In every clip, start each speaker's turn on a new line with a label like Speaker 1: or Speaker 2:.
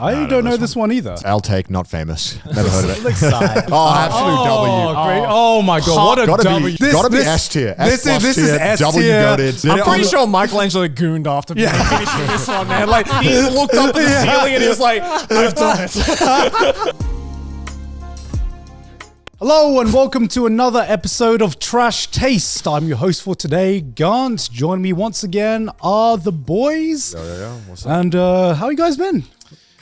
Speaker 1: I don't know this one either.
Speaker 2: I'll take not famous. Never heard of it.
Speaker 3: Side.
Speaker 2: Oh, absolute W.
Speaker 1: Great. Oh my god, what a W.
Speaker 2: Gotta be S tier.
Speaker 1: This is S tier.
Speaker 2: W goated.
Speaker 3: I'm pretty sure Michelangelo gooned after finishing this one, man. Like, he looked up at the ceiling and he was like, I've done it.
Speaker 1: Hello and welcome to another episode of Trash Taste. I'm your host for today, Garnt. Joining me once again are the boys.
Speaker 2: Yo. What's up?
Speaker 1: And how you guys been?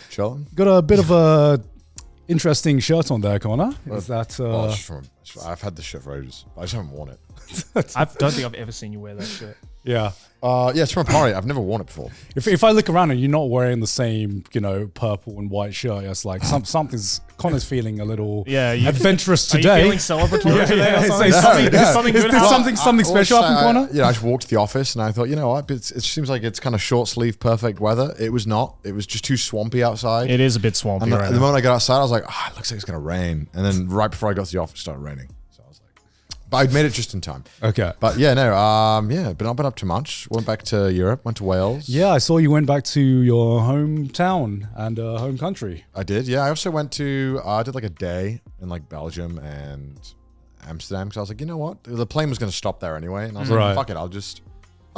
Speaker 2: Chilling.
Speaker 1: Got a bit of a interesting shirt on there, Connor. Is that?
Speaker 2: I've had this shirt for ages. I just haven't worn it.
Speaker 3: I don't think I've ever seen you wear that shirt.
Speaker 1: Yeah.
Speaker 2: Yeah, it's from a party. I've never worn it before.
Speaker 1: If I look around and you're not wearing the same, purple and white shirt, it's like something's Connor's feeling a little adventurous today.
Speaker 3: Are you feeling celebratory today or something?
Speaker 1: Something special up in Connor?
Speaker 2: I just walked to the office and I thought, you know what? It seems like it's kind of short sleeve, perfect weather. It was not. It was just too swampy outside.
Speaker 3: It is a bit swampy
Speaker 2: and
Speaker 3: right
Speaker 2: the
Speaker 3: now.
Speaker 2: moment I got outside, I was like, it looks like it's going to rain. And then right before I got to the office, it started raining. But I made it just in time.
Speaker 1: Okay.
Speaker 2: But been up too much. Went back to Europe, went to Wales.
Speaker 1: Yeah, I saw you went back to your hometown and home country.
Speaker 2: I did, yeah. I also went to, I did like a day in like Belgium and Amsterdam because I was like, you know what? The plane was going to stop there anyway. And I was like, fuck it, I'll just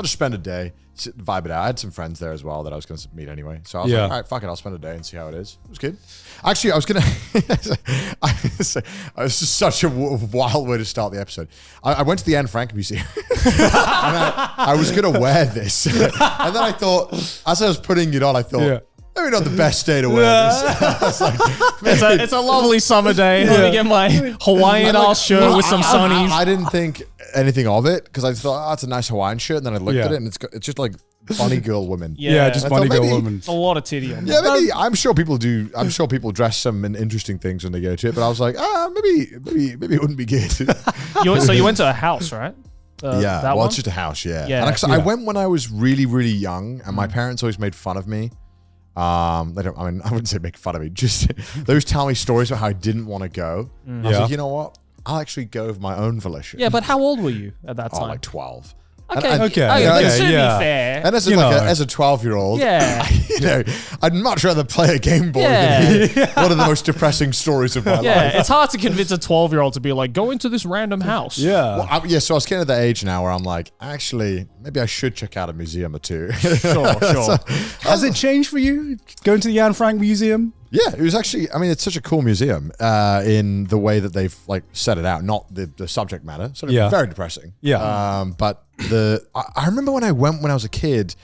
Speaker 2: spend a day, vibe it out. I had some friends there as well that I was going to meet anyway. So I was like, all right, fuck it, I'll spend a day and see how it is. It was good. Actually, I was going to, it was just such a wild way to start the episode. I went to the Anne Frank Museum and I was going to wear this. And then I thought, as I was putting it on, I thought, maybe not the best day to wear this.
Speaker 3: It's a lovely summer day. Let me get my Hawaiian-ass shirt with some sunnies.
Speaker 2: I didn't think anything of it because I thought, it's a nice Hawaiian shirt. And then I looked at it and it's just like bunny girl women.
Speaker 1: Just bunny girl women.
Speaker 3: It's a lot of titty on
Speaker 2: that. Yeah, maybe I'm sure people do. I'm sure people dress some interesting things when they go to it. But I was like, maybe it wouldn't be good.
Speaker 3: So you went to a house, right?
Speaker 2: It's just a house. I went when I was really, really young, and my parents always made fun of me. I wouldn't say make fun of me. Just they always tell me stories about how I didn't want to go. I was like, you know what? I'll actually go of my own volition.
Speaker 3: Yeah, but how old were you at that time?
Speaker 2: Like 12.
Speaker 3: Okay.
Speaker 1: That
Speaker 3: should be fair.
Speaker 2: And as a 12-year-old, I'd much rather play a Game Boy than hear one of the most depressing stories of my life.
Speaker 3: Yeah, it's hard to convince a 12-year-old to be like, go into this random house.
Speaker 2: So I was getting to that age now where I'm like, actually, maybe I should check out a museum or two.
Speaker 3: Sure.
Speaker 1: Has it changed for you going to the Anne Frank Museum?
Speaker 2: Yeah, it was actually, it's such a cool museum in the way that they've like set it out, not the subject matter. Very depressing.
Speaker 1: Yeah.
Speaker 2: But I remember when I went when I was a kid,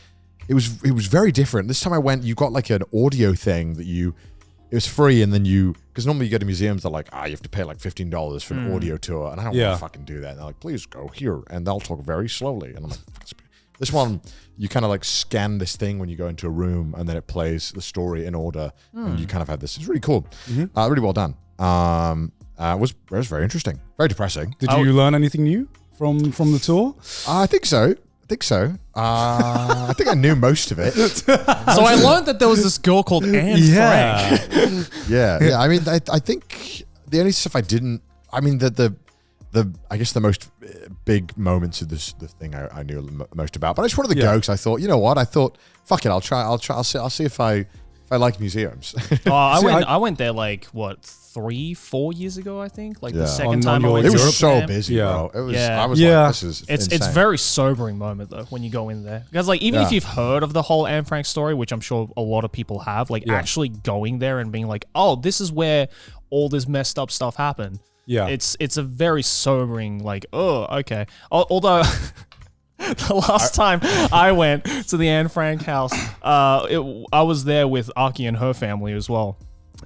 Speaker 2: it was very different. This time I went, you got like an audio thing that it was free, and then because normally you go to museums, they're like, you have to pay like $15 for an audio tour, and I don't want to fucking do that. And they're like, please go here, and they'll talk very slowly. And I'm like, this one, you kind of like scan this thing when you go into a room, and then it plays the story in order, and you kind of have this. It's really cool, really well done. It was very interesting, very depressing.
Speaker 1: Did you learn anything new from the tour?
Speaker 2: I think so. I think I knew most of it.
Speaker 3: So I learned that there was this girl called Anne Frank.
Speaker 2: Yeah. I think the only stuff I didn't. I guess the most big moments of the thing I knew most about. But I just wanted to go because I thought, you know what? I thought, fuck it, I'll try. I'll see if I like museums.
Speaker 3: I went there like 3-4 years ago, I think. Like the second time I went
Speaker 2: to
Speaker 3: Europe.
Speaker 2: It was so busy, bro. It was. I was like, this is insane.
Speaker 3: It's very sobering moment though when you go in there, because like even if you've heard of the whole Anne Frank story, which I'm sure a lot of people have, like actually going there and being like, oh, this is where all this messed up stuff happened. Yeah, it's a very sobering, like, oh, okay. Although the last time I went to the Anne Frank house, I was there with Aki and her family as well.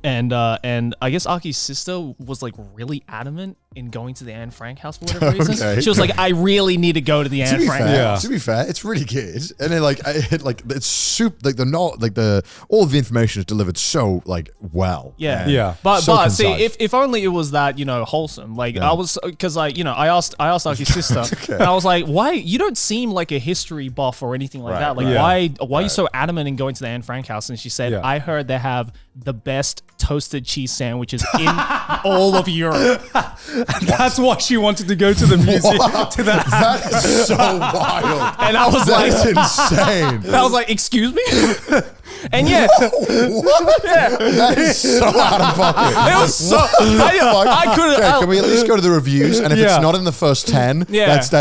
Speaker 3: And I guess Aki's sister was like really adamant in going to the Anne Frank house for whatever reason. She was like, I really need to go to the Anne Frank house.
Speaker 2: To be fair, it's really good. And then it's soup, like all of the information is delivered so like well.
Speaker 3: Yeah. But so see, if only it was that, wholesome. Like I was, because I asked Aki's sister and I was like, why, you don't seem like a history buff or anything like that. Like why are you so adamant in going to the Anne Frank house? And she said, I heard they have the best toasted cheese sandwiches in all of Europe.
Speaker 1: That's why she wanted to go to the museum. To that.
Speaker 2: That is so wild.
Speaker 3: And I was
Speaker 2: That's insane.
Speaker 3: And I was like, excuse me? And yeah,
Speaker 2: That is so out of pocket.
Speaker 3: it was so. I couldn't.
Speaker 2: Okay, can we at least go to the reviews? And if
Speaker 1: Yeah.
Speaker 2: it's not in the first 10, that's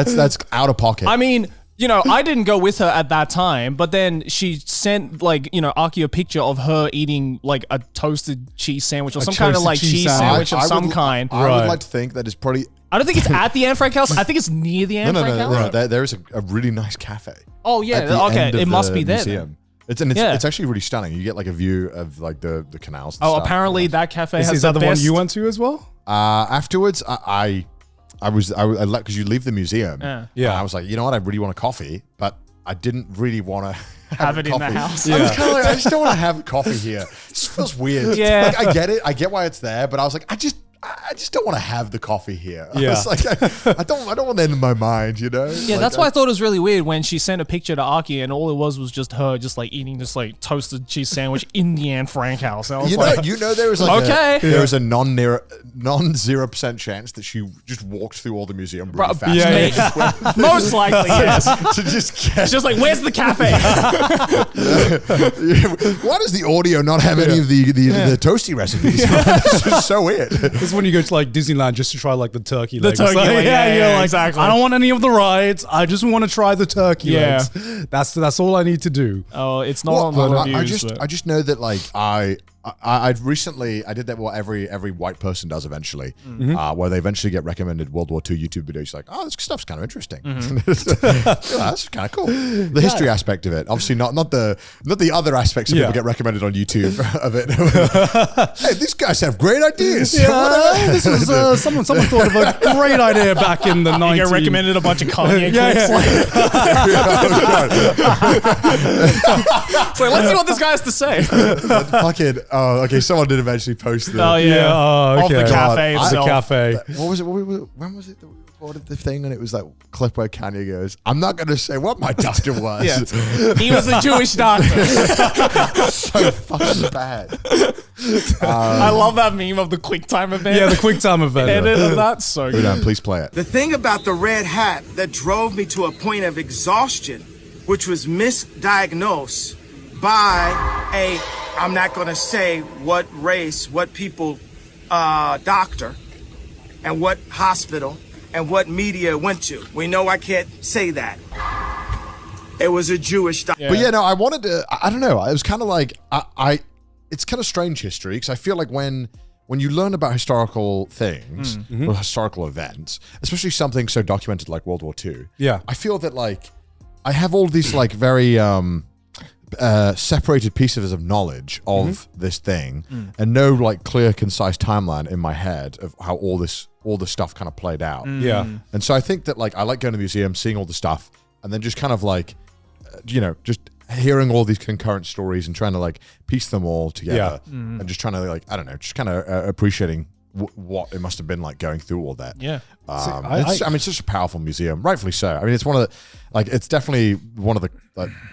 Speaker 2: out of pocket.
Speaker 3: I mean, you know, I didn't go with her at that time, but then she sent like, you know, Aki a picture of her eating like a toasted cheese sandwich or some kind of
Speaker 1: toasted
Speaker 3: like
Speaker 1: cheese
Speaker 3: cheese
Speaker 1: sandwich.
Speaker 3: sandwich of some kind.
Speaker 2: I
Speaker 1: Right.
Speaker 2: would like to think that it's probably...
Speaker 3: I don't think it's at the Anne Frank house. I think it's near the Anne Frank house.
Speaker 2: No. There is a really nice cafe.
Speaker 3: Oh
Speaker 2: at
Speaker 3: yeah,
Speaker 2: the
Speaker 3: okay.
Speaker 2: end of
Speaker 3: It must
Speaker 2: the
Speaker 3: be there.
Speaker 2: museum.
Speaker 3: Then.
Speaker 2: It's actually really stunning. You get like a view of like the canals. And
Speaker 3: Oh,
Speaker 2: stuff.
Speaker 3: apparently that cafe has
Speaker 1: Is that the one
Speaker 3: best-
Speaker 1: you went to as well?
Speaker 2: Afterwards, I left because you leave the museum.
Speaker 3: Yeah.
Speaker 1: Yeah.
Speaker 2: And I was like, you know what? I really want a coffee, but I didn't really want to
Speaker 3: Have it in the
Speaker 2: coffee.
Speaker 3: house.
Speaker 2: I was kind of like, I just don't want to have coffee here. It just feels weird.
Speaker 3: Yeah.
Speaker 2: Like, I get it. I get why it's there, but I was like, I just don't want to have the coffee here. I
Speaker 1: Yeah.
Speaker 2: was like, I don't want that in my mind, you know?
Speaker 3: Yeah,
Speaker 2: Like,
Speaker 3: that's why I thought it was really weird when she sent a picture to Aki and all it was just her just like eating this like toasted cheese sandwich in the Anne Frank house. And I was
Speaker 2: You know, there was like
Speaker 3: Okay.
Speaker 2: there was a non 0% chance that she just walked through all the museum really fast.
Speaker 1: Yeah.
Speaker 3: most likely, yes.
Speaker 2: To just get.
Speaker 3: It's just like, where's the cafe?
Speaker 2: Why does the audio not have any of the toasty recipes? It's just so weird.
Speaker 1: This is when you go to like Disneyland just to try like the turkey legs.
Speaker 3: turkey
Speaker 1: Like,
Speaker 3: leg, yeah,
Speaker 1: you're like,
Speaker 3: exactly.
Speaker 1: I don't want any of the rides. I just want to try the turkey
Speaker 3: Yeah.
Speaker 1: legs. That's all I need to do.
Speaker 3: Oh, it's not on the reviews.
Speaker 2: I just know that like I recently I did that what every white person does eventually, where they eventually get recommended World War II YouTube videos. Like, oh, this stuff's kind of interesting. Yeah, that's kind of cool. The history aspect of it, obviously not the other aspects of people get recommended on YouTube of it. Hey, these guys have great ideas.
Speaker 1: Yeah, this was someone thought of a great idea back in the 90s.
Speaker 3: You get recommended a bunch of Kanye
Speaker 1: Yeah,
Speaker 3: clips.
Speaker 1: yeah.
Speaker 3: So let's see what this guy has to say.
Speaker 2: Fucking okay. Someone did eventually post the.
Speaker 3: Oh yeah,
Speaker 1: oh,
Speaker 3: of the
Speaker 1: okay.
Speaker 3: cafe
Speaker 2: God,
Speaker 3: itself.
Speaker 1: The cafe.
Speaker 2: What was it? When was it that we recorded the thing? And it was that clip where Kanye goes, "I'm not going to say what my doctor was."
Speaker 3: Yeah. He was a Jewish doctor.
Speaker 2: So fucking bad.
Speaker 3: I love that meme of the QuickTime event.
Speaker 1: Yeah, the QuickTime event.
Speaker 3: Edit of that, so good.
Speaker 2: Mudan, please play it.
Speaker 4: The thing about the red hat that drove me to a point of exhaustion, which was misdiagnosed by I'm not going to say what race, what people, doctor, and what hospital, and what media it went to. We know I can't say that. It was a Jewish doctor.
Speaker 2: But yeah, no, I wanted to. I don't know. It was kind of like it's kind of strange history because I feel like when you learn about historical things or historical events, especially something so documented like World War II, I feel that like I have all these like very separated pieces of knowledge of this thing and no like clear, concise timeline in my head of how all this stuff kind of played out.
Speaker 1: Yeah.
Speaker 2: And so I think that like I like going to the museum, seeing all the stuff, and then just kind of like, just hearing all these concurrent stories and trying to like piece them all together and just trying to like, I don't know, just kind of appreciating what it must have been like going through all that.
Speaker 3: Yeah.
Speaker 2: It's such a powerful museum, rightfully so. I mean, it's one of the, like, it's definitely one of the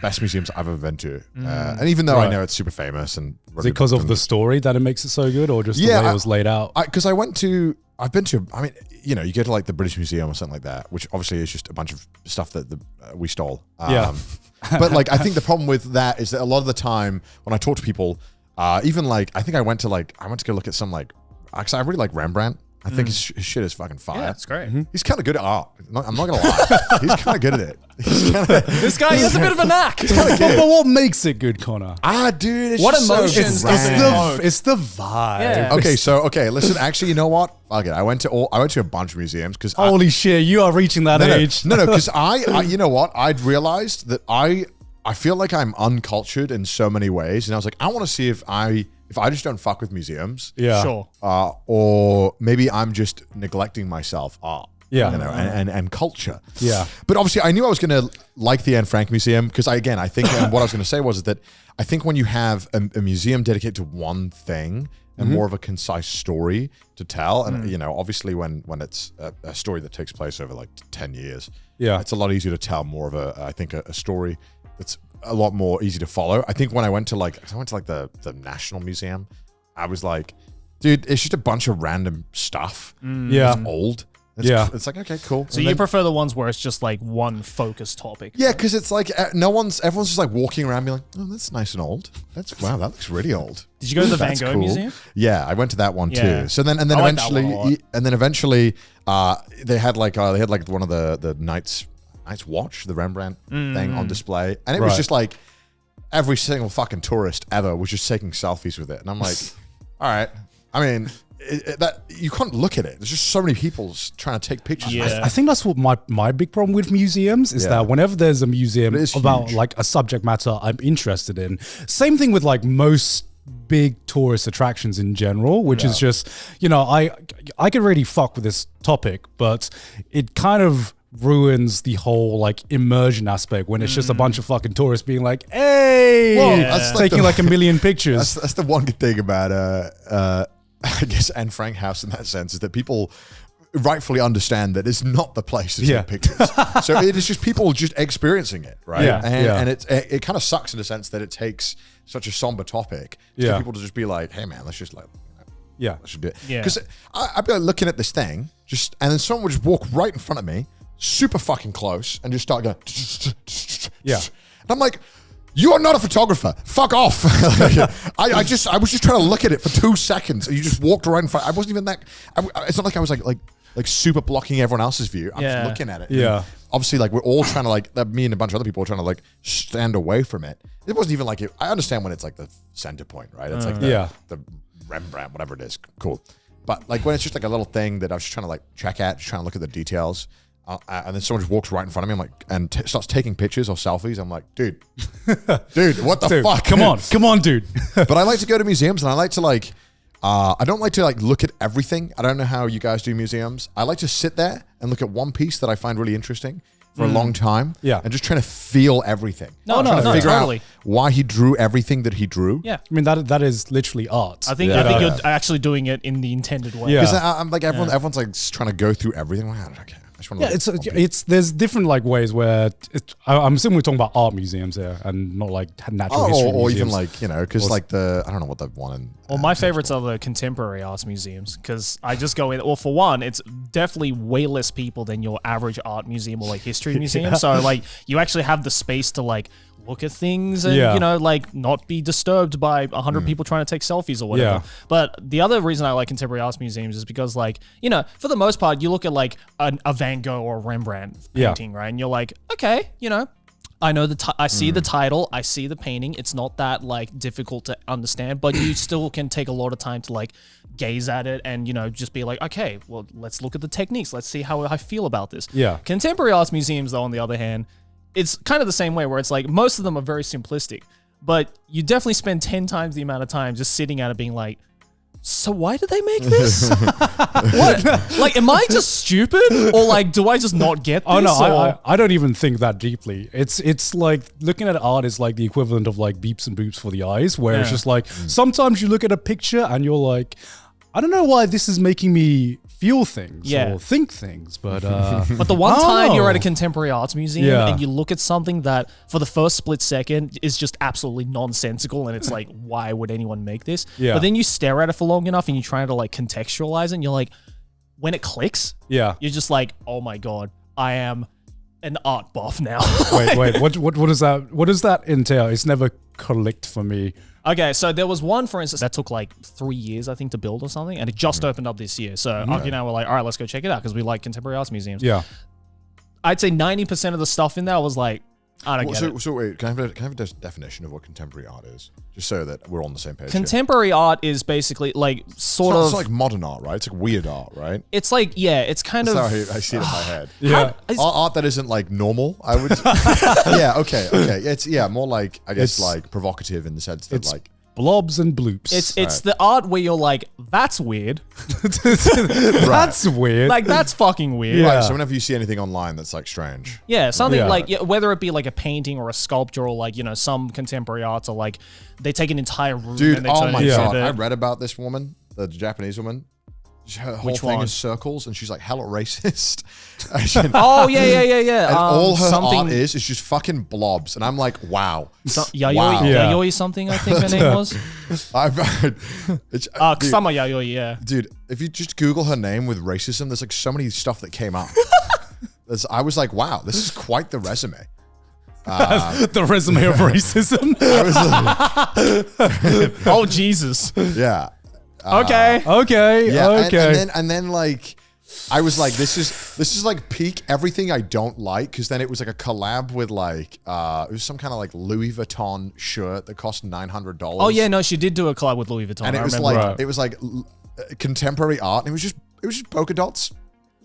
Speaker 2: best museums I've ever been to. And even though I know it's super famous and
Speaker 1: Is it because of the story that it makes it so good, or just the way it was laid out?
Speaker 2: Because I've been to, I mean, you go to like the British Museum or something like that, which obviously is just a bunch of stuff that we stole. But like, I think the problem with that is that a lot of the time when I talk to people, even like, I think I went to go look at some like, actually I really like Rembrandt. I think his shit is fucking fire.
Speaker 3: Yeah, that's great.
Speaker 2: He's kind of good at art. I'm not gonna lie. He's kind of good at it.
Speaker 3: This guy has a bit of a knack.
Speaker 1: But what makes it good, Connor?
Speaker 2: Dude, it's
Speaker 3: What
Speaker 2: just
Speaker 3: emotions
Speaker 2: so
Speaker 3: does it
Speaker 2: grand.
Speaker 3: evoke?
Speaker 1: It's the vibe.
Speaker 3: Yeah.
Speaker 2: Okay, listen, actually, you know what? Fuck it. I went to a bunch of museums because
Speaker 1: Holy shit, you are reaching that age.
Speaker 2: No, because I you know what? I'd realized that I feel like I'm uncultured in so many ways, and I was like, I want to see if I just don't fuck with museums,
Speaker 3: Sure.
Speaker 2: or maybe I'm just neglecting myself art, and culture, But obviously, I knew I was going to like the Anne Frank Museum because I think and what I was going to say was that I think when you have a museum dedicated to one thing and more of a concise story to tell, and obviously when it's a story that takes place over like 10 years, it's a lot easier to tell more of a story that's a lot more easy to follow. I think when I went to the National Museum, I was like, dude, it's just a bunch of random stuff. It's old. It's like, okay, cool.
Speaker 3: So you prefer the ones where it's just like one focused topic?
Speaker 2: Yeah, because it's like everyone's just like walking around being like, oh, that's nice and old. Wow, that looks really old.
Speaker 3: Did you go to the Van Gogh Museum?
Speaker 2: Yeah, I went to that one too. So then eventually they had like one of the Night's Watch, the Rembrandt thing on display, and it was just like every single fucking tourist ever was just taking selfies with it, and I'm like, all right. I mean, that you can't look at it. There's just so many people trying to take pictures.
Speaker 1: Yeah. I think that's what my big problem with museums is that whenever there's a museum about like a subject matter I'm interested in, same thing with like most big tourist attractions in general, which is just, I could really fuck with this topic, but it kind of ruins the whole like immersion aspect when it's just a bunch of fucking tourists being like, hey, taking like a million pictures.
Speaker 2: That's the one good thing about I guess Anne Frank House in that sense, is that people rightfully understand that it's not the place to take pictures. So it is just people just experiencing it, right? And it kind of sucks in the sense that it takes such a somber topic for people to just be like, hey man, let's just like, let's just do it. Because I'd be like looking at this thing, and then someone would just walk right in front of me, super fucking close, and just start going, and I'm like, you are not a photographer. Fuck off. I was just trying to look at it for 2 seconds, and you just walked right in front. I wasn't even that. It's not like I was like super blocking everyone else's view. I'm just looking at it.
Speaker 1: Yeah.
Speaker 2: And obviously, like we're all trying to like me and a bunch of other people are trying to like stand away from it. It wasn't even like it. I understand when it's like the center point, right? It's like the Rembrandt, whatever it is. Cool. But like when it's just like a little thing that I was just trying to like check out, just trying to look at the details. And then someone just walks right in front of me. I'm like, and starts taking pictures or selfies. I'm like, dude, what the fuck?
Speaker 1: Come on, dude.
Speaker 2: But I like to go to museums, and I like to like, I don't like to like look at everything. I don't know how you guys do museums. I like to sit there and look at one piece that I find really interesting for a long time.
Speaker 1: Yeah.
Speaker 2: And just trying to feel everything.
Speaker 3: No,
Speaker 2: Figure
Speaker 3: totally.
Speaker 2: out why he drew everything that he drew.
Speaker 3: Yeah.
Speaker 1: I mean, that is literally art.
Speaker 3: I think you're actually doing it in the intended way.
Speaker 2: Because I'm like, everyone's like trying to go through everything. Okay.
Speaker 1: It's there's different like ways where I'm assuming we're talking about art museums here and not like natural history
Speaker 2: or
Speaker 1: museums.
Speaker 2: even like because like I don't know what the one in.
Speaker 3: Well, my favorites are the contemporary arts museums because I just go in. Well, for one, it's definitely way less people than your average art museum or like history museum. So like you actually have the space to like look at things and like not be disturbed by 100 people trying to take selfies or whatever. But the other reason I like contemporary arts museums is because like for the most part you look at like a Van Gogh or a Rembrandt painting, right? And you're like, okay, I know I see the title, I see the painting. It's not that like difficult to understand, but you still can take a lot of time to like gaze at it and just be like, okay, well, let's look at the techniques. Let's see how I feel about this.
Speaker 1: Yeah.
Speaker 3: Contemporary arts museums, though, on the other hand, it's kind of the same way where it's like most of them are very simplistic, but you definitely spend 10 times the amount of time just sitting at it being like, so why did they make this? What? Like, am I just stupid? Or like, do I just not get this?
Speaker 1: Oh no, I don't even think that deeply. It's like looking at art is like the equivalent of like beeps and boops for the eyes, where it's just like sometimes you look at a picture and you're like, I don't know why this is making me feel things or think things, but
Speaker 3: the one time you're at a contemporary arts museum and you look at something that for the first split second is just absolutely nonsensical and it's like, why would anyone make this? But then you stare at it for long enough and you try to like contextualize it and you're like, when it clicks, you're just like, oh my God, I am an art buff now.
Speaker 2: Wait,
Speaker 1: what does that entail? It's never clicked for me.
Speaker 3: Okay, so there was one, for instance, that took like 3 years, I think, to build or something, and it just opened up this year. So Aki and I were like, all right, let's go check it out because we like contemporary arts museums.
Speaker 1: Yeah.
Speaker 3: I'd say 90% of the stuff in there was like, I don't get it.
Speaker 2: So wait, can I have a definition of what contemporary art is? Just so that we're on the same page.
Speaker 3: Contemporary art is basically like
Speaker 2: It's like modern art, right? It's like weird art, right?
Speaker 3: It's like, it's kind
Speaker 2: That's
Speaker 3: of...
Speaker 2: how I see it in my head.
Speaker 3: Art
Speaker 2: that isn't like normal, I would... okay. It's, more like, I guess, like provocative in the sense that like...
Speaker 1: blobs and bloops.
Speaker 3: It's the art where you're like, that's weird.
Speaker 1: That's weird.
Speaker 3: Like, that's fucking weird.
Speaker 1: Yeah.
Speaker 2: Right, so whenever you see anything online that's like strange.
Speaker 3: Yeah, something like, whether it be like a painting or a sculpture or like, some contemporary arts are like, they take an entire room and they turn it into
Speaker 2: God. I read about this woman, the Japanese woman. her whole
Speaker 3: Which
Speaker 2: thing
Speaker 3: one?
Speaker 2: is circles, and she's like hella racist.
Speaker 3: Oh yeah.
Speaker 2: And all her art is just fucking blobs, and I'm like, wow.
Speaker 3: Yayoi something, I think her name was. Kusama Yayoi, yeah.
Speaker 2: Dude, if you just Google her name with racism, there's like so many stuff that came up. I was like, wow, this is quite the resume.
Speaker 1: The resume of racism.
Speaker 3: Oh Jesus.
Speaker 2: Yeah.
Speaker 3: Okay.
Speaker 1: Okay.
Speaker 2: And then like, I was like, this is like peak everything I don't like, because then it was like a collab with like it was some kind of like Louis Vuitton shirt that cost $900.
Speaker 3: Oh yeah, no, she did do a collab with Louis Vuitton.
Speaker 2: And it was like it was like contemporary art, and it was just polka dots,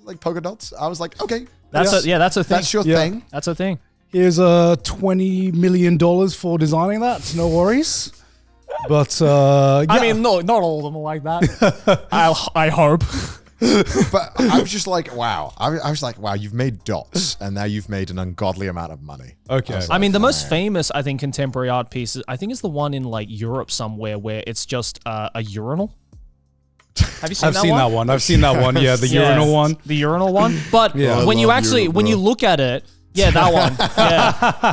Speaker 2: like polka dots. I was like, okay,
Speaker 3: that's a thing.
Speaker 2: That's your thing.
Speaker 3: That's a thing.
Speaker 1: Here's $20 million for designing that. No worries. But I
Speaker 3: mean, no, not all of them are like that. I hope.
Speaker 2: But I was just like, wow. I was like, wow, you've made dots, and now you've made an ungodly amount of money.
Speaker 1: Okay.
Speaker 3: I mean, the most famous, I think, contemporary art piece, I think, is the one in like Europe somewhere where it's just a urinal. Have you seen
Speaker 1: I've seen that one. I've seen that one. Yeah, the urinal one.
Speaker 3: The urinal one. But when you actually, when you look at it, yeah, that one. Yeah,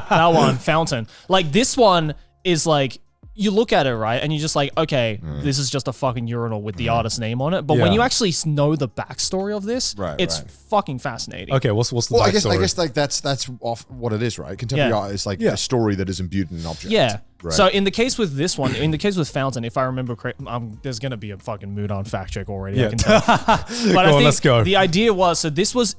Speaker 3: that one. Fountain. Like this one is like, you look at it, right, and you're just like, okay, this is just a fucking urinal with the artist's name on it. But when you actually know the backstory of this, it's fucking fascinating.
Speaker 1: Okay, what's the backstory?
Speaker 2: I guess like that's off what it is, right? Contemporary art is like a story that is imbued in an object.
Speaker 3: Yeah.
Speaker 2: Right.
Speaker 3: So in the case with this one, in the case with Fountain, if I remember correctly, there's going to be a fucking Mudan fact check already. I can tell. But I think
Speaker 1: let's go.
Speaker 3: The idea was, so this was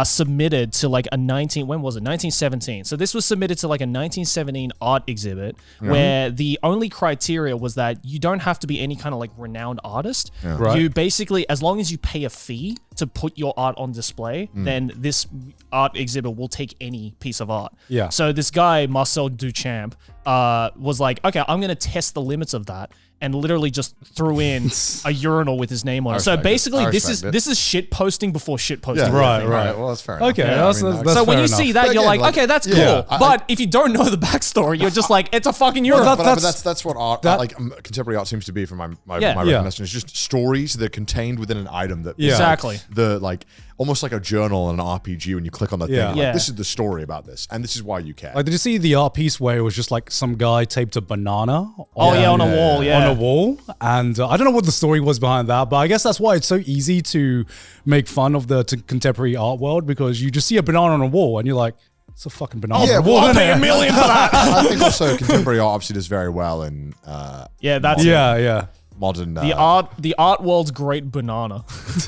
Speaker 3: submitted to like when was it? 1917. So this was submitted to like a 1917 art exhibit where the only criteria was that you don't have to be any kind of like renowned artist.
Speaker 1: Yeah. Right.
Speaker 3: You basically, as long as you pay a fee to put your art on display, then this art exhibit will take any piece of art.
Speaker 1: Yeah.
Speaker 3: So this guy, Marcel Duchamp, was like, okay, I'm going to test the limits of that, and literally just threw in a urinal with his name on it. So basically, this is shit posting before shit posting.
Speaker 2: Yeah,
Speaker 1: right.
Speaker 2: Well, that's fair enough.
Speaker 1: Okay,
Speaker 2: Yeah,
Speaker 1: that's
Speaker 3: so when you see that,
Speaker 2: But
Speaker 3: you're
Speaker 2: again,
Speaker 3: like, okay, that's cool. But if you don't know the backstory, you're just like, it's a fucking urinal.
Speaker 2: But that's what art, like contemporary art seems to be, from my recognition. It's just stories that are contained within an item that
Speaker 3: Exactly.
Speaker 2: the like almost like a journal and an RPG. When you click on that thing, like, this is the story about this, and this is why you care.
Speaker 1: Like, did you see the art piece where it was just like some guy taped a banana?
Speaker 3: On a wall,
Speaker 1: on a wall, and I don't know what the story was behind that, but I guess that's why it's so easy to make fun of the contemporary art world, because you just see a banana on a wall and you're like, it's a fucking banana.
Speaker 2: Yeah,
Speaker 1: well,
Speaker 3: I'll pay $1 million for that.
Speaker 2: I think also contemporary art obviously does very well in modern
Speaker 3: the art world's great banana.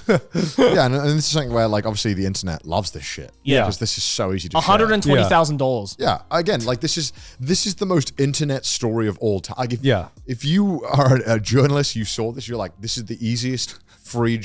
Speaker 2: yeah, and this is something where like obviously the internet loves this shit.
Speaker 3: Yeah,
Speaker 2: because this is so easy to
Speaker 3: $120,000.
Speaker 2: Yeah, again, like this is the most internet story of all time. Like if you are a journalist, you saw this, you're like, this is the easiest free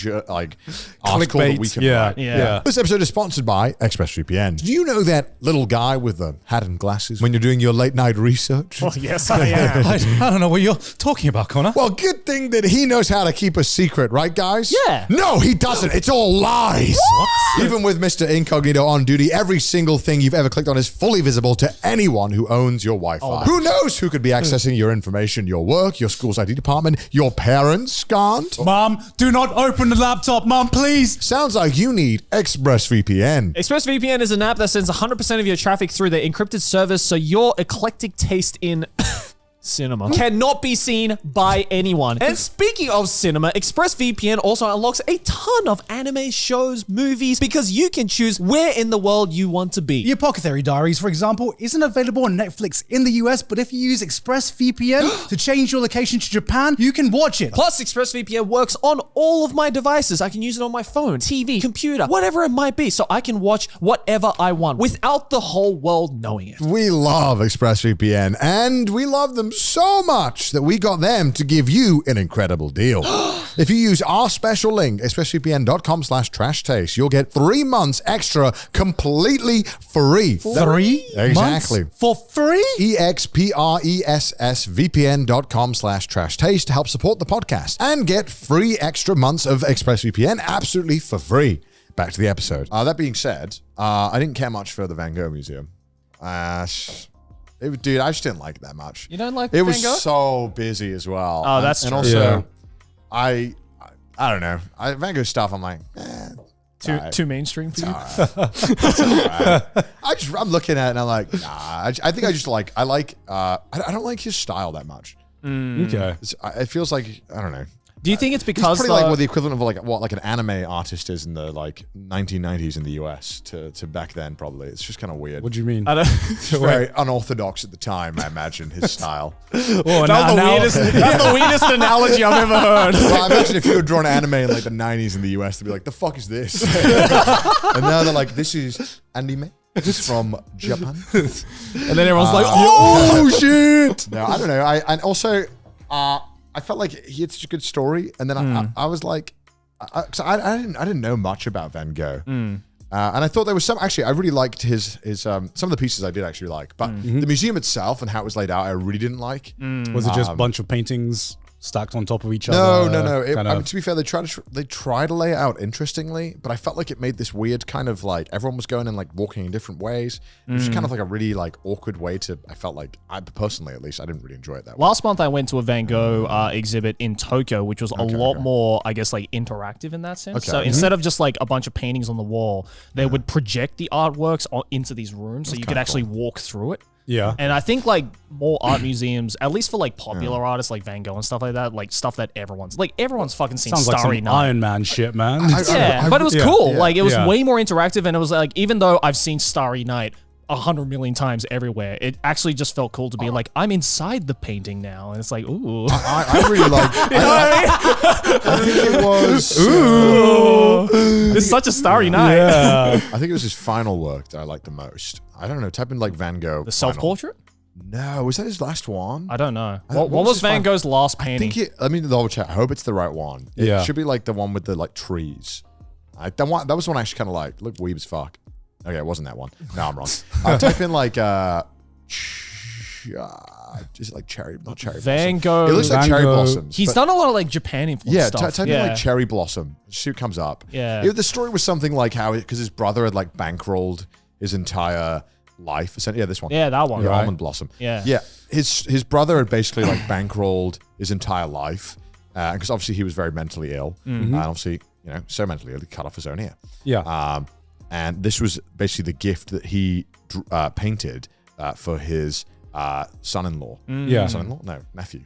Speaker 2: article that we can write.
Speaker 3: Yeah.
Speaker 2: This episode is sponsored by ExpressVPN. Do you know that little guy with the hat and glasses when you're doing your late night research?
Speaker 3: Oh, yes, I am.
Speaker 1: I don't know what you're talking about, Connor.
Speaker 2: Well, good thing that he knows how to keep a secret, right, guys?
Speaker 3: Yeah.
Speaker 2: No, he doesn't. It's all lies. What? Even with Mr. Incognito on duty, every single thing you've ever clicked on is fully visible to anyone who owns your Wi-Fi. Oh, who knows who could be accessing your information, your work, your school's IT department, your parents, Garnt?
Speaker 1: Mom, do not open the laptop, Mom, please.
Speaker 2: Sounds like you need ExpressVPN.
Speaker 3: ExpressVPN is an app that sends 100% of your traffic through the encrypted service, so your eclectic taste in cinema cannot be seen by anyone. And speaking of cinema, ExpressVPN also unlocks a ton of anime shows, movies, because you can choose where in the world you want to be.
Speaker 1: The Apothecary Diaries, for example, isn't available on Netflix in the US, but if you use ExpressVPN to change your location to Japan, you can watch it.
Speaker 3: Plus, ExpressVPN works on all of my devices. I can use it on my phone, TV, computer, whatever it might be, so I can watch whatever I want without the whole world knowing it.
Speaker 2: We love ExpressVPN, and we love them so much that we got them to give you an incredible deal. If you use our special link, expressvpn.com/trashtaste, you'll get 3 months extra completely free.
Speaker 1: 3
Speaker 2: Exactly.
Speaker 1: months for free?
Speaker 2: expressvpn.com/trashtaste to help support the podcast and get free extra months of ExpressVPN absolutely for free. Back to the episode. That being said, I didn't care much for the Van Gogh Museum. Dude, I just didn't like it that much.
Speaker 3: You don't like
Speaker 2: it? It
Speaker 3: Van
Speaker 2: was
Speaker 3: Gogh?
Speaker 2: so busy as well.
Speaker 3: Oh, that's true.
Speaker 2: And also, I I don't know. Van Gogh stuff, I'm like,
Speaker 3: Too mainstream for you?
Speaker 2: It's all right. I'm looking at it and I'm like, nah. I think I don't like his style that much.
Speaker 1: Okay.
Speaker 2: It feels like, I don't know.
Speaker 3: Do you think it's because
Speaker 2: pretty like what the equivalent of like an anime artist is in the like 1990s in the US to back then? Probably it's just kind of weird.
Speaker 1: What do you mean?
Speaker 2: It's very unorthodox at the time, I imagine, his style.
Speaker 3: That's the weirdest analogy I've ever heard.
Speaker 2: Well, I imagine if you had drawn anime in like the 90s in the US, they'd be like, the fuck is this? And now they're like, this is anime. It's from Japan.
Speaker 3: And then everyone's like, oh shit.
Speaker 2: No, I don't know. And also, I felt like he had such a good story, and then I was like, I didn't know much about Van Gogh, and I thought there was some. Actually, I really liked his some of the pieces I did actually like, but the museum itself and how it was laid out, I really didn't like.
Speaker 1: Was it just a bunch of paintings stacked on top of each other?
Speaker 2: No. To be fair, they tried to lay it out interestingly, but I felt like it made this weird kind of like everyone was going and like walking in different ways. It was just kind of like a really like awkward way to. I felt like personally, at least, I didn't really enjoy it that way.
Speaker 3: Last month, I went to a Van Gogh exhibit in Tokyo, which was a lot more, I guess, like interactive in that sense.
Speaker 2: Okay.
Speaker 3: So instead of just like a bunch of paintings on the wall, they would project the artworks into these rooms, so you could actually walk through it.
Speaker 1: Yeah.
Speaker 3: And I think like more art museums, at least for like popular artists like Van Gogh and stuff like that, like stuff that everyone's fucking seen
Speaker 1: Sounds
Speaker 3: Starry
Speaker 1: like some
Speaker 3: Night.
Speaker 1: Iron Man shit, man.
Speaker 3: But it was cool.
Speaker 1: Yeah.
Speaker 3: Like it was way more interactive, and it was like, even though I've seen Starry Night 100 million times everywhere, it actually just felt cool to be like, I'm inside the painting now, and it's like, ooh.
Speaker 2: I really like. I think it was.
Speaker 3: Ooh. It's such a Starry Night.
Speaker 1: Yeah.
Speaker 2: I think it was his final work that I liked the most. I don't know. Type in like Van Gogh.
Speaker 3: The self-portrait?
Speaker 2: No, was that his last one?
Speaker 3: I don't know. What was Van Gogh's last painting?
Speaker 2: Let me double check. I hope it's the right one. It should be like the one with the like trees. That was one I actually kind of liked. Looked weeb as fuck. Okay, it wasn't that one. No, I'm wrong. Type in like is it like cherry? Not cherry.
Speaker 3: Van
Speaker 2: blossom.
Speaker 3: Gogh.
Speaker 2: It looks like cherry blossoms.
Speaker 3: He's done a lot of like Japan influence stuff.
Speaker 2: Type in like cherry blossom. See what comes up.
Speaker 3: Yeah.
Speaker 2: The story was something like how because his brother had like bankrolled his entire life. Yeah, this one.
Speaker 3: Yeah, that one.
Speaker 2: Yeah,
Speaker 3: right?
Speaker 2: Almond blossom.
Speaker 3: Yeah.
Speaker 2: Yeah. His brother had basically like bankrolled his entire life because obviously he was very mentally ill, and obviously so mentally ill he cut off his own ear.
Speaker 1: Yeah.
Speaker 2: And this was basically the gift that he painted for his son-in-law.
Speaker 1: Yeah.
Speaker 2: Son-in-law? No, nephew.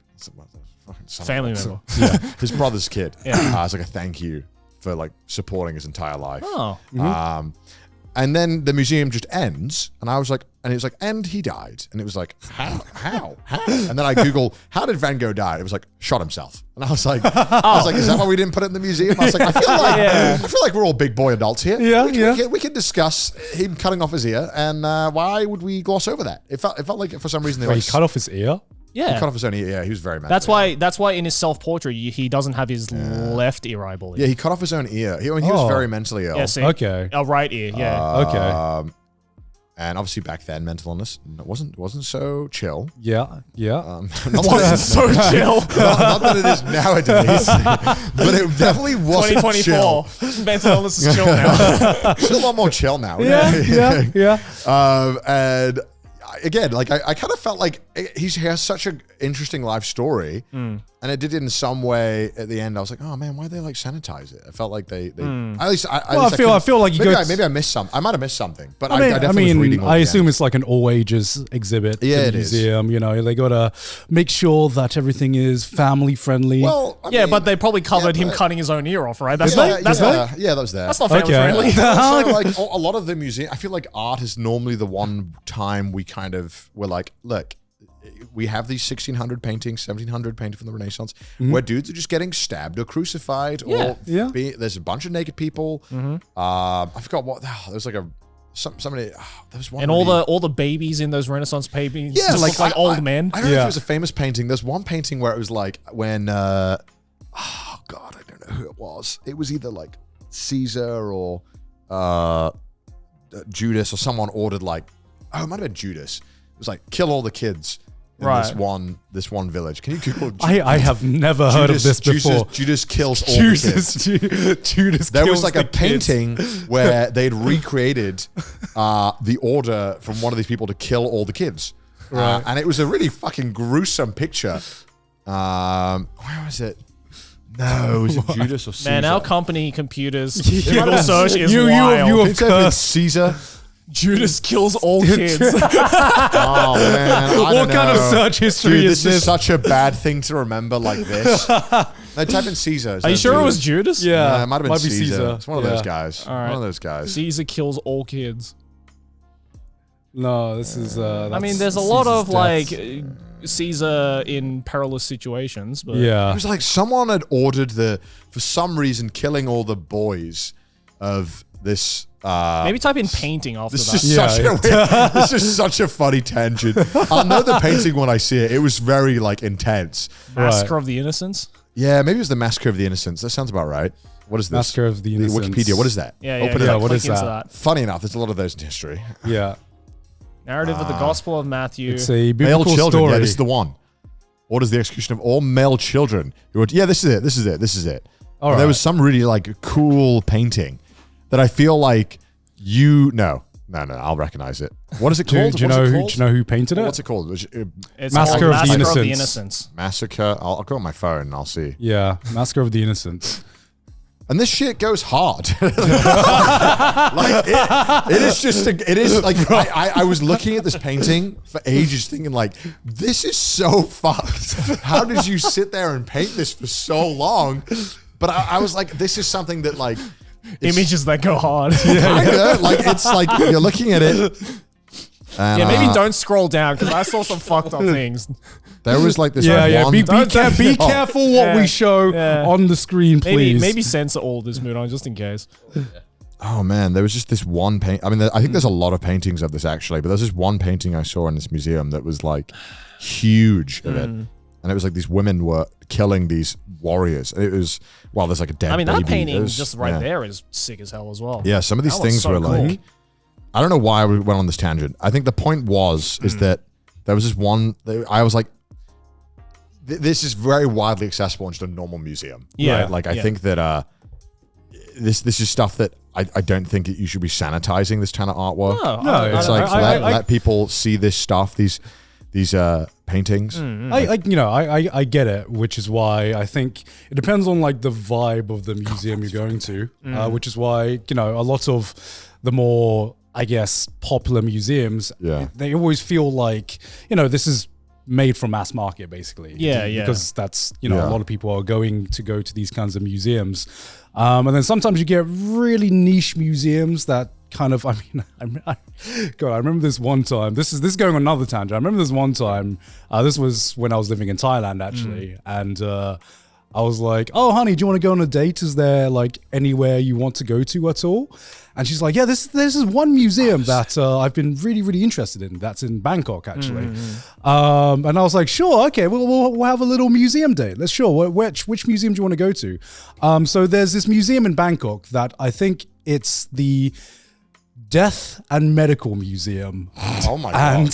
Speaker 3: Family member.
Speaker 2: Yeah. His brother's kid. It's like a thank you for like supporting his entire life.
Speaker 3: Oh.
Speaker 2: And then the museum just ends, and I was like, and it was like, and he died, and it was like, how? And then I Googled, how did Van Gogh die? It was like, shot himself, and I was like, is that why we didn't put it in the museum? I was like, I feel like we're all big boy adults here. We can discuss him cutting off his ear, and why would we gloss over that? It felt like for some reason they
Speaker 1: Wait, he cut off his ear?
Speaker 3: Yeah.
Speaker 2: He cut off his own ear. Yeah, he was very mad.
Speaker 3: That's why in his self-portrait he doesn't have his left ear, I believe.
Speaker 2: Yeah, he cut off his own ear. He was very mentally ill.
Speaker 3: Yeah, see?
Speaker 1: Okay.
Speaker 3: Right ear, yeah.
Speaker 1: Okay.
Speaker 2: And obviously back then, mental illness wasn't so chill.
Speaker 1: Yeah.
Speaker 3: Wasn't so chill.
Speaker 2: Not that it is nowadays, but it definitely wasn't
Speaker 3: 2024.
Speaker 2: chill.
Speaker 3: Mental illness is chill now.
Speaker 2: It's a lot more chill now.
Speaker 1: Yeah.
Speaker 2: And again, like I kind of felt like he has such an interesting life story, and it did in some way at the end. I was like, oh man, why they like sanitize it? I felt like they at least I
Speaker 1: feel like
Speaker 2: maybe I missed some. I might have missed something, but I definitely was reading.
Speaker 1: I assume it's like an all ages exhibit.
Speaker 2: Yeah,
Speaker 1: in
Speaker 2: it
Speaker 1: the museum. They gotta make sure that everything is family friendly.
Speaker 2: Well,
Speaker 3: but they probably covered him cutting his own ear off, right? That was there.
Speaker 2: That's
Speaker 3: not family friendly.
Speaker 2: So, like a lot of the museum, I feel like art is normally the one time we kind of were like, look, we have these 1600 paintings, 1700 painted from the Renaissance, where dudes are just getting stabbed or crucified, or there's a bunch of naked people. I forgot what. There was like somebody. There was one.
Speaker 3: And all the babies in those Renaissance paintings, just like old men.
Speaker 2: I don't know if it was a famous painting. There's one painting where it was like when. I don't know who it was. It was either like Caesar or Judas, or someone ordered like. Oh, it might have been Judas. It was like kill all the kids in this one village. Can you Google?
Speaker 1: I have never heard of this before.
Speaker 2: Judas kills all the kids.
Speaker 1: Judas.
Speaker 2: There was like a painting where they'd recreated the order from one of these people to kill all the kids, and it was a really fucking gruesome picture. Where was it? No, is it Judas or Caesar?
Speaker 3: Man, our company computers Google search is
Speaker 1: you
Speaker 3: wild.
Speaker 1: have cursed.
Speaker 2: Caesar.
Speaker 3: Judas kills all kids.
Speaker 2: Oh man,
Speaker 1: What kind of search history
Speaker 2: Dude,
Speaker 1: is
Speaker 2: this is such a bad thing to remember like this. No, type in Caesar.
Speaker 3: Are you sure it was Judas?
Speaker 1: Yeah,
Speaker 2: it might have been
Speaker 1: be
Speaker 2: Caesar. It's one of
Speaker 1: Yeah.
Speaker 2: those guys.
Speaker 3: All right.
Speaker 2: One of those guys.
Speaker 3: Caesar kills all kids.
Speaker 1: No, this is.
Speaker 3: I mean, there's a lot of Caesar in perilous situations, but
Speaker 2: It
Speaker 1: Yeah.
Speaker 2: was like someone had ordered for some reason, killing all the boys of this.
Speaker 3: maybe type in painting after
Speaker 2: This
Speaker 3: that.
Speaker 2: is such a weird, this is such a funny tangent. I'll know the painting when I see it. It was very like intense.
Speaker 3: Massacre of the Innocents.
Speaker 2: Yeah, maybe it was the Massacre of the Innocents. That sounds about right. What is this?
Speaker 1: Massacre of the Innocents.
Speaker 2: Wikipedia. What is that?
Speaker 3: Yeah,
Speaker 2: Open it
Speaker 3: yeah,
Speaker 2: up.
Speaker 1: what
Speaker 3: click
Speaker 1: is
Speaker 3: into
Speaker 1: that?
Speaker 2: Funny enough, there's a lot of those in history.
Speaker 1: Yeah.
Speaker 3: Narrative of the Gospel of Matthew.
Speaker 1: It's a
Speaker 2: Male
Speaker 1: biblical
Speaker 2: children.
Speaker 1: story.
Speaker 2: Yeah, this is the one. Orders the execution of all male children. Yeah, this is it. This is it. This is it.
Speaker 1: All
Speaker 2: There
Speaker 1: right.
Speaker 2: was some really like cool painting that I feel like no, I'll recognize it. What is it called?
Speaker 1: Do you know who painted it?
Speaker 2: What's it called?
Speaker 3: It's
Speaker 1: Massacre
Speaker 3: called
Speaker 1: of the
Speaker 3: Massacre
Speaker 1: Innocents.
Speaker 2: Massacre. I'll go on my phone and I'll see.
Speaker 1: Yeah, Massacre of the Innocents.
Speaker 2: And this shit goes hard. Like it is just. It is like I was looking at this painting for ages, thinking like, this is so fucked. How did you sit there and paint this for so long? But I was like, this is something that like
Speaker 3: Images that go hard.
Speaker 2: kinda, like it's like you're looking at it. And,
Speaker 3: Yeah, maybe don't scroll down because I saw some fucked up things.
Speaker 2: There was like this.
Speaker 1: Yeah.
Speaker 2: one.
Speaker 1: Be careful what
Speaker 3: Yeah,
Speaker 1: we show
Speaker 3: yeah.
Speaker 1: on the screen, please.
Speaker 3: Maybe censor all this Mudan just in case.
Speaker 2: Oh man, there was just this one paint. I mean, I think there's a lot of paintings of this actually, but there's this one painting I saw in this museum that was like huge of it, and it was like these women were killing these warriors. It was there's like a dead.
Speaker 3: I mean, that
Speaker 2: baby.
Speaker 3: painting
Speaker 2: There's-
Speaker 3: just right
Speaker 2: yeah.
Speaker 3: there is sick as hell as well.
Speaker 2: Yeah, some of these
Speaker 3: That was
Speaker 2: things
Speaker 3: so
Speaker 2: were
Speaker 3: cool.
Speaker 2: like, I don't know why we went on this tangent. I think the point is that there was this one. I was like, this is very widely accessible in just a normal museum.
Speaker 3: Yeah,
Speaker 2: right? Like I
Speaker 3: yeah.
Speaker 2: think that this is stuff that I don't think that you should be sanitizing this kind of artwork.
Speaker 3: No,
Speaker 2: It's like let people see this stuff, these paintings.
Speaker 1: I get it, which is why I think it depends on like the vibe of the museum you're going to, which is why a lot of the more popular museums, they always feel like this is made from mass market basically.
Speaker 3: Yeah.
Speaker 1: Because that's a lot of people are going to go to these kinds of museums, and then sometimes you get really niche museums that kind of, I remember this one time, this is going on another tangent. I remember this one time, this was when I was living in Thailand actually, and I was like, oh honey, do you want to go on a date? Is there like anywhere you want to go to at all? And she's like, yeah, this is one museum that I've been really, really interested in. That's in Bangkok, actually. And I was like, sure, okay, we'll have a little museum date. Let's sure. Which museum do you want to go to? So there's this museum in Bangkok that I think it's the Death and Medical Museum.
Speaker 2: Oh my god!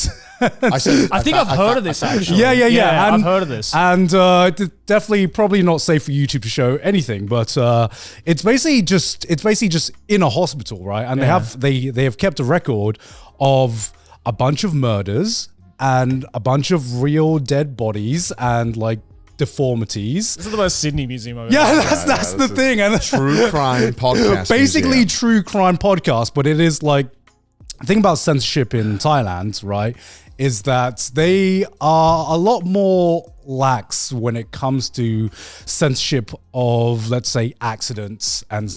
Speaker 3: I think I've heard of this actually.
Speaker 1: Yeah.
Speaker 3: I've heard of this.
Speaker 1: And definitely, probably not safe for YouTube to show anything, but it's basically just in a hospital, right? And they have kept a record of a bunch of murders and a bunch of real dead bodies and like deformities.
Speaker 3: This is the most Sydney museum I've ever
Speaker 1: Yeah, that's the thing. And
Speaker 2: True crime podcast.
Speaker 1: basically
Speaker 2: museum.
Speaker 1: true crime podcast, but it is like, the thing about censorship in Thailand, right, is that they are a lot more lax when it comes to censorship of, let's say, accidents and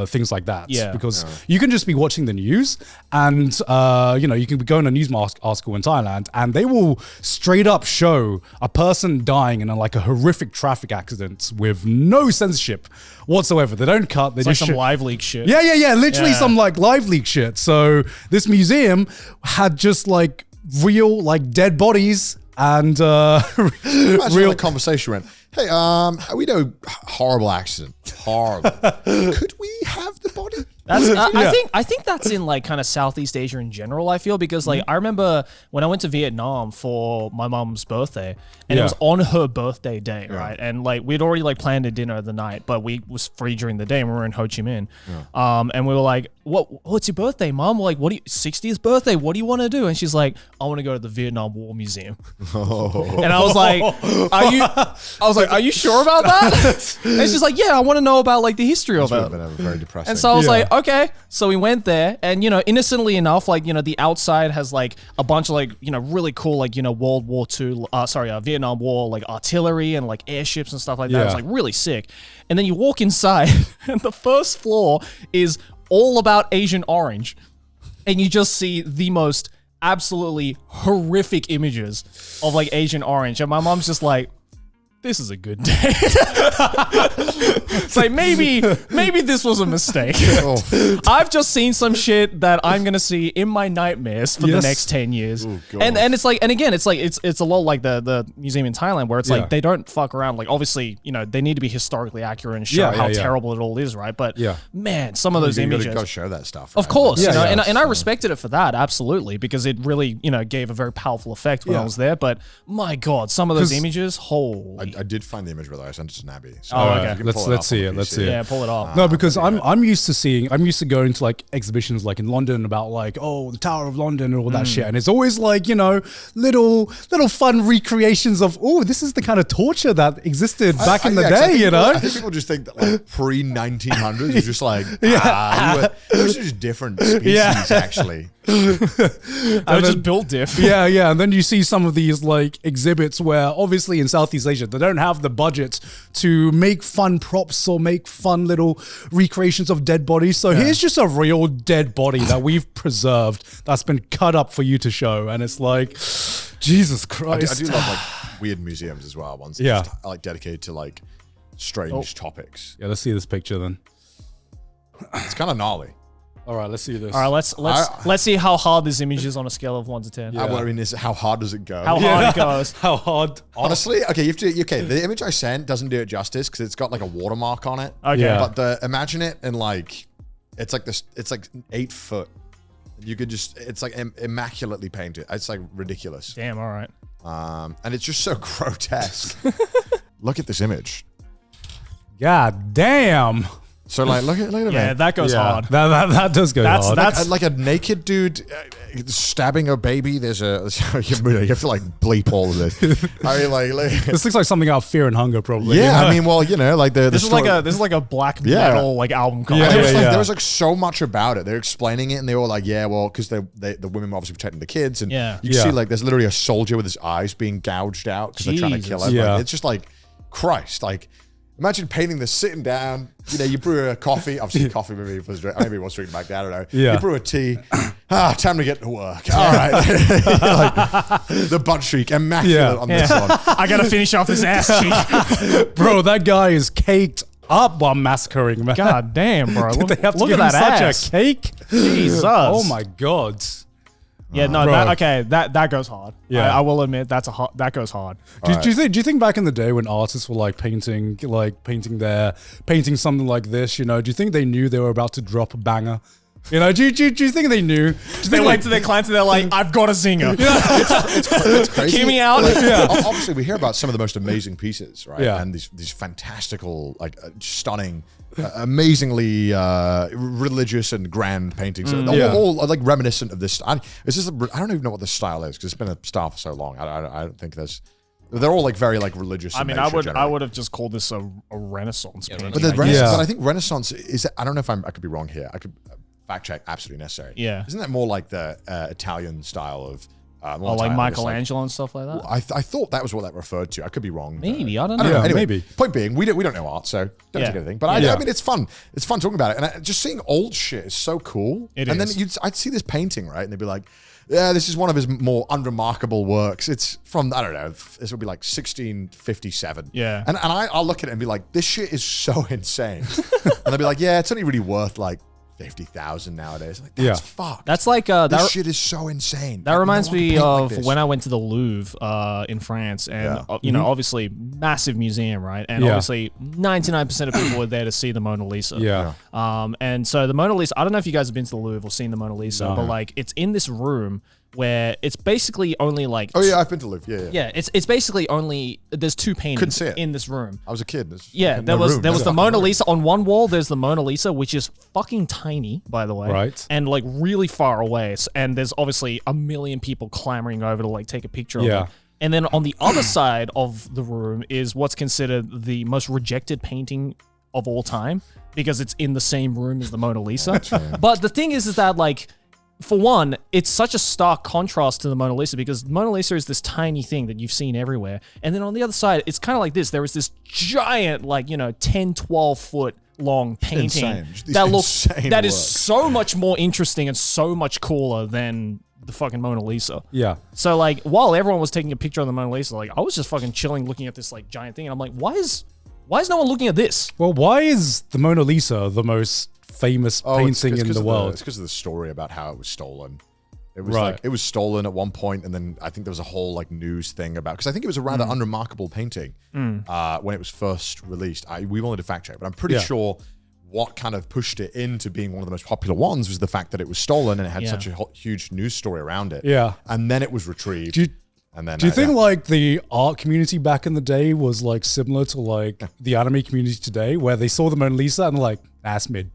Speaker 1: things like that.
Speaker 3: Yeah.
Speaker 1: Because you can just be watching the news and, you can be going to a news article in Thailand and they will straight up show a person dying in a horrific traffic accident with no censorship whatsoever. They don't cut. They
Speaker 3: It's
Speaker 1: just
Speaker 3: like some live leak shit.
Speaker 1: Yeah. Literally some like live leak shit. So this museum had just like real like dead bodies and
Speaker 2: Imagine
Speaker 1: real
Speaker 2: the conversation went, hey, we know horrible accident. Horrible. Could we have the body?
Speaker 3: I think that's in like kind of Southeast Asia in general. I feel because like I remember when I went to Vietnam for my mom's birthday, and it was on her birthday day, right? And like we'd already like planned a dinner the night, but we was free during the day, and we were in Ho Chi Minh. And we were like, "What's your birthday, Mom?" We're like, "What? 60th birthday? What do you want to do?" And she's like, "I want to go to the Vietnam War Museum." And I was like, "Are you sure about that?" And she's like, "Yeah, I want to know about like the history of it."
Speaker 2: Very depressing.
Speaker 3: And so I was like, okay. So we went there, and innocently enough, like the outside has like a bunch of like really cool like World War II, Vietnam War like artillery and like airships and stuff like that. It's like really sick. And then you walk inside, and the first floor is all about Agent Orange, and you just see the most absolutely horrific images of like Agent Orange, and my mom's just like, this is a good day. It's like maybe this was a mistake. I've just seen some shit that I'm gonna see in my nightmares for the next 10 years. And it's like, and again, it's like it's a lot like the museum in Thailand where it's like they don't fuck around. Like obviously, they need to be historically accurate and show how terrible it all is, right? But man, some of those images,
Speaker 2: gotta show that stuff. Right?
Speaker 3: Of course, and I respected it for that absolutely because it really gave a very powerful effect when I was there. But my God, some of those images, holy.
Speaker 2: I did find the image, brother. I sent it to Nabby. So
Speaker 3: okay.
Speaker 1: Let's see it. Let's see it.
Speaker 3: Yeah, pull it off.
Speaker 1: No, because I'm used to going to like exhibitions like in London about like the Tower of London and all that shit, and it's always like little fun recreations of this is the kind of torture that existed back in the day.
Speaker 2: I think people just think that like pre 1900s was just like it was just different species actually.
Speaker 3: I just built diff.
Speaker 1: Yeah, and then you see some of these like exhibits where obviously in Southeast Asia they don't have the budget to make fun props or make fun little recreations of dead bodies. So here's just a real dead body that we've preserved that's been cut up for you to show, and it's like, Jesus Christ.
Speaker 2: I do love like weird museums as well. Ones just, like dedicated to like strange topics.
Speaker 1: Yeah, let's see this picture then.
Speaker 2: It's kind of gnarly.
Speaker 1: All right, let's see this.
Speaker 3: All right, let's see how hard this image is on a scale of 1 to 10.
Speaker 2: I mean, how hard does it go?
Speaker 3: How hard it goes?
Speaker 1: How hard?
Speaker 2: Honestly, okay, the image I sent doesn't do it justice because it's got like a watermark on it.
Speaker 3: Okay,
Speaker 2: but imagine it in like it's like this. It's like 8 foot. You could just it's like immaculately painted. It's like ridiculous.
Speaker 3: Damn. All right.
Speaker 2: And it's just so grotesque. Look at this image.
Speaker 1: God damn.
Speaker 2: So like, look at it.
Speaker 3: Yeah, that goes hard.
Speaker 1: That does go hard.
Speaker 2: That's like a naked dude stabbing a baby. There's you have to like bleep all of this. I mean, like
Speaker 1: this looks like something out of Fear and Hunger, probably.
Speaker 2: Yeah, I mean, well, like
Speaker 3: this is like a black metal like album cover.
Speaker 2: There was like so much about it. They're explaining it, and they were like, yeah, well, because the women were obviously protecting the kids, and you see like there's literally a soldier with his eyes being gouged out because they're trying to kill him.
Speaker 1: Yeah.
Speaker 2: Like, it's just like Christ, like. Imagine painting this sitting down. You brew a coffee. Obviously, coffee maybe was maybe he wants drinking back down. I don't know.
Speaker 1: Yeah.
Speaker 2: You brew a tea. Time to get to work. All right. Like, the butt cheek, immaculate on this one.
Speaker 3: I gotta finish off this ass cheek,
Speaker 1: bro. That guy is caked up while massacring, man.
Speaker 3: God damn, bro.
Speaker 1: Did they have to
Speaker 3: look
Speaker 1: give
Speaker 3: at
Speaker 1: him
Speaker 3: that
Speaker 1: such
Speaker 3: ass.
Speaker 1: a cake?
Speaker 3: Jesus.
Speaker 1: Oh my God.
Speaker 3: Yeah, no, that goes hard.
Speaker 1: Yeah,
Speaker 3: I will admit that goes hard.
Speaker 1: Do you think back in the day when artists were like painting something like this, do you think they knew they were about to drop a banger? Do you think they knew?
Speaker 3: They went to their clients and they're like, I've got a zinger.
Speaker 2: It's crazy.
Speaker 3: Hear me out.
Speaker 2: Obviously, we hear about some of the most amazing pieces, right?
Speaker 1: Yeah.
Speaker 2: And these fantastical, like stunning, amazingly religious and grand paintings. All like reminiscent of this. I don't even know what the style is because it's been a style for so long. I don't think there's. They're all like very like religious.
Speaker 3: I mean, I would have just called this a Renaissance painting.
Speaker 2: But I think Renaissance is. I don't know if I could be wrong here. I could fact check. Absolutely necessary.
Speaker 3: Yeah.
Speaker 2: Isn't that more like the Italian style of?
Speaker 3: Like Michelangelo and stuff like that.
Speaker 2: I thought that was what that referred to. I could be wrong.
Speaker 3: Maybe I don't know.
Speaker 2: Yeah, anyway,
Speaker 1: maybe.
Speaker 2: Point being, we don't know art, so don't take anything. But I mean, it's fun. It's fun talking about it, and just seeing old shit is so cool.
Speaker 3: Then
Speaker 2: I'd see this painting, right, and they'd be like, "Yeah, this is one of his more unremarkable works. It's from I don't know. This would be like 1657."
Speaker 3: Yeah.
Speaker 2: And I'll look at it and be like, "This shit is so insane," and they'd be like, "Yeah, it's only really worth like 50,000 nowadays. Like, that's fucked.
Speaker 3: That's like
Speaker 2: this shit is so insane.
Speaker 3: That reminds me of when I went to the Louvre in France, and you know, obviously massive museum, right? And obviously 99% of people were there to see the Mona Lisa. And so the Mona Lisa, I don't know if you guys have been to the Louvre or seen the Mona Lisa, but like it's in this room where it's basically only like...
Speaker 2: Oh, yeah, I've been to Louvre.
Speaker 3: Yeah, it's basically only... There's 2 paintings in this room.
Speaker 2: I was a kid.
Speaker 3: There was the Mona Lisa. On one wall, there's the Mona Lisa, which is fucking tiny, by the way.
Speaker 1: Right.
Speaker 3: And like really far away. And there's obviously a million people clamoring over to like take a picture of it. And then on the other side of the room is what's considered the most rejected painting of all time, because it's in the same room as the Mona Lisa. But the thing is that like... For one, it's such a stark contrast to the Mona Lisa, because the Mona Lisa is this tiny thing that you've seen everywhere. And then on the other side, it's kind of like this. There is this giant, like, 10, 12 foot long painting that is so much more interesting and so much cooler than the fucking Mona Lisa.
Speaker 1: Yeah.
Speaker 3: So like, while everyone was taking a picture of the Mona Lisa, like I was just fucking chilling looking at this like giant thing. And I'm like, why is no one looking at this?
Speaker 1: Well, why is the Mona Lisa the most famous painting in the world?
Speaker 2: It's because of the story about how it was stolen. It was like it was stolen at one point, and then I think there was a whole like news thing about, because I think it was a rather unremarkable painting when it was first released. We wanted to fact check, but I'm pretty sure what kind of pushed it into being one of the most popular ones was the fact that it was stolen and it had such a huge news story around it.
Speaker 1: Yeah,
Speaker 2: and then it was retrieved.
Speaker 1: Do you think like the art community back in the day was like similar to like the anime community today, where they saw the Mona Lisa and like, that's mid.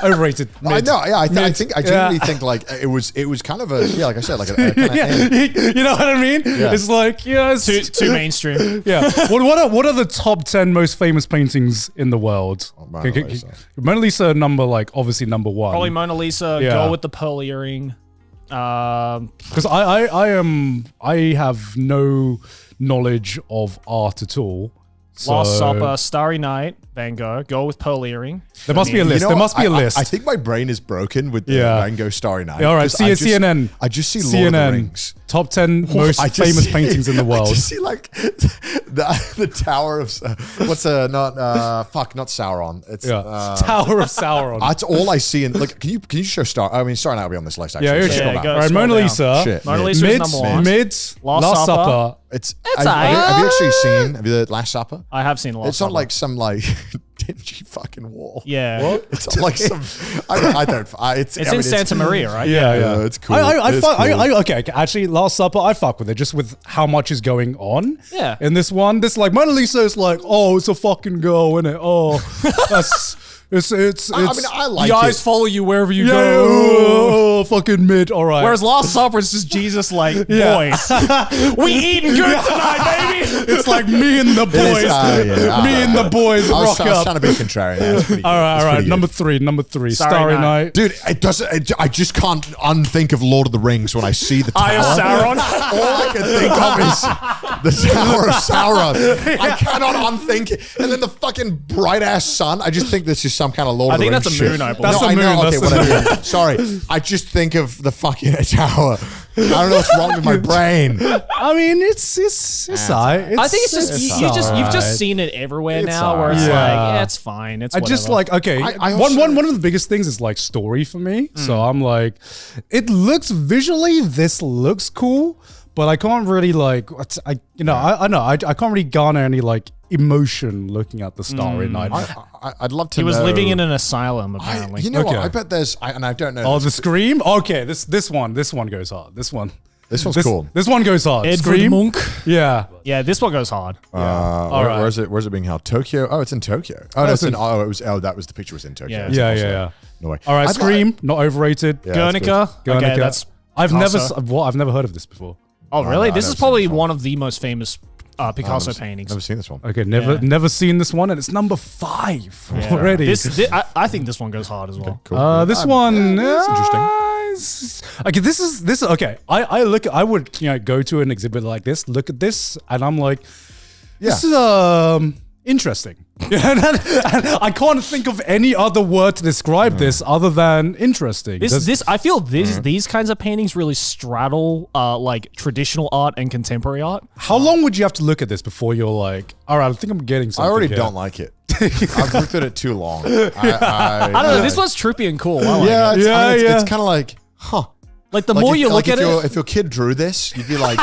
Speaker 1: Overrated. Mid.
Speaker 2: I know. I genuinely think like it was kind of a like I said, like a kind of
Speaker 1: you know what I mean? Yeah. It's like it's
Speaker 3: too mainstream.
Speaker 1: Yeah. What are the top 10 most famous paintings in the world? Mona Lisa obviously number 1.
Speaker 3: Probably Mona Lisa. Go with the pearl earring.
Speaker 1: Because I have no knowledge of art at all.
Speaker 3: Last Supper, Starry Night, Van Gogh, Go with pearl earring.
Speaker 1: There must be a list. There must be a list.
Speaker 2: I think my brain is broken with the Van Gogh Starry Night.
Speaker 1: Yeah, all right, CNN.
Speaker 2: I just see Lord of the Rings.
Speaker 1: Top 10 most famous paintings in the world.
Speaker 2: I just see like the Tower of not Sauron. It's
Speaker 1: Tower of Sauron.
Speaker 2: That's all I see. Like, can you show Starry Night will be on this list actually.
Speaker 1: Yeah, all right, Mona Lisa.
Speaker 3: Mona Lisa is number 1.
Speaker 1: Last Supper.
Speaker 2: Have you actually seen the Last Supper?
Speaker 3: I have seen Last Supper.
Speaker 2: It's not like some like dingy fucking wall.
Speaker 3: Yeah.
Speaker 2: What? It's not like some. I don't. It's
Speaker 3: in Santa Maria, right?
Speaker 2: Yeah, it's cool.
Speaker 1: Okay. Actually, Last Supper, I fuck with it just with how much is going on.
Speaker 3: Yeah.
Speaker 1: In this one, like Mona Lisa is like, oh, it's a fucking girl, isn't it? Oh, that's. It's
Speaker 2: I like
Speaker 3: the eyes follow you wherever you go.
Speaker 1: Oh, fucking mid. All right.
Speaker 3: Whereas Last Supper is just Jesus like, boys, we eating good tonight, baby.
Speaker 1: It's like me and the boys. Me and the boys rock up.
Speaker 2: I was trying to be contrarian.
Speaker 1: All right. Number three. Starry Night.
Speaker 2: Dude, it doesn't. I just can't unthink of Lord of the Rings when I see the tower.
Speaker 3: Eye of Sauron.
Speaker 2: All I can think of is the Tower of Sauron. I cannot unthink it. And then the fucking bright ass sun. I just think this is some kind of Lord of the Rings
Speaker 3: that's a moon, I believe.
Speaker 1: That's a moon.
Speaker 2: Okay, whatever. Sorry. I just think of the fucking tower. I don't know what's wrong with my brain.
Speaker 1: I mean, it's alright.
Speaker 3: I think it's just you've just seen it everywhere now, where it's like, it's fine. It's whatever.
Speaker 1: I just like, okay. One of the biggest things is like story for me. So I'm like, it looks visually, this looks cool, but I can't really like, I can't really garner any like emotion looking at the Starry Night.
Speaker 2: I'd love to know.
Speaker 3: He was living in an asylum, apparently.
Speaker 2: You know what? I bet there's, and I don't know.
Speaker 1: Oh, the Scream? Okay, this one goes hard. This one's
Speaker 2: cool.
Speaker 1: This one goes hard.
Speaker 3: Edvard
Speaker 1: Scream?
Speaker 3: Munch.
Speaker 1: Yeah.
Speaker 3: Yeah, this one goes hard.
Speaker 1: All right.
Speaker 2: Where's it being held? Tokyo? Oh, it's in Tokyo. Oh, that was the picture was in Tokyo.
Speaker 1: Yeah.
Speaker 2: No way.
Speaker 1: All right, Scream, not overrated.
Speaker 2: Yeah,
Speaker 3: Guernica. Okay, that's
Speaker 1: I've never heard of this before.
Speaker 3: Oh, really? This is probably one of the most famous Picasso paintings.
Speaker 2: Never seen this one.
Speaker 1: Okay, never seen this one, and it's number 5 already.
Speaker 3: I think this one goes hard as well.
Speaker 2: Okay, cool.
Speaker 1: This one
Speaker 2: is interesting.
Speaker 1: Okay, this is okay. I would go to an exhibit like this, look at this, and I'm like, this is interesting. I can't think of any other word to describe this other than interesting.
Speaker 3: I feel these kinds of paintings really straddle like traditional art and contemporary art.
Speaker 1: How long would you have to look at this before you're like, all right, I think I'm getting something
Speaker 2: I already
Speaker 1: here.
Speaker 2: don't like it. I've looked at it too long.
Speaker 3: I don't know. This one's trippy and cool. I like it.
Speaker 2: It's kind of like, huh.
Speaker 3: Like the more you look at it,
Speaker 2: if your kid drew this, you'd be like,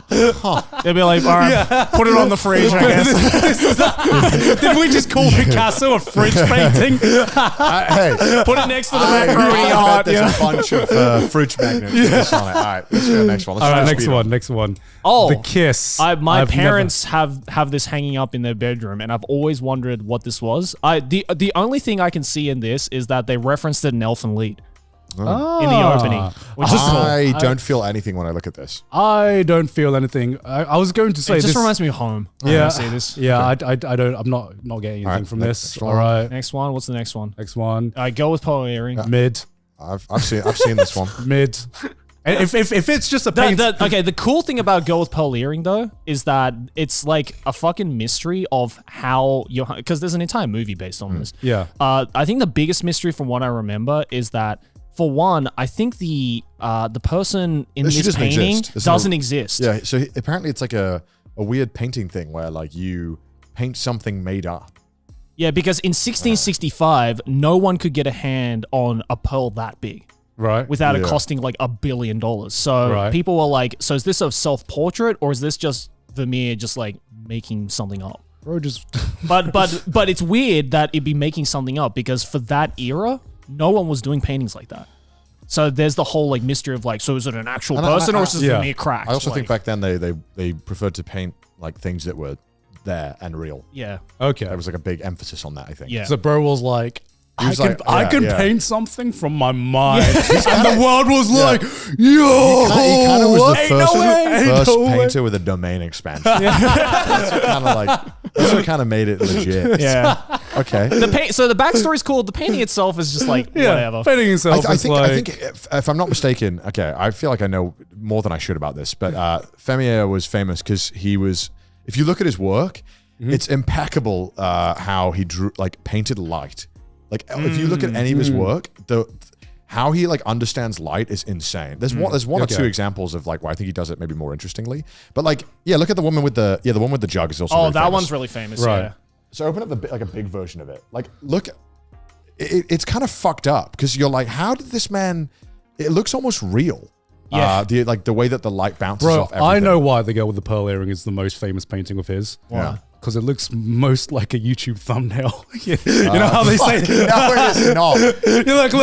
Speaker 3: they'd be like, all right, put it on the fridge, I guess.
Speaker 1: Did we just call Picasso a fridge painting?
Speaker 2: hey,
Speaker 3: put it next to the macaroni art.
Speaker 2: There's a bunch of fridge magnets with this on it. All right, let's go to the next one.
Speaker 1: Next one.
Speaker 3: Oh,
Speaker 1: the kiss.
Speaker 3: My parents have this hanging up in their bedroom, and I've always wondered what this was. The only thing I can see in this is that they referenced it in Elfen Lied. In the opening, which is cool.
Speaker 2: I don't feel anything when I look at this.
Speaker 1: I don't feel anything. I was going to say
Speaker 3: it just reminds me of home.
Speaker 1: Yeah,
Speaker 3: I see this.
Speaker 1: Yeah, okay. I don't. I'm not getting anything from this. All right,
Speaker 3: next one. What's the next one?
Speaker 1: Next one.
Speaker 3: I go with Poe Earring.
Speaker 1: Mid.
Speaker 2: I've seen this one.
Speaker 1: Mid. And if it's just a paint.
Speaker 3: The cool thing about Go with Pearl Earring though is that it's like a fucking mystery of how you, because there's an entire movie based on this.
Speaker 1: Yeah.
Speaker 3: I think the biggest mystery from what I remember is that, for one, I think the person in this painting doesn't exist.
Speaker 2: Yeah, so apparently it's like a weird painting thing where like you paint something made up.
Speaker 3: Yeah, because in 1665, no one could get a hand on a pearl that big.
Speaker 1: Right.
Speaker 3: Without it costing like $1 billion. So people were like, so is this a self-portrait or is this just Vermeer just like making something up?
Speaker 1: Bro, just...
Speaker 3: but it's weird that it'd be making something up because for that era, no one was doing paintings like that. So there's the whole like mystery of like, so is it an actual person or is it Vermeer cracked?
Speaker 2: I also think back then they preferred to paint like things that were there and real.
Speaker 3: Yeah.
Speaker 1: Okay.
Speaker 2: There was like a big emphasis on that, I think.
Speaker 3: Yeah.
Speaker 1: So bro was like, I can
Speaker 2: paint
Speaker 1: something from my mind. And the world was like, yo,
Speaker 2: he kind of was the first
Speaker 1: no
Speaker 2: painter with a domain expansion. That's what kind of made it legit.
Speaker 3: Yeah.
Speaker 2: Okay.
Speaker 3: So the backstory is cool. The painting itself is just like whatever.
Speaker 1: Painting itself
Speaker 2: I think if I'm not mistaken, okay, I feel like I know more than I should about this, but Vermeer was famous because he was, if you look at his work, it's impeccable how he drew, like painted light. Like if you look at any of his work, how he like understands light is insane. There's one or two examples of like where I think he does it maybe more interestingly. But like, yeah, look at the woman with the one with the jug is also really
Speaker 3: that
Speaker 2: famous.
Speaker 3: one's really famous.
Speaker 1: Right.
Speaker 3: Yeah.
Speaker 2: So open up like a big version of it. Like look, it's kind of fucked up because you're like, how did this man? It looks almost real.
Speaker 3: Yeah.
Speaker 2: The way that the light bounces off everything.
Speaker 1: I know why the girl with the pearl earring is the most famous painting of his.
Speaker 2: Yeah.
Speaker 1: Because it looks most like a YouTube thumbnail. You know how they say?
Speaker 2: No, it is not.
Speaker 1: You're like,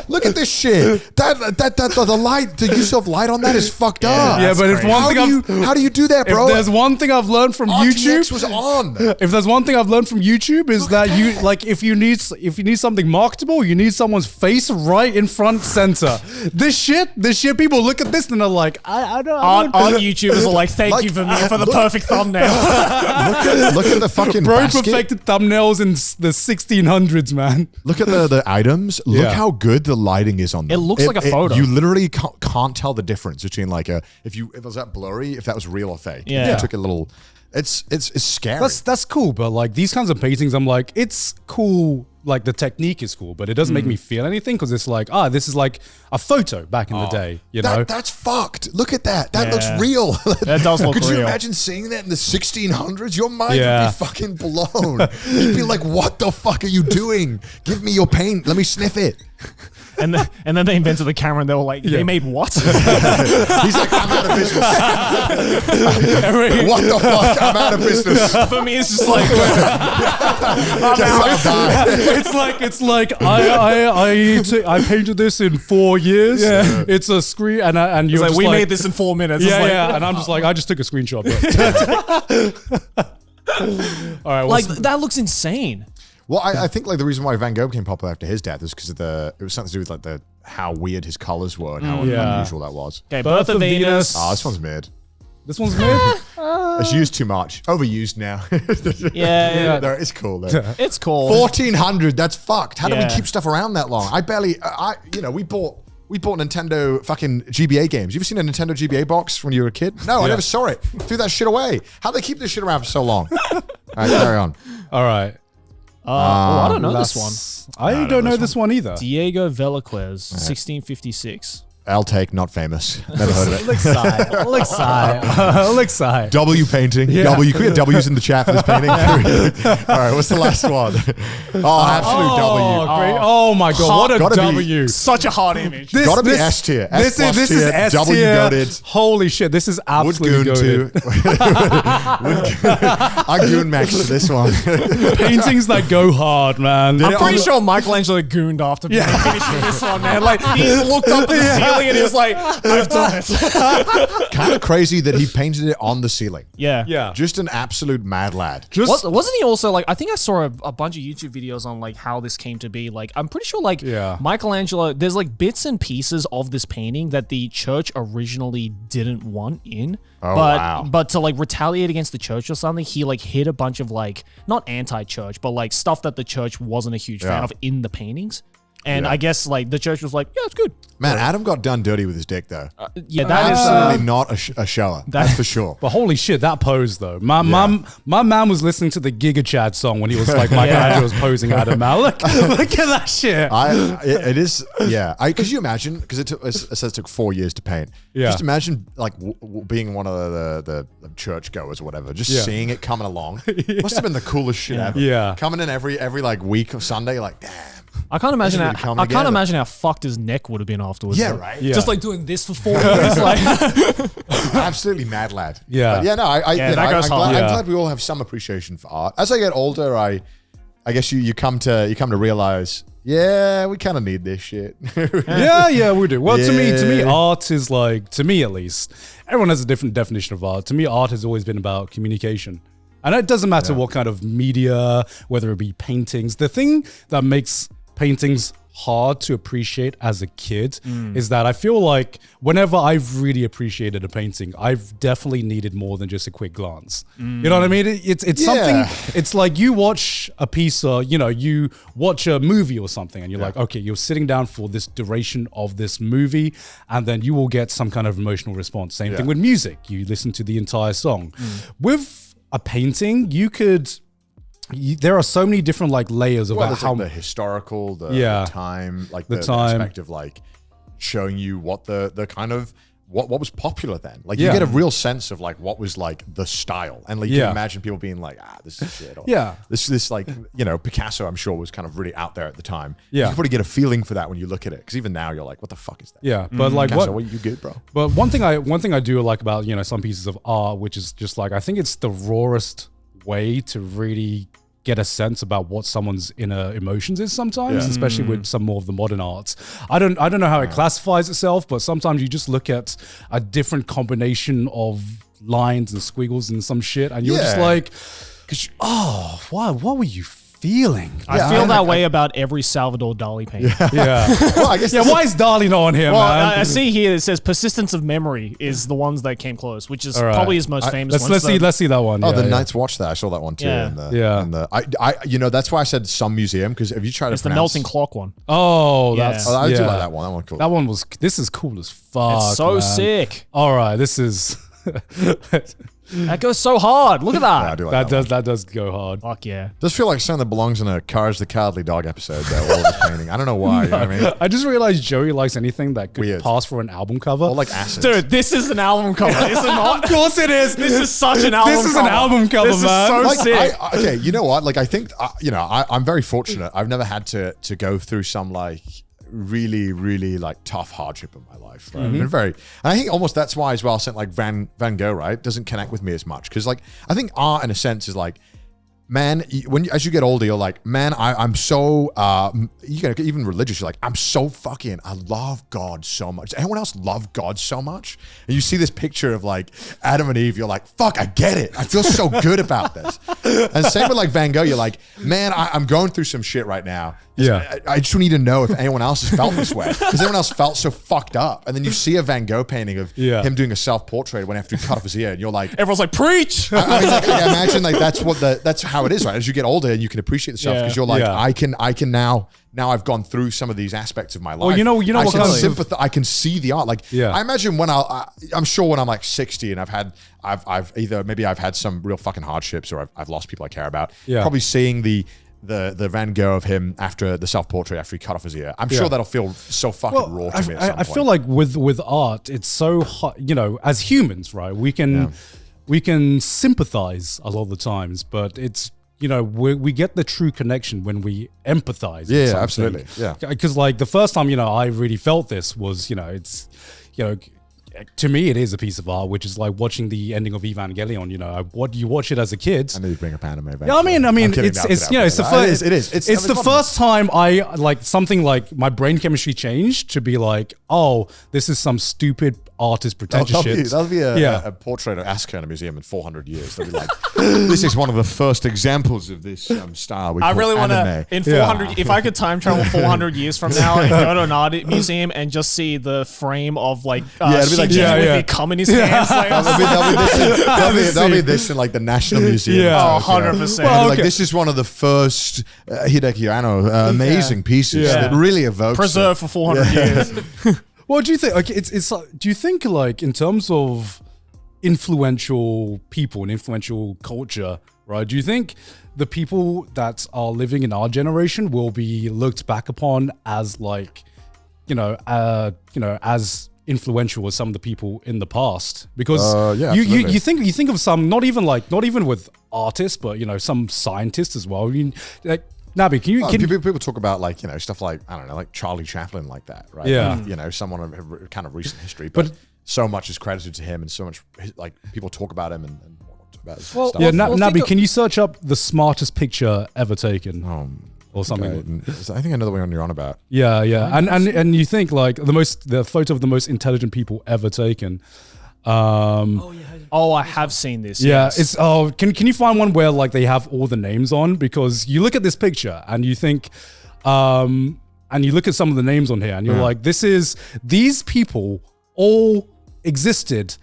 Speaker 2: look at this shit. The light, the use of light on that is fucked up.
Speaker 1: Yeah, but if one thing
Speaker 2: how do you do that, bro?
Speaker 1: If there's one thing I've learned from YouTube,
Speaker 2: was on.
Speaker 1: If there's one thing I've learned from YouTube is that you like if you need something marketable, you need someone's face right in front center. This shit, people look at this and they're like, I don't.
Speaker 3: Our YouTubers are like, thank you Vermeer for the perfect thumbnail.
Speaker 2: Look at the fucking basket.
Speaker 1: Perfected thumbnails in the 1600s, man.
Speaker 2: Look at the items. Look how good the lighting is on them.
Speaker 3: It looks like a photo.
Speaker 2: You literally can't tell the difference between like if it was that blurry, if that was real or fake.
Speaker 3: Yeah.
Speaker 2: It took a little. It's scary.
Speaker 1: That's cool, but like these kinds of paintings, I'm like, it's cool. Like the technique is cool, but it doesn't make me feel anything because it's like, this is like a photo back in the day. You know,
Speaker 2: that's fucked. Look at that. That looks real.
Speaker 3: That does look real.
Speaker 2: Could you imagine seeing that in the 1600s? Your mind would be fucking blown. You'd be like, what the fuck are you doing? Give me your paint. Let me sniff it.
Speaker 3: And then they invented the camera and they were like, they made what?
Speaker 2: He's like, I'm out of business. What the fuck? I'm out of business.
Speaker 3: For me, it's just like,
Speaker 1: it's like I painted this in 4 years. Yeah. It's a screen and you're
Speaker 3: like,
Speaker 1: just
Speaker 3: we made this in 4 minutes.
Speaker 1: Yeah, and I'm just like, I just took a screenshot. All right,
Speaker 3: like that looks insane.
Speaker 2: Well, I think like the reason why Van Gogh became popular after his death is because of it was something to do with like how weird his colors were and how unusual that was.
Speaker 3: Okay, Birth of Venus.
Speaker 2: This one's mid.
Speaker 1: This one's mid.
Speaker 2: It's used too much. Overused now.
Speaker 3: Yeah.
Speaker 2: No, it's cool though.
Speaker 3: It's cool.
Speaker 2: 1400. That's fucked. How do we keep stuff around that long? We We bought Nintendo fucking GBA games. You ever seen a Nintendo GBA box when you were a kid? No, I never saw it. Threw that shit away. How'd they keep this shit around for so long? All right, carry on.
Speaker 1: All right.
Speaker 3: I don't know this one.
Speaker 1: I don't know this one either.
Speaker 3: Diego Velázquez, 1656.
Speaker 2: I'll take not famous. Never heard of it.
Speaker 1: Alexei.
Speaker 2: W painting.
Speaker 1: Yeah.
Speaker 2: W. Can we get W's in the chat for this painting? All right, what's the last one? Oh, absolute W.
Speaker 1: Great. Oh my god, what a
Speaker 2: Gotta be-
Speaker 1: W.
Speaker 3: Such a hot image.
Speaker 2: Gotta be S tier.
Speaker 1: This is S tier.
Speaker 2: W goated.
Speaker 1: Holy shit, this is
Speaker 2: Would
Speaker 1: absolutely
Speaker 2: goon
Speaker 1: goated.
Speaker 2: I goon max to this one.
Speaker 1: Paintings that go hard, man.
Speaker 3: I'm pretty sure Michelangelo gooned after finishing this one, man. Like, he looked up at the ceiling and he was like, I've done it.
Speaker 2: Kind of crazy that he painted it on the ceiling.
Speaker 1: Yeah.
Speaker 2: Just an absolute mad lad.
Speaker 3: Wasn't he also like, I think I saw a bunch of YouTube videos on like how this came to be. Like, I'm pretty sure like Michelangelo, there's like bits and pieces of this painting that the church originally didn't want in. But to like retaliate against the church or something, he like hid a bunch of like, not anti-church, but like stuff that the church wasn't a huge fan of in the paintings. And I guess like the church was like, yeah, it's good.
Speaker 2: Man, Adam got done dirty with his dick though.
Speaker 3: That is
Speaker 2: Absolutely not a shower. That's for sure.
Speaker 1: But holy shit, that pose though. My man was listening to the Giga Chad song when he was like Michelangelo was posing Adam Mal. Look at that shit.
Speaker 2: It is, yeah. Could you imagine? Because it says it took 4 years to paint. Yeah. Just imagine like being one of the churchgoers or whatever, just seeing it coming along. Must have been the coolest shit ever.
Speaker 1: Yeah.
Speaker 2: Coming in every like week or Sunday, you're like, damn.
Speaker 3: I can't imagine how fucked his neck would have been afterwards.
Speaker 2: Yeah,
Speaker 3: though.
Speaker 2: right.
Speaker 3: Yeah. Just like doing this for 4 years, like
Speaker 2: absolutely mad lad.
Speaker 1: Yeah,
Speaker 2: but yeah. No, I'm glad we all have some appreciation for art. As I get older, I guess you come to realize, yeah, we kind of need this shit.
Speaker 1: yeah, we do. Well, to me, art is like, to me at least, everyone has a different definition of art. To me, art has always been about communication. And it doesn't matter what kind of media, whether it be paintings. The thing that makes paintings hard to appreciate as a kid is that I feel like whenever I've really appreciated a painting, I've definitely needed more than just a quick glance. You know what I mean? It's something, it's like you watch a piece or, you watch a movie or something and you're like, okay, you're sitting down for this duration of this movie and then you will get some kind of emotional response. Same thing with music. You listen to the entire song. With a painting, there are so many different like layers of how
Speaker 2: like the historical, the time, like the aspect of like showing you what the kind of what was popular then. Like you get a real sense of like what was like the style, and like you can imagine people being like, this is shit. Or, this like Picasso, I'm sure was kind of really out there at the time. You can probably get a feeling for that when you look at it, because even now you're like, what the fuck is that?
Speaker 1: Yeah, but like
Speaker 2: Picasso, what you good, bro?
Speaker 1: But one thing I do like about some pieces of art, which is just like I think it's the rawest way to really get a sense about what someone's inner emotions is sometimes, especially with some more of the modern arts. I don't know how it classifies itself, but sometimes you just look at a different combination of lines and squiggles and some shit, and you're just like, what were you feeling?
Speaker 3: I feel that way about every Salvador Dali painting.
Speaker 2: Well, I guess
Speaker 1: why is Dali not on here, man?
Speaker 3: I see here it says persistence of memory is the ones that came close, which is probably his most famous one.
Speaker 1: Let's see that one.
Speaker 2: Oh, the Knights Watch that. I saw that one too. That's why I said some museum, because if you try to
Speaker 3: it's the melting clock one.
Speaker 1: Oh,
Speaker 2: I do like that one. That one cool.
Speaker 1: That one this is cool as fuck.
Speaker 3: It's so sick.
Speaker 1: All right, this is
Speaker 3: that goes so hard. Look at that.
Speaker 2: Yeah, I do like
Speaker 1: that does go hard.
Speaker 3: Fuck yeah.
Speaker 2: Does feel like something that belongs in a Courage the Cowardly Dog episode, though, all of this painting. I don't know why. You know what I mean?
Speaker 1: I just realized Joey likes anything that could pass for an album cover.
Speaker 2: Or like acids.
Speaker 3: Dude, this is an album cover. Is it not?
Speaker 1: Of course it is.
Speaker 3: This is such an album cover.
Speaker 1: This is an album cover,
Speaker 3: this
Speaker 1: man.
Speaker 3: This is so sick.
Speaker 2: Okay, you know what? Like, I think, I'm very fortunate. I've never had to go through some, like, really, really like tough hardship in my life. Right? I've been and I think almost that's why as well, something like Van Gogh, right, doesn't connect with me as much, because like I think art in a sense is like, man, as you get older, you're like, man, I'm so even religious. You're like, I love God so much. Does anyone else love God so much? And you see this picture of like Adam and Eve, you're like, fuck, I get it. I feel so good about this. And same with like Van Gogh, you're like, man, I'm going through some shit right now.
Speaker 1: Yeah.
Speaker 2: I just need to know if anyone else has felt this way, because everyone else felt so fucked up. And then you see a Van Gogh painting of him doing a self-portrait when after he cut off his ear, and you're like,
Speaker 3: everyone's like, preach.
Speaker 2: I mean, like, I imagine like that's how it is, right? As you get older and you can appreciate the stuff, because you're like, I can now I've gone through some of these aspects of my life.
Speaker 1: Well, you know what kind
Speaker 2: of I can see the art. Like, I imagine when I'm sure when I'm like 60 and I've had some real fucking hardships, or I've lost people I care about. Probably seeing the Van Gogh of him after the self-portrait after he cut off his ear. I'm sure that'll feel so fucking raw to me at some point.
Speaker 1: I feel like with art, it's so hot, as humans, right? We can sympathize a lot of the times, but it's, we get the true connection when we empathize.
Speaker 2: Yeah, absolutely. Yeah.
Speaker 1: Because like the first time, I really felt this was, it's, to me, it is a piece of art, which is like watching the ending of Evangelion. You watch it as a kid.
Speaker 2: I know you bring up anime.
Speaker 1: Yeah, I mean, it's the first time I like something like my brain chemistry changed to be like, oh, this is some stupid artist pretentious shit.
Speaker 2: That'll be a portrait of Asuka in a museum in 400 years. They'll be like, this is one of the first examples of this style.
Speaker 3: I really want to, in 400, if I could time travel 400 years from now and go to an art museum and just see the frame of like, with the cum in his hands. Like,
Speaker 2: that'll be this in like the National Museum.
Speaker 3: Yeah, 100%.
Speaker 2: Well, like, this is one of the first Hideki Anno amazing pieces that really evokes
Speaker 3: preserved for 400 years.
Speaker 1: Well, do you think like do you think like in terms of influential people and influential culture, right? Do you think the people that are living in our generation will be looked back upon as like, as influential as some of the people in the past? Because you think of some, not even with artists, but some scientists as well. Like, Nabi,
Speaker 2: people talk about like, stuff like, I don't know, like Charlie Chaplin, like that, right?
Speaker 1: Yeah.
Speaker 2: Like, someone of kind of recent history, but so much is credited to him, and so much like people talk about him and about his stuff.
Speaker 1: Yeah, Nabi, can you search up the smartest picture ever taken? Or something.
Speaker 2: Okay. I think I know the one you're on about.
Speaker 1: Yeah. And you think like the photo of the most intelligent people ever taken.
Speaker 3: I have seen this.
Speaker 1: Yeah, yes. Can you find one where like they have all the names on? Because you look at this picture and you think, and you look at some of the names on here and you're like, these people all existed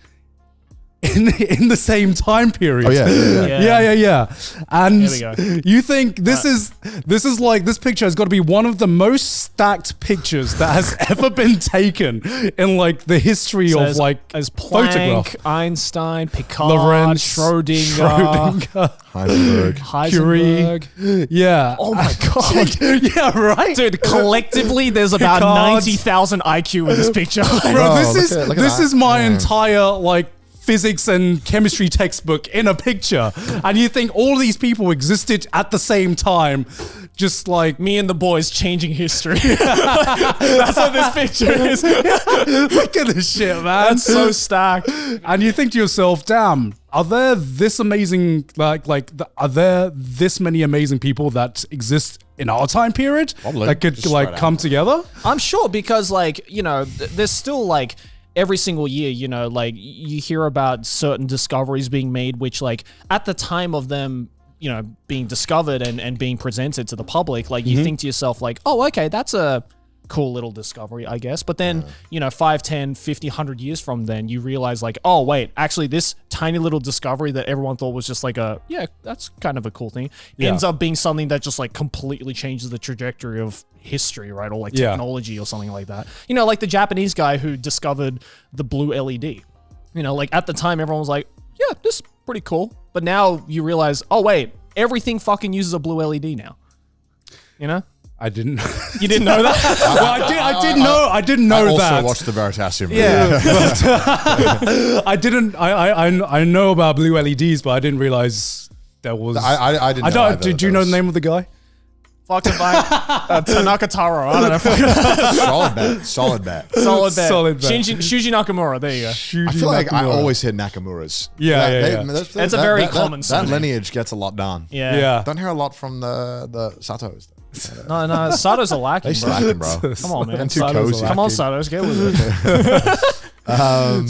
Speaker 1: in the same time period.
Speaker 2: Oh yeah.
Speaker 1: And you think this picture has got to be one of the most stacked pictures that has ever been taken in like the history of like
Speaker 3: as
Speaker 1: photograph.
Speaker 3: Planck, Einstein, Picard,
Speaker 1: Lorentz,
Speaker 3: Schrodinger,
Speaker 2: Heisenberg,
Speaker 1: Curie. Yeah.
Speaker 3: Oh my god.
Speaker 1: Yeah, right.
Speaker 3: Dude, collectively there's about 90,000 IQ in this picture.
Speaker 1: Bro, this is my entire like physics and chemistry textbook in a picture, and you think all these people existed at the same time, just like
Speaker 3: me and the boys changing history. That's what this picture is.
Speaker 1: Look at this shit, man.
Speaker 3: That's so stacked.
Speaker 1: And you think to yourself, damn, are there this amazing are there this many amazing people that exist in our time period that could like come together?
Speaker 3: I'm sure, because like, there's still like every single year, like you hear about certain discoveries being made, which like at the time of them, being discovered and being presented to the public, like you think to yourself like, oh, okay, that's a cool little discovery, I guess. But then, 5, 10, 50, 100 years from then, you realize like, oh, wait, actually this tiny little discovery that everyone thought was just like that's kind of a cool thing, ends up being something that just like completely changes the trajectory of history, right? Or like technology or something like that. Like the Japanese guy who discovered the blue LED. Like at the time, everyone was like, yeah, this is pretty cool. But now you realize, oh, wait, everything fucking uses a blue LED now.
Speaker 1: I didn't.
Speaker 3: You didn't know that?
Speaker 1: Well, I didn't know that.
Speaker 2: I also watched the Veritasium movie.
Speaker 1: Yeah, I didn't. I know about blue LEDs, but I didn't realize there was.
Speaker 2: I didn't.
Speaker 1: Did you know the name of the guy?
Speaker 3: Fucked by Tanaka Taro. I don't know.
Speaker 2: Solid bet.
Speaker 3: Shuji Nakamura. There you go.
Speaker 2: I feel like I always hear Nakamura's.
Speaker 1: Yeah.
Speaker 3: That's a very common
Speaker 2: that lineage gets a lot done.
Speaker 3: Yeah.
Speaker 2: Don't hear a lot from the Satos.
Speaker 3: No, Sato's a lacking,
Speaker 2: bro.
Speaker 3: Come on, man.
Speaker 2: Too cozy.
Speaker 3: Come on, Satos, get with it.
Speaker 1: So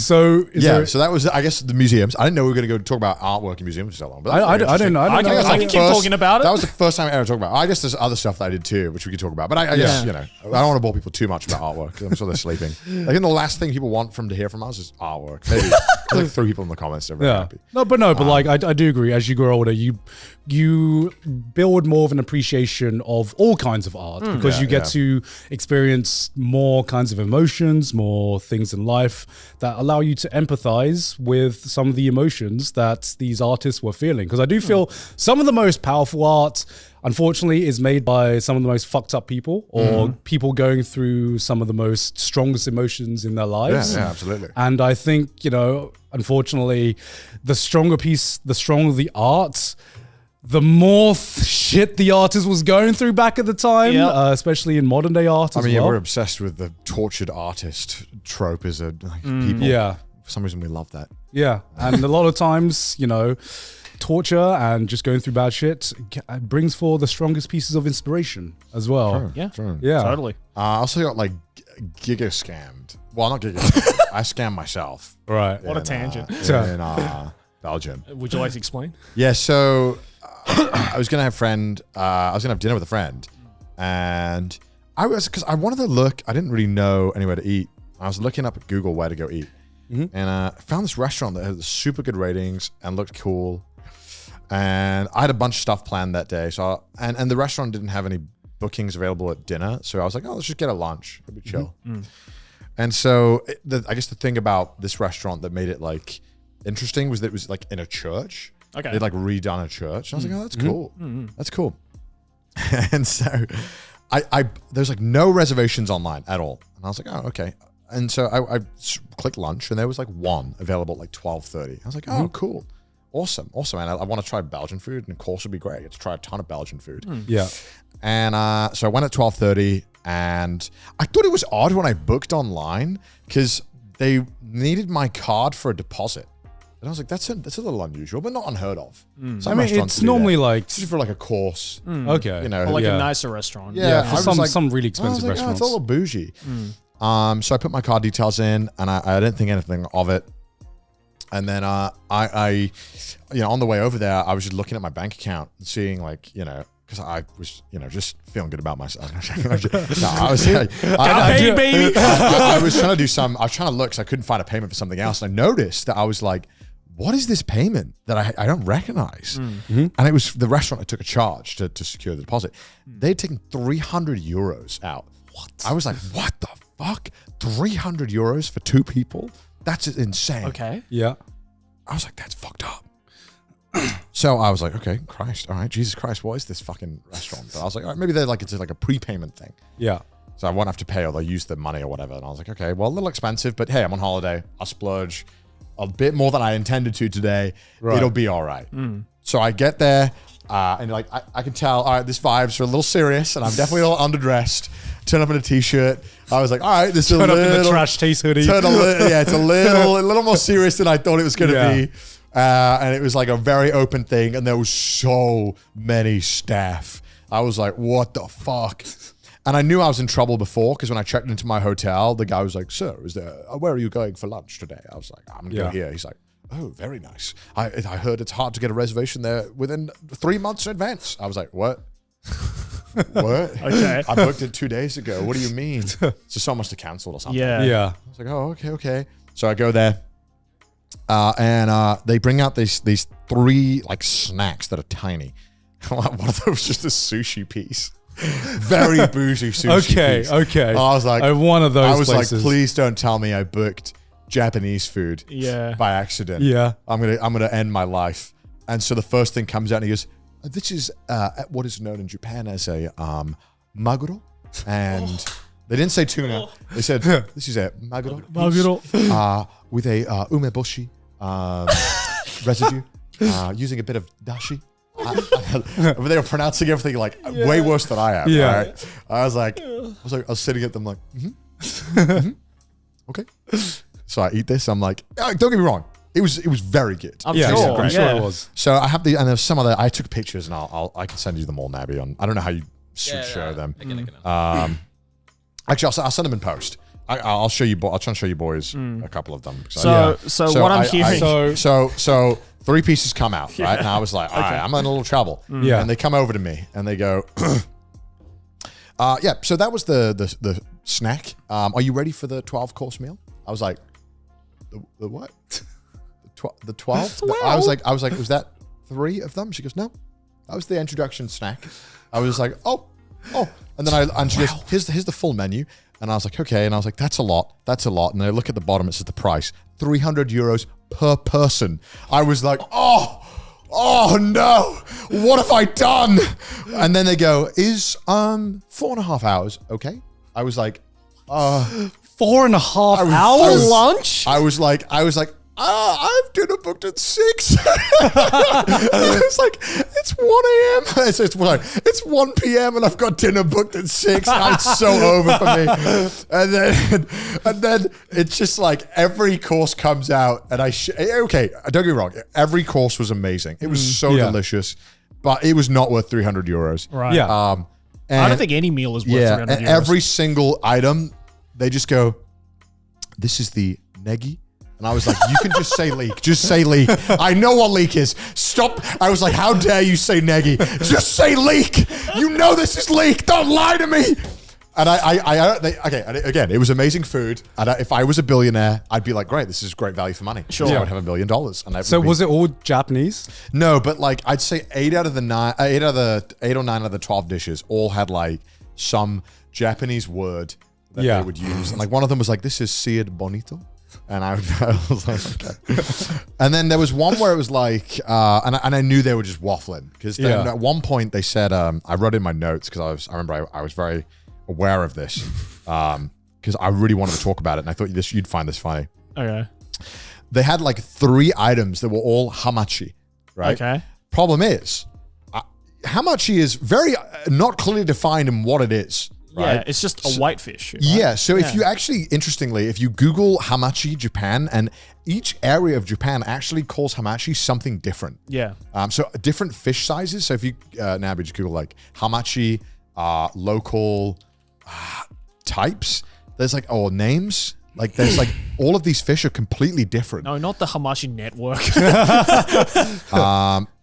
Speaker 2: so that was, I guess, the museums. I didn't know we were going to go talk about artwork in museums for so long. But
Speaker 1: I don't know.
Speaker 3: I can keep talking about it.
Speaker 2: That was the first time I ever talked about it. I guess there's other stuff that I did too, which we could talk about. But I guess, I don't want to bore people too much about artwork. I'm sure they're sleeping. I think the last thing people want to hear from us is artwork. Maybe like 3 people in the comments are very happy.
Speaker 1: But like I do agree. As you grow older, you build more of an appreciation of all kinds of art because you get to experience more kinds of emotions, more things in life that allow you to empathize with some of the emotions that these artists were feeling. Because I do feel some of the most powerful art, unfortunately, is made by some of the most fucked up people or people going through some of the most strongest emotions in their lives.
Speaker 2: Yeah, absolutely.
Speaker 1: And I think, unfortunately, the stronger the art, the more shit the artist was going through back at the time, especially in modern day art as well.
Speaker 2: We're obsessed with the tortured artist trope as people.
Speaker 1: Yeah.
Speaker 2: For some reason, we love that.
Speaker 1: Yeah. And a lot of times, torture and just going through bad shit brings forth the strongest pieces of inspiration as well.
Speaker 2: True.
Speaker 1: Yeah.
Speaker 3: Totally.
Speaker 2: I also got giga scammed. Well, not giga scammed. I scammed myself.
Speaker 1: Right.
Speaker 3: What a tangent.
Speaker 2: In Belgium.
Speaker 3: Would you like to explain?
Speaker 2: Yeah, so I was going to have dinner with a friend. And because I wanted to look, I didn't really know anywhere to eat. I was looking up at Google where to go eat. And I found this restaurant that had super good ratings and looked cool. And I had a bunch of stuff planned that day. So and the restaurant didn't have any bookings available at dinner. So I was like, let's just get a lunch. It'll be chill. And so I guess the thing about this restaurant that made it interesting was that it was in a church.
Speaker 3: Okay.
Speaker 2: They'd redone a church. And I was like, that's cool. That's cool. And so there's no reservations online at all. And I was like, oh, okay. And so I clicked lunch and there was one available at 12:30. I was like, oh, cool. Awesome. And I want to try Belgian food, and of course, it'd be great. I get to try a ton of Belgian food.
Speaker 1: Yeah.
Speaker 2: And so I went at 12:30, and I thought it was odd when I booked online because they needed my card for a deposit. And I was like, that's a little unusual, but not unheard of.
Speaker 1: I mean, it's normally
Speaker 2: it's just for a course.
Speaker 1: Okay.
Speaker 3: Or a nicer restaurant.
Speaker 2: Yeah.
Speaker 1: For some really expensive restaurants.
Speaker 2: It's a little bougie. So I put my card details in, and I didn't think anything of it. And then I on the way over there, I was just looking at my bank account and seeing because I was just feeling good about myself. I was
Speaker 3: baby.
Speaker 2: I was trying to look because I couldn't find a payment for something else, and I noticed that I was like, what is this payment that I don't recognize? And it was the restaurant that took a charge to secure the deposit. They'd taken 300 euros out. What? I was like, what the fuck? 300 euros for 2 people? That's insane.
Speaker 3: Okay.
Speaker 1: Yeah.
Speaker 2: I was like, that's fucked up. So I was like, okay, Christ. All right, Jesus Christ, what is this fucking restaurant? But I was like, all right, maybe they're it's a prepayment thing.
Speaker 1: Yeah.
Speaker 2: So I won't have to pay or they'll use the money or whatever. And I was like, okay, well, a little expensive, but hey, I'm on holiday. I'll splurge a bit more than I intended to today. Right. It'll be all right. So I get there and I can tell, all right, this vibes are a little serious and I'm definitely a little underdressed. Turn up in a t-shirt. I was like, all right, this is
Speaker 1: Turn up in the trash taste hoodie.
Speaker 2: It's a little more serious than I thought it was going to be. And it was a very open thing. And there was so many staff. I was like, what the fuck? And I knew I was in trouble before because when I checked into my hotel, the guy was like, sir, where are you going for lunch today? I was like, I'm going to go here. He's like, oh, very nice. I heard it's hard to get a reservation there within 3 months in advance. I was like, what? What?
Speaker 3: Okay.
Speaker 2: I booked it 2 days ago. What do you mean? So someone must have canceled or something.
Speaker 1: Yeah.
Speaker 2: I was like, oh, okay. So I go there, and they bring out these 3 snacks that are tiny. One of them was just a sushi piece. Very bougie sushi piece.
Speaker 1: Okay.
Speaker 2: I was like,
Speaker 1: one of those.
Speaker 2: I was
Speaker 1: places.
Speaker 2: like, please don't tell me I booked Japanese food. By accident.
Speaker 1: Yeah.
Speaker 2: I'm gonna end my life. And so the first thing comes out, and he goes, this is what is known in Japan as a maguro, and they didn't say tuna. They said this is a maguro with a umeboshi residue, using a bit of dashi. They were pronouncing everything way worse than I am.
Speaker 1: Yeah.
Speaker 2: Right? I was sitting at them okay. So I eat this. I'm like, don't get me wrong. It was very good.
Speaker 3: I'm sure
Speaker 1: it was.
Speaker 2: So I have and there's some other. I took pictures and I can send you them all, Nabby. I don't know how you should show them.
Speaker 3: I can.
Speaker 2: Actually, I'll send them in post. I'll show you. I'll try and show you boys a couple of them.
Speaker 3: So what I'm hearing.
Speaker 2: So 3 pieces come out, right? And I was like, all right, I'm in a little trouble.
Speaker 1: Yeah.
Speaker 2: And they come over to me and they go, yeah. So that was the snack. Are you ready for the 12-course meal? I was like, the what? The 12? I was like, was that 3 of them? She goes, no, that was the introduction snack. I was like, oh. And then she goes, here's the full menu. And I was like, okay. And I was like, that's a lot. And I look at the bottom, it says the price, 300 euros per person. I was like, oh no, what have I done? And then they go, is 4.5 hours okay? I was like,
Speaker 1: 4.5 hours
Speaker 3: lunch?
Speaker 2: I was like, I've dinner booked at 6. It's like, it's 1 a.m. It's 1 p.m. and I've got dinner booked at 6. It's so over for me. And then it's just like every course comes out and okay, don't get me wrong. Every course was amazing. It was so delicious, but it was not worth 300 euros.
Speaker 3: Right.
Speaker 1: Yeah.
Speaker 3: I don't think any meal is worth 300 euros.
Speaker 2: And every single item, they just go, this is the negi. And I was like, you can just say leek. Just say leek. I know what leek is. Stop. I was like, how dare you say negi? Just say leek. You know this is leek. Don't lie to me. And again, it was amazing food. And if I was a billionaire, I'd be like, great, this is great value for money.
Speaker 3: Sure.
Speaker 2: I would have $1 billion. And
Speaker 1: so was it all Japanese?
Speaker 2: No, but like I'd say 8 or 9 out of the 12 dishes all had like some Japanese word that they would use. And like one of them was like, this is seared bonito. And I was like, okay. And then there was one where it was like, and I knew they were just waffling because at one point they said, I wrote in my notes because I remember I was very aware of this because I really wanted to talk about it, and I thought you'd find this funny.
Speaker 3: Okay.
Speaker 2: They had like 3 items that were all hamachi, right? Okay. Problem is, hamachi is very not clearly defined in what it is. Right?
Speaker 3: Yeah, it's just a whitefish. Right?
Speaker 2: Yeah, so if you actually, interestingly, if you Google hamachi Japan, and each area of Japan actually calls hamachi something different.
Speaker 3: Yeah.
Speaker 2: So different fish sizes. So if you now just Google like hamachi, local types, there's like names. Like there's like all of these fish are completely different.
Speaker 3: No, not the hamachi network.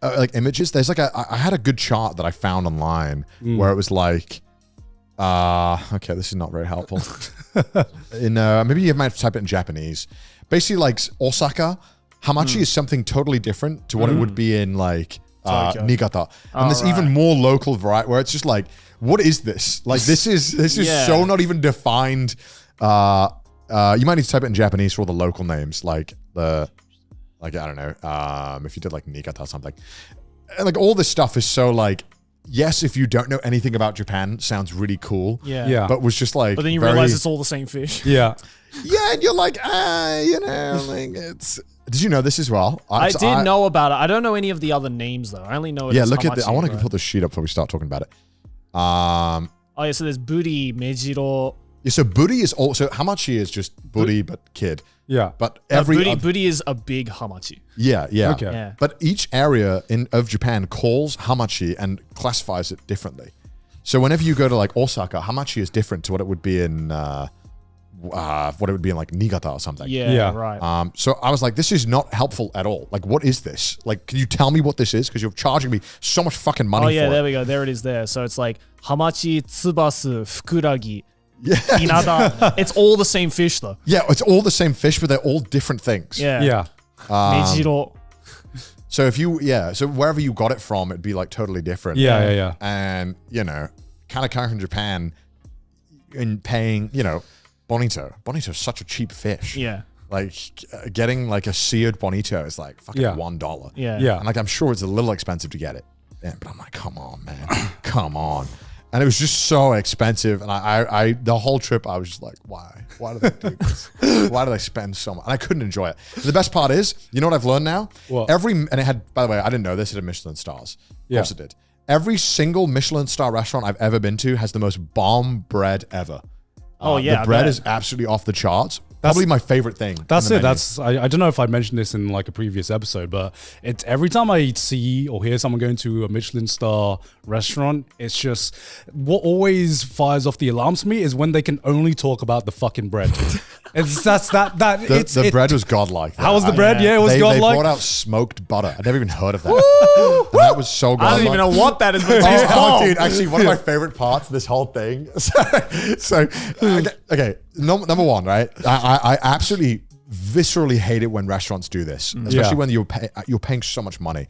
Speaker 2: Like images. There's like I had a good chart that I found online where it was like. Okay, this is not very helpful. Maybe you might have to type it in Japanese. Basically, like Osaka, hamachi is something totally different to what it would be in like Niigata, and there's even more local variety where it's just like, what is this? Like this is so not even defined. You might need to type it in Japanese for all the local names, like I don't know, if you did like Niigata or something, and like all this stuff is so like. Yes, if you don't know anything about Japan, sounds really cool.
Speaker 3: Yeah.
Speaker 2: But was just like.
Speaker 3: But then you realize it's all the same fish.
Speaker 1: Yeah.
Speaker 2: Yeah, and you're like, like it's. Did you know this as well?
Speaker 3: I did know about it. I don't know any of the other names though. I only know it.
Speaker 2: Yeah, look at this. I want to put the sheet up before we start talking about it.
Speaker 3: Oh yeah, so there's buri, mejiro.
Speaker 2: Yeah, so buri is also hamachi is just buri but kid.
Speaker 1: Yeah,
Speaker 2: but
Speaker 3: buri is a big hamachi.
Speaker 2: Yeah.
Speaker 1: Okay.
Speaker 3: Yeah.
Speaker 2: But each area of Japan calls hamachi and classifies it differently. So whenever you go to like Osaka, hamachi is different to what it would be in like Niigata or something.
Speaker 3: Yeah. Right.
Speaker 2: So I was like, this is not helpful at all. Like, what is this? Like, can you tell me what this is? Because you're charging me so much fucking money.
Speaker 3: Oh yeah,
Speaker 2: for
Speaker 3: there
Speaker 2: it.
Speaker 3: we go. There it is. There. So it's like hamachi, tsubasu, fukuragi.
Speaker 2: Yeah.
Speaker 3: Inada. It's all the same fish though.
Speaker 2: Yeah, it's all the same fish, but they're all different things.
Speaker 3: Yeah. Mejiro.
Speaker 2: So so wherever you got it from, it'd be like totally different.
Speaker 1: Yeah.
Speaker 2: And kind of coming from Japan and paying, bonito. Bonito is such a cheap fish.
Speaker 3: Yeah.
Speaker 2: Like getting like a seared bonito is like fucking $1.
Speaker 3: Yeah.
Speaker 2: And like I'm sure it's a little expensive to get it. Yeah, but I'm like, come on, man, come on. And it was just so expensive. And I the whole trip, I was just like, why? Why do they do this? Why do they spend so much? And I couldn't enjoy it. And the best part is, you know what I've learned now?
Speaker 1: What?
Speaker 2: And it had, by the way, I didn't know this, it had Michelin stars. Of course it did. Every single Michelin star restaurant I've ever been to has the most bomb bread ever.
Speaker 3: Oh yeah.
Speaker 2: The bread is absolutely off the charts. Probably my favorite thing.
Speaker 1: That's it. I don't know if I mentioned this in like a previous episode, but it's every time I see or hear someone going to a Michelin Star restaurant, it's just what always fires off the alarms for me is when they can only talk about the fucking bread.
Speaker 2: The bread was godlike.
Speaker 1: How was the bread? Yeah, it was godlike.
Speaker 2: They brought out smoked butter. I'd never even heard of that. That was so godlike.
Speaker 3: I don't even know what that is, but it
Speaker 2: dude, actually, one of my favorite parts of this whole thing. Okay, number one, right? I absolutely viscerally hate it when restaurants do this, especially when you're paying so much money.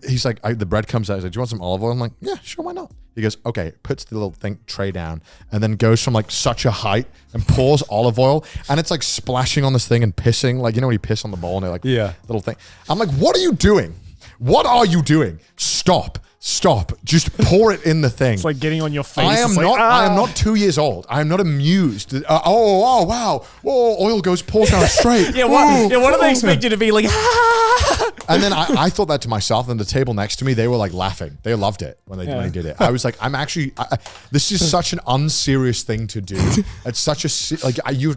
Speaker 2: He's like, the bread comes out. He's like, do you want some olive oil? I'm like, yeah, sure, why not? He goes, okay, puts the little tray down and then goes from like such a height and pours olive oil and it's like splashing on this thing and pissing. Like, you know when you piss on the bowl and they're like, little thing. I'm like, what are you doing? What are you doing? Stop. Just pour it in the thing.
Speaker 3: It's like getting on your face.
Speaker 2: I am not 2 years old. I am not amused. Oh, wow. Whoa, oil pours down straight.
Speaker 3: What do they expect you to be like?
Speaker 2: And then I thought that to myself, and the table next to me, they were like laughing. They loved it when they did it. I was like, this is such an unserious thing to do. It's such you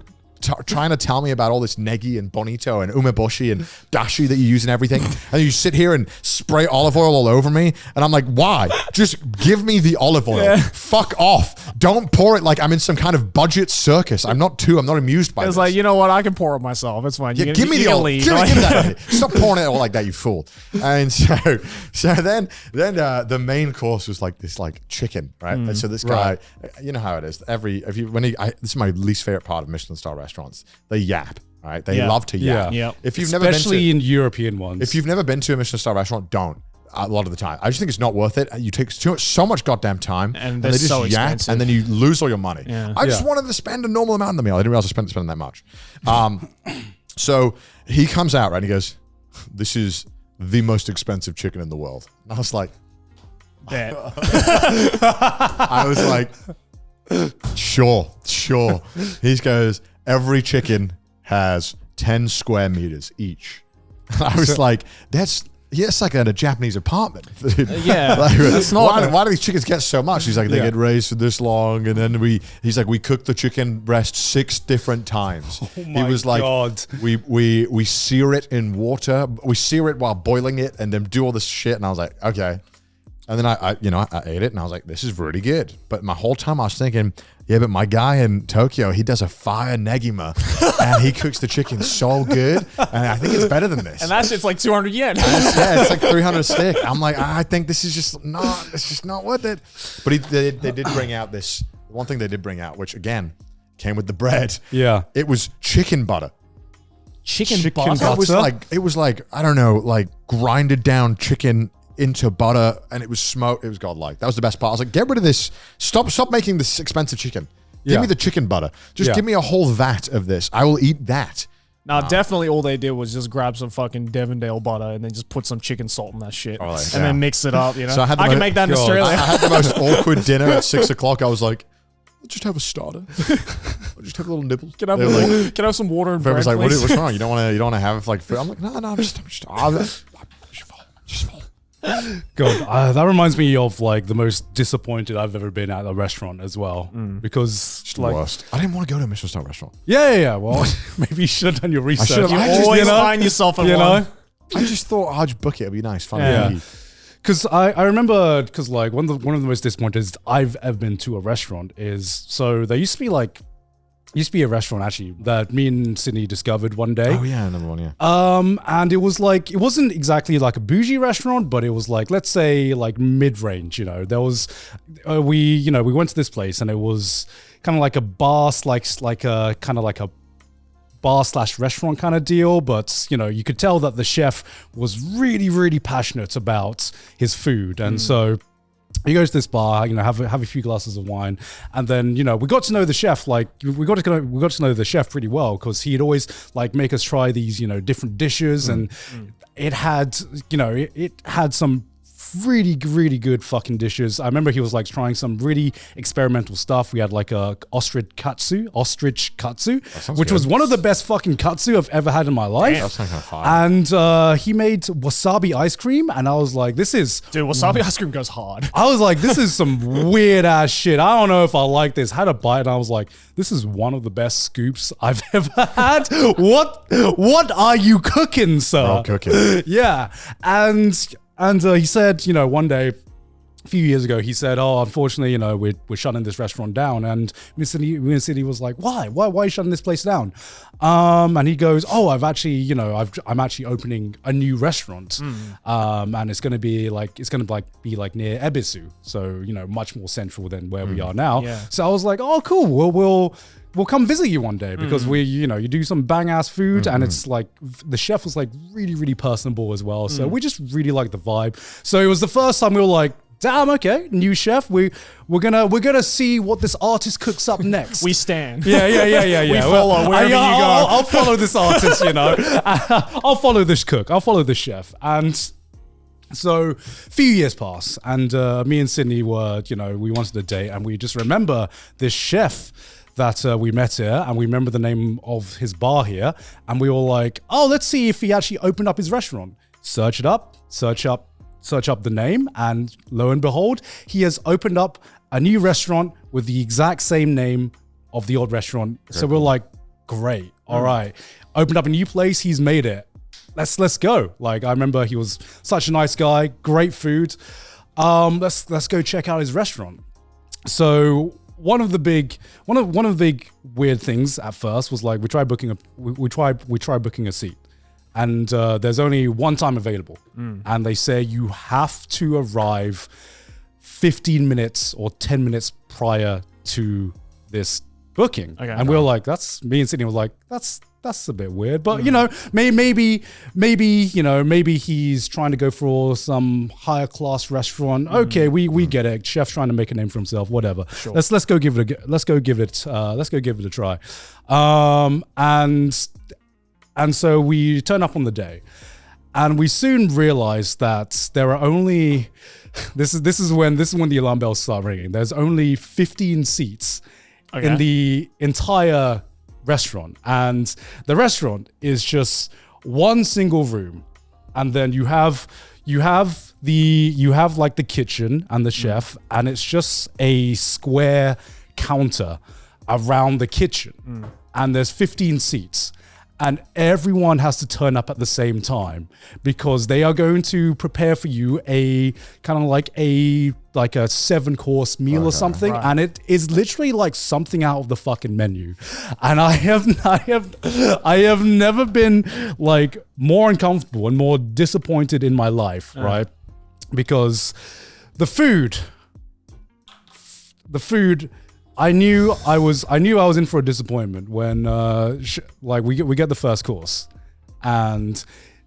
Speaker 2: trying to tell me about all this negi and bonito and umeboshi and dashi that you use and everything, and you sit here and spray olive oil all over me, and I'm like, why? Just give me the olive oil. Fuck off. Don't pour it like I'm in some kind of budget circus. I'm not amused by this.
Speaker 3: It's like, you know what? I can pour it myself. It's fine.
Speaker 2: Give me the olive. Give me that. Stop pouring it all like that, you fool. And so then the main course was like this like chicken, right? And so this guy, you know how it is. This is my least favorite part of Michelin Star restaurants. They yap, right? They love to yap.
Speaker 1: Yeah. If you've especially in European ones.
Speaker 2: If you've never been to a Michelin Star restaurant, don't. A lot of the time, I just think it's not worth it. You take so much goddamn time, and they just so yap, and then you lose all your money. I just wanted to spend a normal amount on the meal. I didn't realize I spend that much. So he comes out, right? And he goes, "This is the most expensive chicken in the world." And I was like, I was like, sure. He goes, every chicken has 10 square meters each. I was like, that's like in a Japanese apartment.
Speaker 3: Yeah.
Speaker 2: Like, why do these chickens get so much? He's like, they get raised for this long. And then we cook the chicken breast 6 different times.
Speaker 1: Oh my God.
Speaker 2: We sear it in water. We sear it while boiling it and then do all this shit. And I was like, okay. And then I ate it and I was like, this is really good. But my whole time I was thinking, yeah, but my guy in Tokyo, he does a fire negima and he cooks the chicken so good. And I think it's better than this.
Speaker 3: And that shit's like 200 yen.
Speaker 2: It's like 300 a stick. I'm like, I think this is just not worth it. But they did bring out this one thing they did bring out, which again came with the bread.
Speaker 1: Yeah.
Speaker 2: It was chicken butter.
Speaker 3: Chicken butter?
Speaker 2: It was like, I don't know, like grinded down chicken into butter, and it was smoked. It was godlike. That was the best part. I was like, get rid of this. Stop making this expensive chicken. Give me the chicken butter. Just give me a whole vat of this. I will eat that.
Speaker 3: Now, definitely all they did was just grab some fucking Devondale butter and then just put some chicken salt in that shit. And then mix it up, you know? So I can make that in Australia.
Speaker 2: I had the most awkward dinner at 6 o'clock. I was like, I'll just have a starter. I'll just have a little nibble.
Speaker 3: Can I have some water and bread,
Speaker 2: was like,
Speaker 3: please?
Speaker 2: what's wrong? You don't want to have like food? I'm like, no, I'm just full.
Speaker 1: God, that reminds me of like the most disappointed I've ever been at a restaurant as well. Because
Speaker 2: it's like, worst. I didn't want to go to a Michelin Star restaurant.
Speaker 1: Yeah. Well, maybe you should have done your research.
Speaker 3: You always find yourself in one.
Speaker 2: I just thought I'll just book it. It'd be nice, fun. Yeah.
Speaker 1: Because I remember, because like one of the most disappointed I've ever been to a restaurant is, so there used to be a restaurant actually that me and Sydney discovered one day.
Speaker 2: Oh yeah, another one, yeah.
Speaker 1: And it was like, it wasn't exactly like a bougie restaurant, but it was like, let's say like mid-range, you know. There was, we went to this place and it was kind of like a bar, like a bar/restaurant kind of deal, but you know, you could tell that the chef was really, really passionate about his food. And so he goes to this bar, you know, have a few glasses of wine, and then, you know, we got to know the chef. Like we got to know the chef pretty well, because he'd always like make us try these, you know, different dishes, and it had, you know, it had some really, really good fucking dishes. I remember he was like trying some really experimental stuff. We had like a ostrich katsu, which was one of the best fucking katsu I've ever had in my life.
Speaker 2: That sounds kind of fire.
Speaker 1: And he made wasabi ice cream, and I was like, this is...
Speaker 3: Dude, wasabi ice cream goes hard.
Speaker 1: I was like, this is some weird ass shit. I don't know if I like this. Had a bite, and I was like, this is one of the best scoops I've ever had. What are you cooking, sir?
Speaker 2: We're all cooking.
Speaker 1: Yeah. And he said, you know, one day, a few years ago, he said, oh, unfortunately, you know, we're shutting this restaurant down. And Mr. City was like, why? Why are you shutting this place down? And he goes, oh, I'm actually opening a new restaurant. And it's going to be like near Ebisu. So, you know, much more central than where we are now.
Speaker 3: Yeah.
Speaker 1: So I was like, oh, cool. We'll come visit you one day because you do some bang ass food, and it's like the chef was like really, really personable as well. So we just really liked the vibe. So it was the first time we were like, damn, okay, new chef. We're gonna see what this artist cooks up next.
Speaker 3: We stand.
Speaker 1: Yeah.
Speaker 3: We follow wherever you go.
Speaker 1: I'll follow this artist, you know. I'll follow this cook. I'll follow this chef. And so a few years pass, and me and Sydney were, you know, we wanted a date, and we just remember this chef that we met here, and we remember the name of his bar here, and we were like, oh, let's see if he actually opened up his restaurant. Search up the name, and lo and behold, he has opened up a new restaurant with the exact same name of the old restaurant. So we're like, great, all right. Opened up a new place, he's made it. Let's go. Like, I remember he was such a nice guy, great food. Let's go check out his restaurant. So one of the big weird things at first was like we tried booking a seat, and there's only one time available, and they say you have to arrive 15 minutes or 10 minutes prior to this booking. Okay, and we were like, me and Sydney was like, that's a bit weird, but you know, maybe he's trying to go for some higher class restaurant. Okay, we get it. Chef's trying to make a name for himself. Whatever. Sure. Let's go give it a try. And so we turn up on the day, and we soon realize that there are only. This is when the alarm bells start ringing. There's only 15 seats in the entire restaurant, and the restaurant is just one single room, and then you have like the kitchen and the chef, and it's just a square counter around the kitchen, and there's 15 seats, and everyone has to turn up at the same time because they are going to prepare for you a kind of like a 7-course meal or something, right. And it is literally like something out of the fucking menu. And I have never been like more uncomfortable and more disappointed in my life, right? Because the food. I knew I was in for a disappointment when we get the first course, and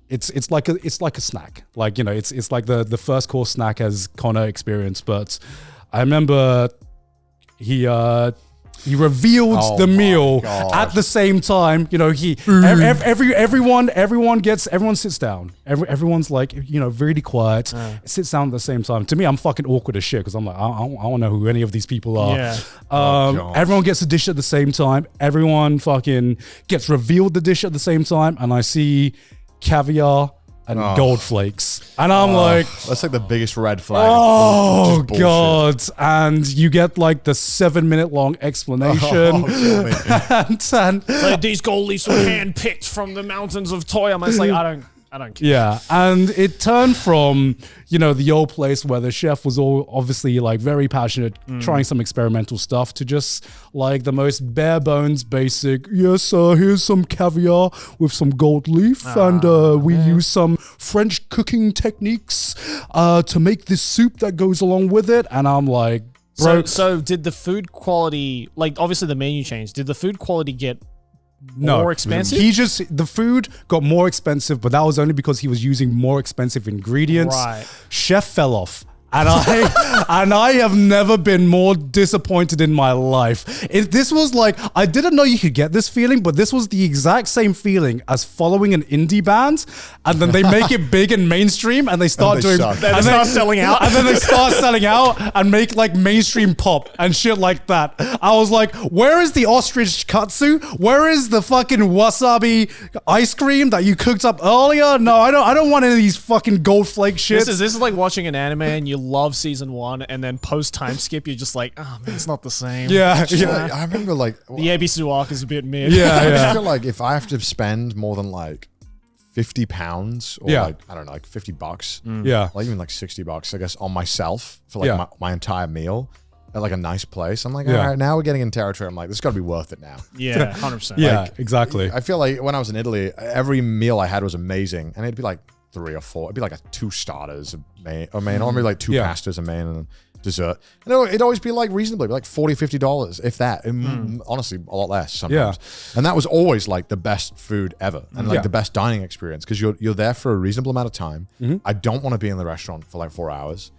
Speaker 1: it's like a snack, like, you know, it's like the first course snack as Connor experienced. But I remember he revealed the meal at the same time. You know, everyone sits down. Everyone's like, you know, really quiet. Sits down at the same time. To me, I'm fucking awkward as shit because I'm like, I don't know who any of these people are. Yeah. Everyone gets a dish at the same time. Everyone fucking gets revealed the dish at the same time, and I see caviar and gold flakes, and I'm like,
Speaker 2: that's like the biggest red flag.
Speaker 1: Oh god! And you get like the 7-minute long explanation.
Speaker 3: And so these gold leaves were handpicked from the mountains of Toyama. It's like, I don't care.
Speaker 1: Yeah, and it turned from, you know, the old place where the chef was all obviously like very passionate, trying some experimental stuff, to just like the most bare bones basic. Yes, here's some caviar with some gold leaf, and we use some French cooking techniques to make this soup that goes along with it. And I'm like, bro.
Speaker 3: So did the food quality, like obviously the menu changed, did the food quality get more expensive?
Speaker 1: The food got more expensive, but that was only because he was using more expensive ingredients.
Speaker 3: Right.
Speaker 1: Chef fell off and I have never been more disappointed in my life. This was like, I didn't know you could get this feeling, but this was the exact same feeling as following an indie band, and then they make it big and mainstream, and they start
Speaker 3: selling out,
Speaker 1: and then they start selling out and make like mainstream pop and shit like that. I was like, where is the ostrich katsu? Where is the fucking wasabi ice cream that you cooked up earlier? No, I don't want any of these fucking gold flake shit.
Speaker 3: This is like watching an anime and you love season 1, and then post time skip, you're just like, oh man, it's not the same.
Speaker 1: Yeah.
Speaker 2: I remember like
Speaker 3: the Ebisu arc is a bit mid.
Speaker 2: I just feel like if I have to spend more than like £50 or like, I don't know, like $50, like even like $60, I guess, on myself for like my entire meal at like a nice place, I'm like, all right, now we're getting in territory. I'm like, this got to be worth it now.
Speaker 3: Yeah, 100%.
Speaker 1: Yeah,
Speaker 2: like,
Speaker 1: exactly.
Speaker 2: I feel like when I was in Italy, every meal I had was amazing, and it'd be like 3 or 4. It'd be like 2 starters, a main, or maybe like 2 pastas, a main, and a dessert. And it'd always be like reasonably, like $40, $50, if that. Honestly, a lot less sometimes. Yeah. And that was always like the best food ever, and like the best dining experience, because you're there for a reasonable amount of time. I don't want to be in the restaurant for like 4 hours.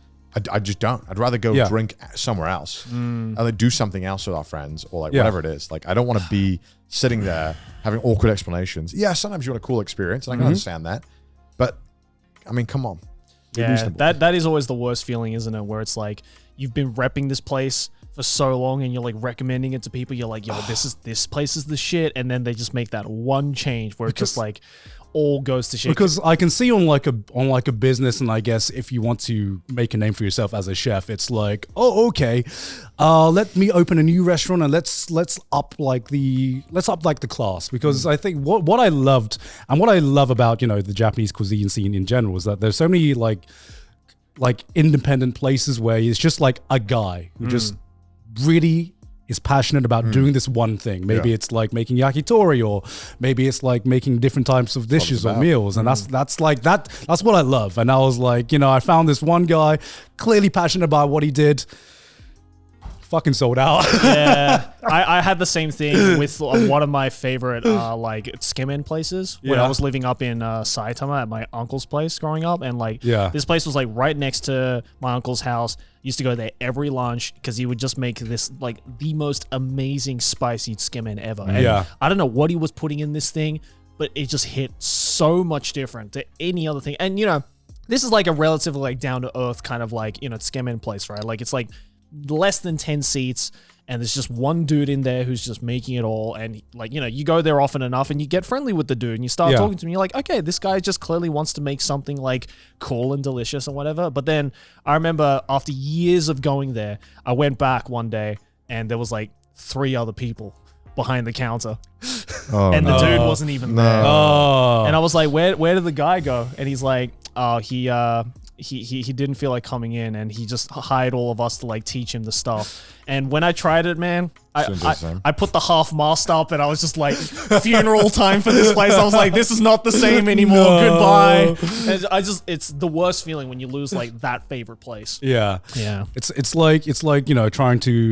Speaker 2: I just don't. I'd rather go drink somewhere else. Either do something else with our friends, or like whatever it is. Like, I don't want to be sitting there having awkward explanations. Yeah, sometimes you want a cool experience, and I can understand that. But I mean, come on.
Speaker 3: Yeah, that is always the worst feeling, isn't it? Where it's like you've been repping this place for so long, and you're like recommending it to people. You're like, yo, this place is the shit, and then they just make that one change where it's just like all goes to shit.
Speaker 1: Because I can see on like a business, and I guess if you want to make a name for yourself as a chef, it's like, oh, okay, let me open a new restaurant and let's up the class. Because I think what I loved and what I love about, you know, the Japanese cuisine scene in general is that there's so many like independent places where it's just like a guy who just really is passionate about doing this one thing. Maybe it's like making yakitori, or maybe it's like making different types of dishes or meals. And that's what I love. And I was like, you know, I found this one guy clearly passionate about what he did. Fucking sold out.
Speaker 3: Yeah, I had the same thing with one of my favorite like skim-in places when I was living up in Saitama at my uncle's place growing up, and like this place was like right next to my uncle's house. Used to go there every lunch because he would just make this like the most amazing spicy skim-in ever. And I don't know what he was putting in this thing, but it just hit so much different to any other thing. And you know, this is like a relatively like down to earth kind of like, you know, skim-in place, right? Like it's like less than 10 seats, and there's just one dude in there who's just making it all. And like, you know, you go there often enough and you get friendly with the dude and you start talking to him. You're like, okay, this guy just clearly wants to make something like cool and delicious and whatever. But then I remember after years of going there, I went back one day and there was like 3 other people behind the counter. And the dude wasn't even there. And I was like, where did the guy go? And he's like, oh, he didn't feel like coming in, and he just hired all of us to like teach him the stuff. And when I tried it, man, I put the half mast up, and I was just like, funeral time for this place. I was like, this is not the same anymore. Goodbye. And it's the worst feeling when you lose like that favorite place.
Speaker 1: Yeah. It's like, you know,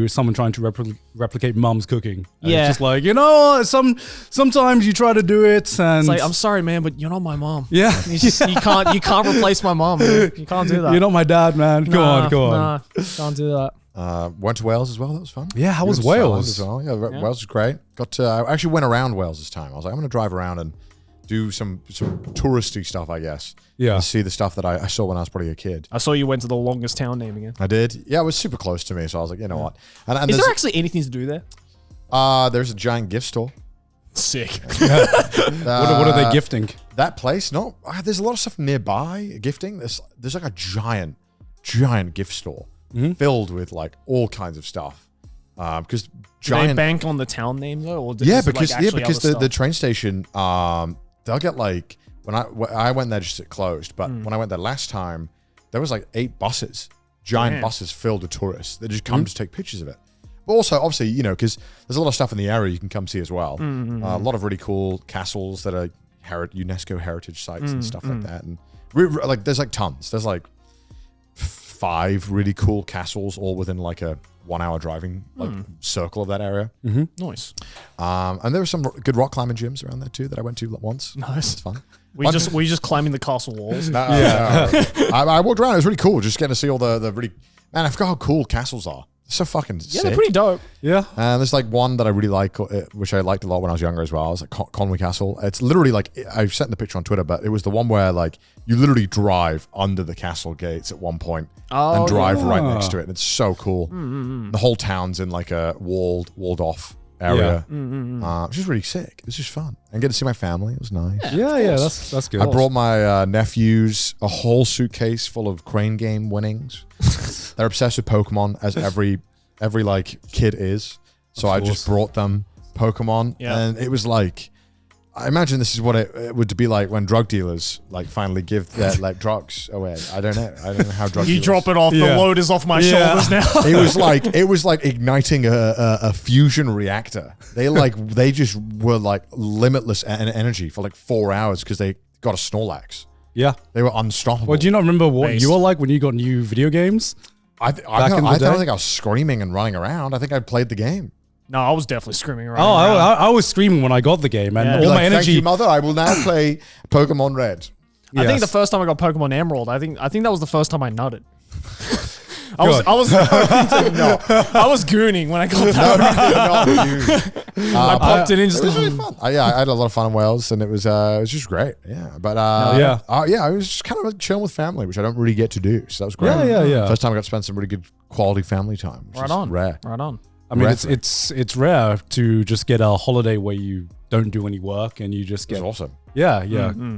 Speaker 1: someone trying to replicate mom's cooking. And it's just like, you know, sometimes you try to do it, and
Speaker 3: it's like, I'm sorry, man, but you're not my mom.
Speaker 1: Yeah.
Speaker 3: You can't replace my mom, man. You can't do that.
Speaker 1: You're not my dad, man. Go on.
Speaker 3: Nah, can't do that.
Speaker 2: Went to Wales as well. That was fun.
Speaker 1: Yeah, how was Wales?
Speaker 2: As well. Yeah, Wales was great. I actually went around Wales this time. I was like, I'm going to drive around and do some touristy stuff, I guess. Yeah. And see the stuff that I saw when I was probably a kid.
Speaker 3: I saw you went to the longest town name again.
Speaker 2: I did. Yeah, it was super close to me, so I was like, you know what? And
Speaker 3: is there actually anything to do there?
Speaker 2: There's a giant gift store.
Speaker 3: Sick.
Speaker 1: What are they gifting?
Speaker 2: That place? No. There's a lot of stuff nearby gifting. There's like a giant gift store. Filled with like all kinds of stuff, because
Speaker 3: giant. Do they bank on the town name though, or
Speaker 2: because the train station, they'll get like when I went there, just it closed, but when I went there last time, there was like 8 buses, giant buses filled with tourists that just come to take pictures of it. But also, obviously, you know, because there's a lot of stuff in the area you can come see as well. A lot of really cool castles that are UNESCO heritage sites and stuff like that, and like there's like tons. There's like 5 really cool castles all within like a 1 hour driving circle of that area.
Speaker 3: Nice.
Speaker 2: And there were some good rock climbing gyms around there too that I went to once.
Speaker 3: Nice.
Speaker 2: It's fun.
Speaker 3: Were you just climbing the castle walls?
Speaker 2: No. I walked around. It was really cool. Just getting to see all the really, man, I forgot how cool castles are. So fucking sick.
Speaker 3: Yeah, they're pretty dope.
Speaker 1: Yeah.
Speaker 2: And there's like one that I really like, which I liked a lot when I was younger as well. It's like Conway Castle. It's literally like, I've sent the picture on Twitter, but it was the one where like you literally drive under the castle gates at one point and drive right next to it. And it's so cool. The whole town's in like a walled off area. It's just really sick. It was just fun. And get to see my family. It was nice.
Speaker 1: Yeah, that's good.
Speaker 2: I brought my nephews a whole suitcase full of crane game winnings. They're obsessed with Pokemon, as every like kid is. So I just brought them Pokemon, and it was like, I imagine this is what it would be like when drug dealers like finally give their like drugs away. I don't know how drug
Speaker 3: You
Speaker 2: dealers.
Speaker 3: drop it off. The load is off my shoulders now.
Speaker 2: It was like igniting a fusion reactor. They just were like limitless energy for like 4 hours because they got a Snorlax.
Speaker 1: Yeah.
Speaker 2: They were unstoppable.
Speaker 1: Well, do you not remember what you were like when you got new video games?
Speaker 2: I don't think I was screaming and running around. I think I played the game.
Speaker 3: No, I was definitely screaming around.
Speaker 1: I was screaming when I got the game, and all my energy.
Speaker 2: Thank you, mother. I will now play Pokemon Red.
Speaker 3: I think the first time I got Pokemon Emerald, I think that was the first time I nutted. I was gooning when I got that. I popped it in. It
Speaker 2: was really fun. I had a lot of fun in Wales, and it was just great. Yeah, but I was just kind of like chilling with family, which I don't really get to do. So that was great.
Speaker 1: Yeah.
Speaker 2: First time I got to spend some really good quality family time. Which
Speaker 3: Right
Speaker 2: is
Speaker 3: on.
Speaker 2: Rare.
Speaker 3: Right on.
Speaker 1: I mean, it's rare to just get a holiday where you don't do any work and you just get.
Speaker 2: It was awesome.
Speaker 1: Yeah.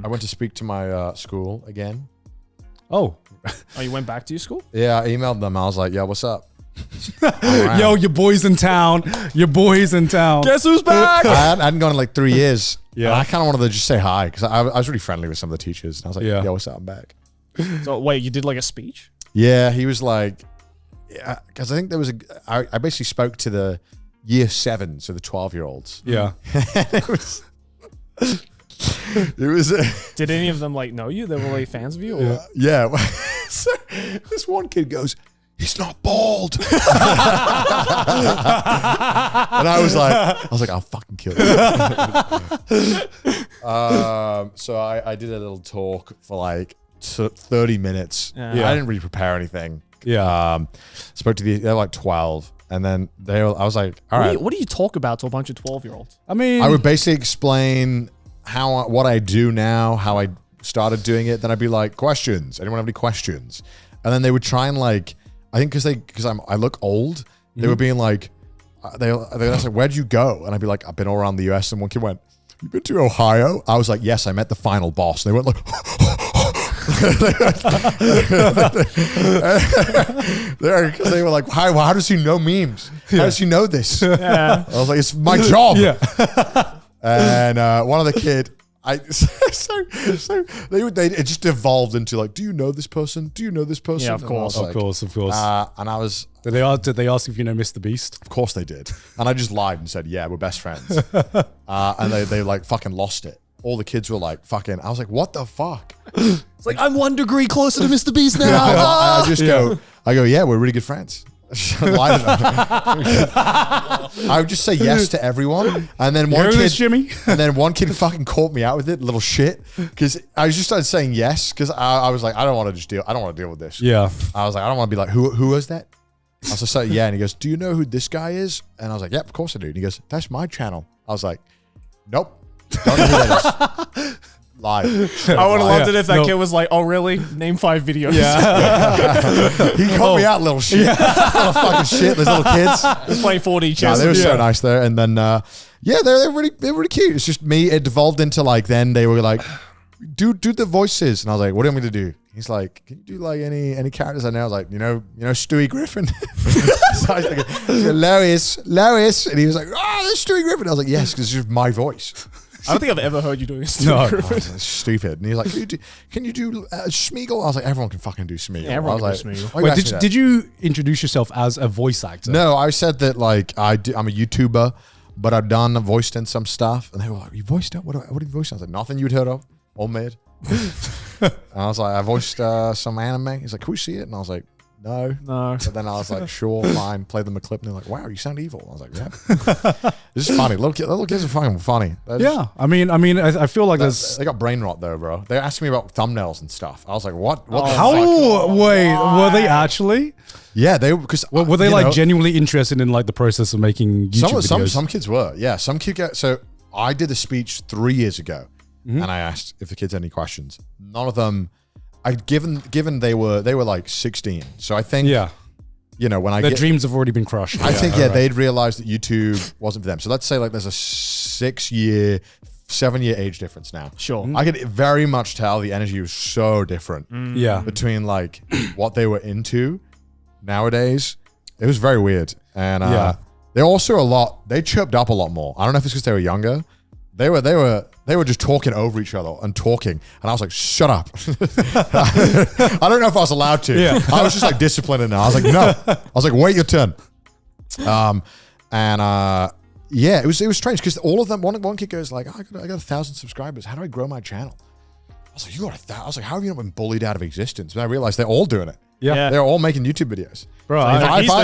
Speaker 2: I went to speak to my school again.
Speaker 1: Oh,
Speaker 3: you went back to your school?
Speaker 2: Yeah, I emailed them. I was like, "Yo, what's up?"
Speaker 1: Yo, your boy's in town.
Speaker 3: Guess who's back?
Speaker 2: I hadn't gone in like 3 years.
Speaker 1: Yeah,
Speaker 2: and I kind of wanted to just say hi because I was really friendly with some of the teachers. And I was like, "Yo, what's up? I'm back."
Speaker 3: So wait, you did like a speech?
Speaker 2: Yeah, he was like, because I think there was I basically spoke to the year 7, so the 12-year-olds.
Speaker 1: Yeah.
Speaker 2: It was.
Speaker 3: Did any of them like know you? They were like fans of you? Or?
Speaker 2: Yeah. So this one kid goes, "He's not bald," and I was like, "I'll fucking kill you." So I did a little talk for like 30 minutes. I didn't really prepare anything. Spoke to they're like 12. And then I was like, all right.
Speaker 3: What do you talk about to a bunch of 12-year-olds?
Speaker 1: I mean,
Speaker 2: I would basically explain what I do now, how I started doing it. Then I'd be like, questions. Anyone have any questions? And then they would try and like, I think because I look old, they were being like, they asked like, "Where'd you go?" And I'd be like, "I've been all around the US." And one kid went, "You been to Ohio?" I was like, "Yes, I met the final boss." And they went like, they were like, how does he know memes? How does he know this? I was like, it's my job. And one of the kid, it just evolved into like, do you know this person? Do you know this person?
Speaker 3: Yeah, of course.
Speaker 1: Of course.
Speaker 2: And I was.
Speaker 1: Did they ask if you know Mr. Beast?
Speaker 2: Of course they did. And I just lied and said, yeah, we're best friends. And they like fucking lost it. All the kids were like fucking, I was like, what the fuck?
Speaker 3: It's like, I'm 1 degree closer to Mr. Beast now.
Speaker 2: I just go, yeah, we're really good friends. I would just say yes to everyone, and then one kid fucking caught me out with it, little shit, because I just started saying yes because I was like, I don't want to deal with this.
Speaker 1: Yeah,
Speaker 2: I was like, I don't want to be like, who was that? I was just like, yeah, and he goes, do you know who this guy is? And I was like, yep, of course I do. And he goes, that's my channel. I was like, nope, don't know who that is. Live.
Speaker 3: I would have loved it if that kid was like, "Oh, really? Name 5 videos."
Speaker 2: Yeah, he called me out, little shit, little fucking shit. Those little kids
Speaker 3: just playing 4D chess.
Speaker 2: They were so nice there, and then they're really cute. It's just me. It devolved into like then they were like, do the voices, and I was like, what do you want me to do? He's like, can you do like any characters I know? I was like, you know Stewie Griffin. So I was like, Lois, and he was like, there's Stewie Griffin. I was like, yes, because it's just my voice.
Speaker 3: I don't think I've ever heard you doing Stewie Griffin.
Speaker 2: That's stupid. And he's like, can you do Smeagol? I was like, everyone can fucking do Smeagol.
Speaker 3: Yeah, everyone
Speaker 2: can
Speaker 3: do Smeagol.
Speaker 1: Wait, did you introduce yourself as a voice actor?
Speaker 2: No, I said that like I'm a YouTuber, but I've voiced in some stuff. And they were like, you voiced it? What have you voiced? I was like, nothing you'd heard of. All made. And I was like, I voiced some anime. He's like, can we see it? And I was like, no. But then I was like, sure, fine. Played them a clip, and they're like, wow, you sound evil. I was like, yeah. This is funny. Little kids are fucking funny.
Speaker 1: Yeah, I mean, I feel like
Speaker 2: they got brain rot though, bro. They asked me about thumbnails and stuff. I was like, what?
Speaker 1: How? Wait, were they actually?
Speaker 2: Yeah, they because
Speaker 1: were they like genuinely interested in like the process of making YouTube videos?
Speaker 2: Some kids were. Yeah, some kid. So I did a speech 3 years ago, and I asked if the kids had any questions. None of them. Given they were like 16, so I think when
Speaker 1: their dreams have already been crushed.
Speaker 2: I think they'd realized that YouTube wasn't for them. So let's say like there's a 7-year age difference now.
Speaker 3: Sure,
Speaker 2: I could very much tell the energy was so different. Between like what they were into nowadays, it was very weird, and they're also they chirped up a lot more. I don't know if it's because they were younger. They were just talking over each other and talking, and I was like, "Shut up!" I don't know if I was allowed to. Yeah. I was just like disciplined enough. I was like, "No." I was like, "Wait your turn." It was strange because all of them. One kid goes like, "I got 1,000 subscribers. How do I grow my channel?" I was like, "You got 1,000?" I was like, "How have you not been bullied out of existence?" And I realized they're all doing it.
Speaker 1: Yeah.
Speaker 2: They're all making YouTube videos.
Speaker 1: Bro,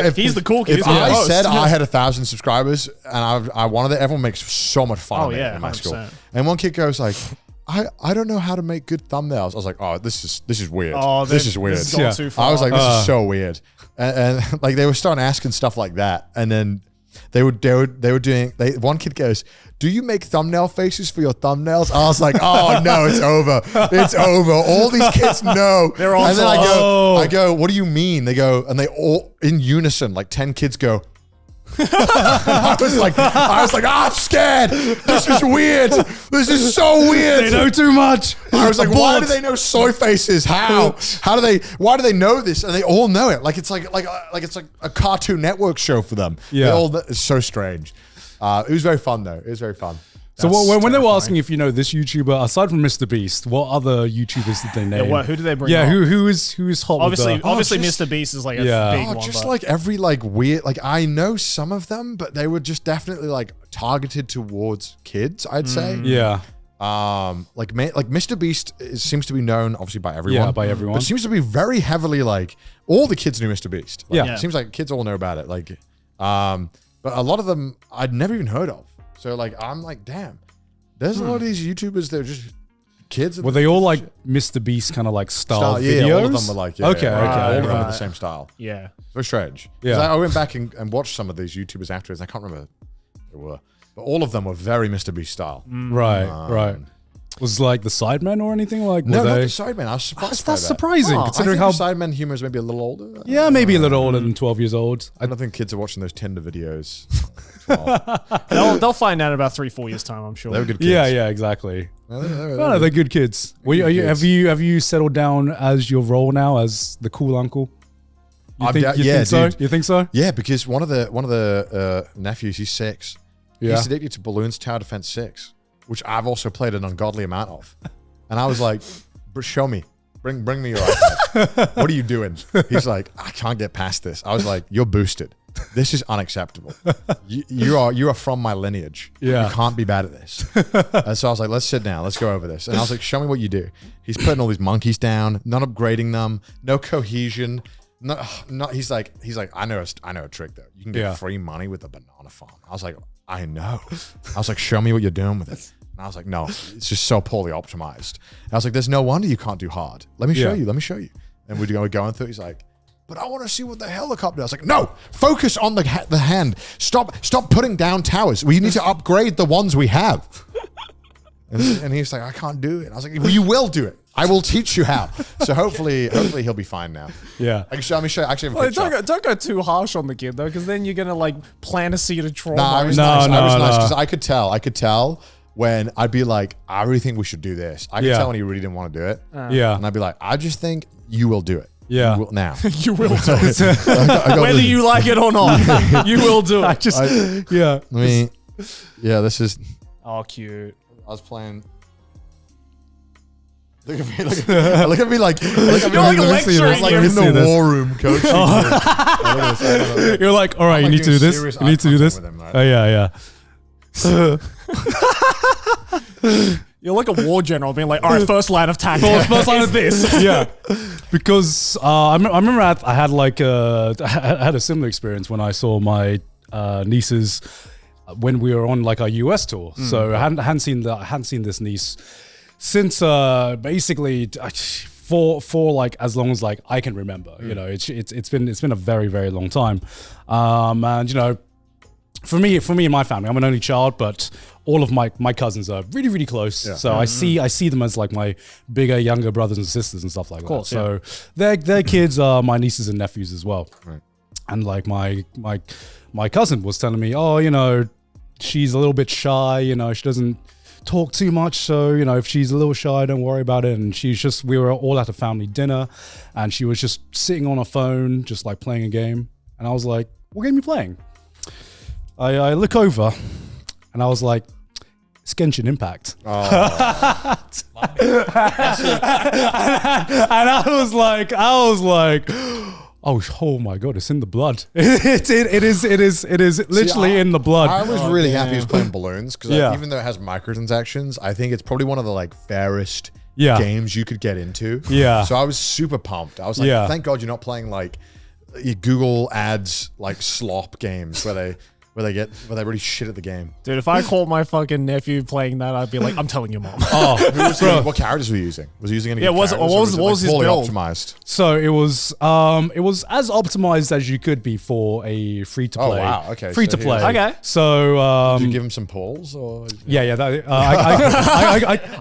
Speaker 3: if he's the cool kid.
Speaker 2: If I said I had 1,000 subscribers and I wanted it, everyone makes so much fun of it in my
Speaker 3: 100%.
Speaker 2: school. And one kid goes like, I don't know how to make good thumbnails. I was like, oh, this is weird.
Speaker 3: Oh,
Speaker 2: this is weird.
Speaker 3: This is too far.
Speaker 2: I was like, this is so weird. And like they were starting asking stuff like that. And then they were doing, one kid goes, do you make thumbnail faces for your thumbnails? I was like, oh no, it's over. It's over. All these kids know.
Speaker 3: They're all.
Speaker 2: And then I go, what do you mean? They go, and they all in unison, like 10 kids go. I was like, I'm scared. This is weird. This is so weird.
Speaker 1: They know too much.
Speaker 2: I was like, why do they know soy faces? How? Why do they know this? And they all know it. Like it's like it's like a Cartoon Network show for them.
Speaker 1: Yeah.
Speaker 2: It's so strange. It was very fun though. It was very fun.
Speaker 1: So when they were asking if you know this YouTuber, aside from Mr. Beast, what other YouTubers did they name?
Speaker 3: Yeah, who did they bring?
Speaker 1: Yeah,
Speaker 3: up?
Speaker 1: who is hot?
Speaker 3: Obviously,
Speaker 1: with
Speaker 3: obviously, Mr. Beast is like a big one.
Speaker 2: Just like every like weird, like I know some of them, but they were just definitely like targeted towards kids. I'd say.
Speaker 1: Yeah.
Speaker 2: Like Mr. Beast seems to be known obviously by everyone.
Speaker 1: Yeah, by everyone.
Speaker 2: But seems to be very heavily like all the kids knew Mr. Beast. Like,
Speaker 1: Yeah.
Speaker 2: It seems like kids all know about it. Like, but a lot of them I'd never even heard of. So like I'm like, damn. There's a lot of these YouTubers that are just kids.
Speaker 1: Were they all like Mr. Beast kind of like style videos?
Speaker 2: Yeah, all of them were like,
Speaker 1: okay.
Speaker 2: All of them are the same style.
Speaker 3: Yeah.
Speaker 2: Very strange.
Speaker 1: Yeah.
Speaker 2: I went back and watched some of these YouTubers afterwards. I can't remember who they were. But all of them were very Mr. Beast style.
Speaker 1: Right. Was like the Sidemen or anything like?
Speaker 2: No, not the Sidemen. I was surprised by
Speaker 1: That's
Speaker 2: that.
Speaker 1: surprising considering how
Speaker 2: Sidemen humor is maybe a little older.
Speaker 1: Yeah, maybe a little older than 12 years old.
Speaker 2: I don't think kids are watching those Tinder videos.
Speaker 3: They'll find out in about 3-4 years time, I'm sure.
Speaker 2: They were good kids.
Speaker 1: Yeah, exactly. They're good kids. Have you settled down as your role now as the cool uncle? You think so?
Speaker 2: Yeah, because one of the nephews, he's 6.
Speaker 1: Yeah.
Speaker 2: He's addicted to Balloons Tower Defense 6, which I've also played an ungodly amount of. And I was like, show me. Bring me your iPad. What are you doing? He's like, I can't get past this. I was like, you're boosted. This is unacceptable. You are from my lineage.
Speaker 1: Yeah.
Speaker 2: You can't be bad at this. And so I was like, let's sit down. Let's go over this. And I was like, show me what you do. He's putting all these monkeys down, not upgrading them, no cohesion. He's like, I know a trick though. You can get free money with a banana farm. I was like, I know. I was like, show me what you're doing with it. And I was like, no, it's just so poorly optimized. And I was like, there's no wonder you can't do hard. Let me show you. And we're going through it. He's like, but I want to see what the helicopter. I was like, no, focus on the hand. Stop putting down towers. We need to upgrade the ones we have. And he's like, I can't do it. And I was like, well, you will do it. I will teach you how. So hopefully he'll be fine now.
Speaker 1: Yeah.
Speaker 2: Let me show you. Actually, have a picture.
Speaker 3: Don't go too harsh on the kid though, because then you're gonna like plant a seed of trauma.
Speaker 2: I was nice because I could tell when I'd be like, I really think we should do this. I could tell when he really didn't want to do it.
Speaker 1: Yeah.
Speaker 2: And I'd be like, I just think you will do it.
Speaker 1: Yeah.
Speaker 2: You will now.
Speaker 3: You will do it. Whether you like it or not, you will do it.
Speaker 2: This is.
Speaker 3: Oh, cute.
Speaker 2: I was playing. Look at me, look at me like
Speaker 3: you're like lecturing
Speaker 2: like in the war room coaching.
Speaker 1: You're like, all right, you need to do this. You need to do this. Oh yeah.
Speaker 3: You're like a war general being like, all right, first line of attack. First line is this.
Speaker 1: Yeah, because I remember I had like I had a similar experience when I saw my nieces when we were on like our US tour. So I hadn't seen this niece since basically for like as long as like I can remember. You know, it's been a very, very long time, and you know. For me and my family, I'm an only child, but all of my cousins are really, really close. Yeah. So I see them as like my bigger, younger brothers and sisters and stuff like that. So their kids are my nieces and nephews as well. Right. And like my cousin was telling me, oh, you know, she's a little bit shy. You know, she doesn't talk too much. So you know, if she's a little shy, don't worry about it. And we were all at a family dinner, and she was just sitting on her phone, just like playing a game. And I was like, what game are you playing? I look over and I was like, it's Genshin Impact. Oh. and I was like, oh my God, it's in the blood. It is literally in the blood.
Speaker 2: I was really happy he was playing balloons because even though it has microtransactions, I think it's probably one of the like fairest games you could get into. Yeah. So I was super pumped. I was like, thank God you're not playing like Google ads like slop games where they really shit at the game.
Speaker 3: Dude, if I caught my fucking nephew playing that, I'd be like, I'm telling your mom.
Speaker 2: Oh, what characters were you using? Was he using any?
Speaker 3: Yeah, what was his build?
Speaker 2: Optimized?
Speaker 1: So it was as optimized as you could be for a free to play.
Speaker 2: Oh wow, okay,
Speaker 1: free to play.
Speaker 3: Okay.
Speaker 1: So
Speaker 2: did you give him some pulls or?
Speaker 1: Yeah.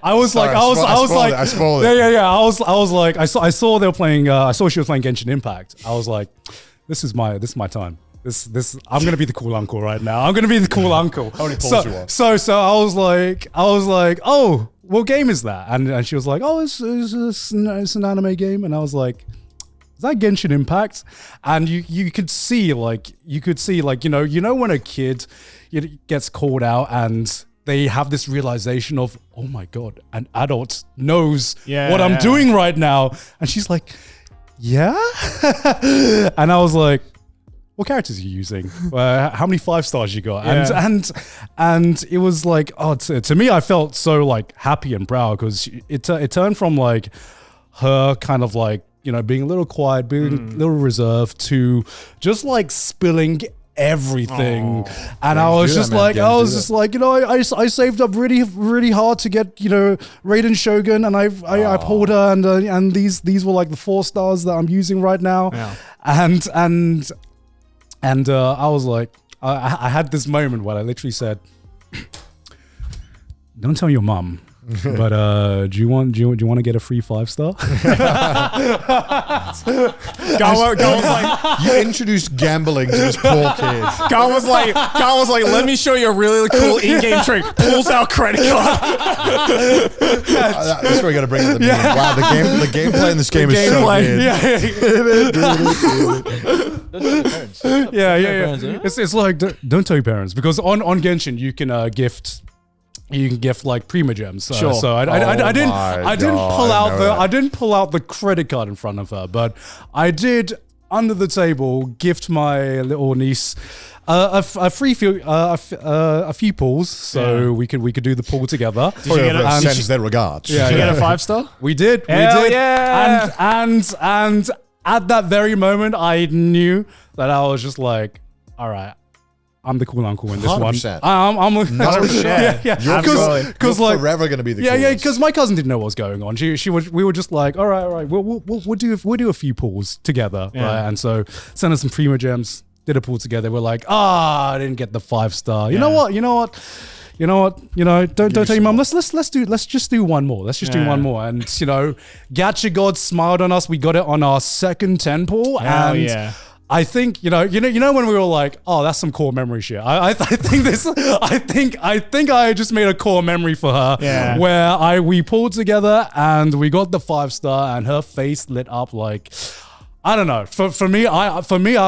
Speaker 1: I was like, I spoiled it. Yeah. I was like, I saw they were playing. I saw she was playing Genshin Impact. I was like, this is my time. This I'm gonna be the cool uncle right now. I'm gonna be the cool uncle.
Speaker 2: How many pulls you want?
Speaker 1: So I was like, oh, what game is that? And she was like, oh, it's an anime game. And I was like, is that Genshin Impact? And you could see like you know when a kid gets called out and they have this realization of, oh my God, an adult knows what I'm doing right now. And she's like, yeah. And I was like, what characters are you using? How many 5 stars you got? And it was like, oh, to me, I felt so like happy and proud because it turned from like her kind of like, you know, being a little quiet, being a little reserved to just like spilling everything. And I was just like, you know, I saved up really, really hard to get, you know, Raiden Shogun, and I pulled her, and these were like the 4 stars that I'm using right now. Yeah. And I was like, I had this moment where I literally said, "Don't tell your mom, but do you want to get a free 5-star?"
Speaker 3: Garnt was like,
Speaker 2: you introduced gambling to this poor kid.
Speaker 3: Garnt was like, let me show you a really cool in-game trick. Pulls out credit card.
Speaker 2: That's where we got to bring up the meme. Wow, the gameplay in this game is so good.
Speaker 1: Yeah. It's like, don't tell your parents, because on Genshin you can gift like Prima Gems.
Speaker 3: Sure.
Speaker 1: So I didn't pull out the credit card in front of her, but I did under the table gift my little niece a few pulls, so we could do the pull together.
Speaker 2: Did you get their regards?
Speaker 3: Did you get a 5-star?
Speaker 1: We did.
Speaker 3: Yeah.
Speaker 1: And at that very moment, I knew that I was just like, all right, I'm the cool uncle in this
Speaker 2: 100%.
Speaker 1: one. I'm
Speaker 2: no shit.
Speaker 1: Yeah.
Speaker 2: Because like forever gonna be the coolest.
Speaker 1: Yeah. Because my cousin didn't know what was going on. We were just like, all right. We'll do a feu pulls together, right? And so send us some Prima Gems. Did a pull together. We're like, I didn't get the 5-star. You know what? Don't tell your mum. Let's just do one more. Let's just do one more. And you know, Gacha God smiled on us. We got it on our second 10 pull. And I think you know when we were like, oh, that's some core memory shit. I think I just made a core memory for her where we pulled together and we got the 5-star and her face lit up like, I don't know. For me, I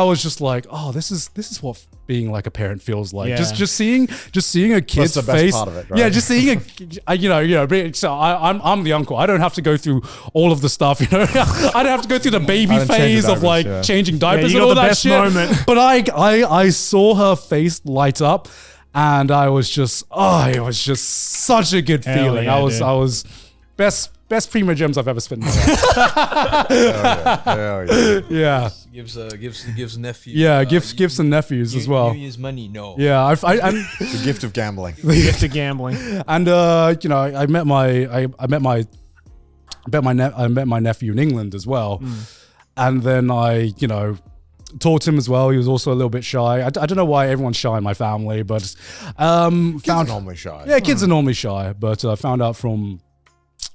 Speaker 1: was just like, oh, this is what being like a parent feels like. Yeah. Just seeing a kid's
Speaker 2: face. That's the best part of it, right?
Speaker 1: Yeah, just seeing so I'm the uncle. I don't have to go through all of the stuff. You know, I don't have to go through the baby phase of changing diapers and all that shit. Moment. But I saw her face light up. And I was just, it was just such a good feeling.
Speaker 3: Yeah,
Speaker 1: I was best Primo Gems I've ever spent in my life.
Speaker 2: Hell yeah.
Speaker 1: Yeah.
Speaker 5: Gives nephews.
Speaker 1: Yeah, gifts and nephews as well.
Speaker 5: New Year's money, no.
Speaker 1: Yeah, and
Speaker 2: The gift of gambling.
Speaker 3: The gift of gambling.
Speaker 1: And you know, I met my nephew in England as well, and then I, you know, talked to him as well. He was also a little bit shy. I don't know why everyone's shy in my family, but
Speaker 2: Kids are normally shy.
Speaker 1: Yeah, kids are normally shy, but I found out from